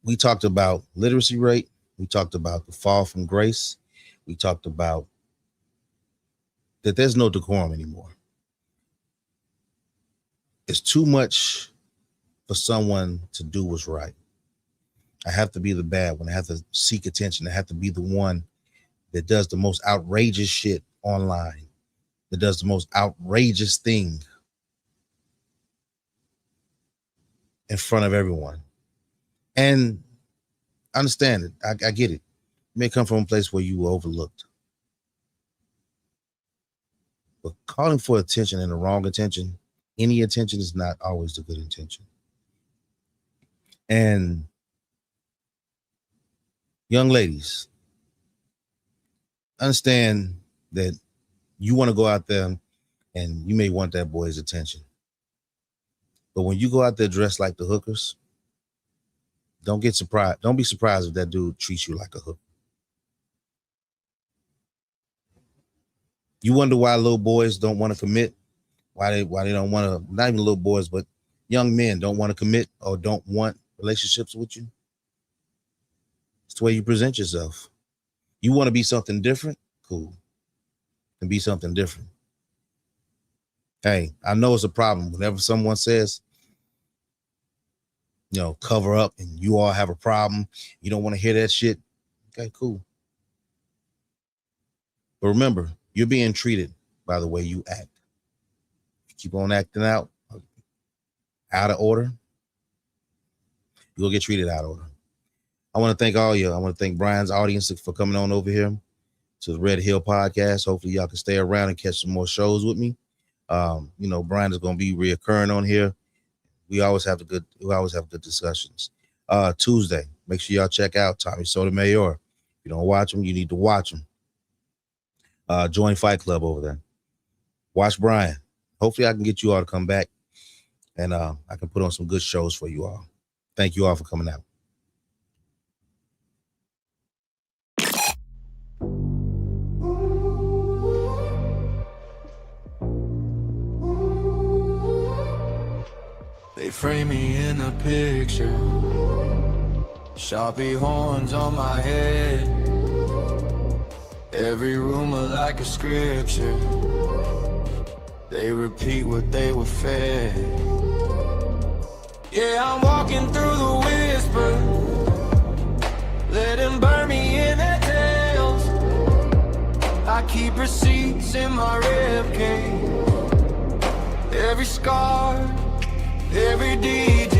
We talked about literacy rate. We talked about the fall from grace. We talked about that there's no decorum anymore. It's too much for someone to do what's right. I have to be the bad one. I have to seek attention. I have to be the one that does the most outrageous shit online, that does the most outrageous thing in front of everyone. And I understand it. I get it. You may come from a place where you were overlooked. But calling for attention and the wrong attention, any attention is not always the good intention. And young ladies, understand that you want to go out there and you may want that boy's attention. But when you go out there dressed like the hookers, don't get surprised. Don't be surprised if that dude treats you like a hooker. You wonder why little boys don't want to commit, why they don't want to, not even little boys, but young men don't want to commit or don't want relationships with you. It's the way you present yourself. You want to be something different? Cool. And be something different. Hey, I know it's a problem whenever someone says, cover up and you all have a problem. You don't want to hear that shit. Okay, cool. But remember, you're being treated by the way you act. If you keep on acting out of order, you'll get treated out of order. I want to thank all you. I want to thank Brian's audience for coming on over here to the Red Hill Podcast. Hopefully y'all can stay around and catch some more shows with me. You know, Brian is going to be reoccurring on here. We always have good discussions. Tuesday, make sure y'all check out Tommy Sotomayor. If you don't watch him, you need to watch him. Join Fight Club over there. Watch Brian. Hopefully I can get you all to come back and I can put on some good shows for you all. Thank you all for coming out. They frame me in a picture, Sharpie horns on my head, every rumor like a scripture, they repeat what they were fed. Yeah, I'm walking through the whisper, let them burn me in their tails. I keep receipts in my ribcage, every scar, every deed.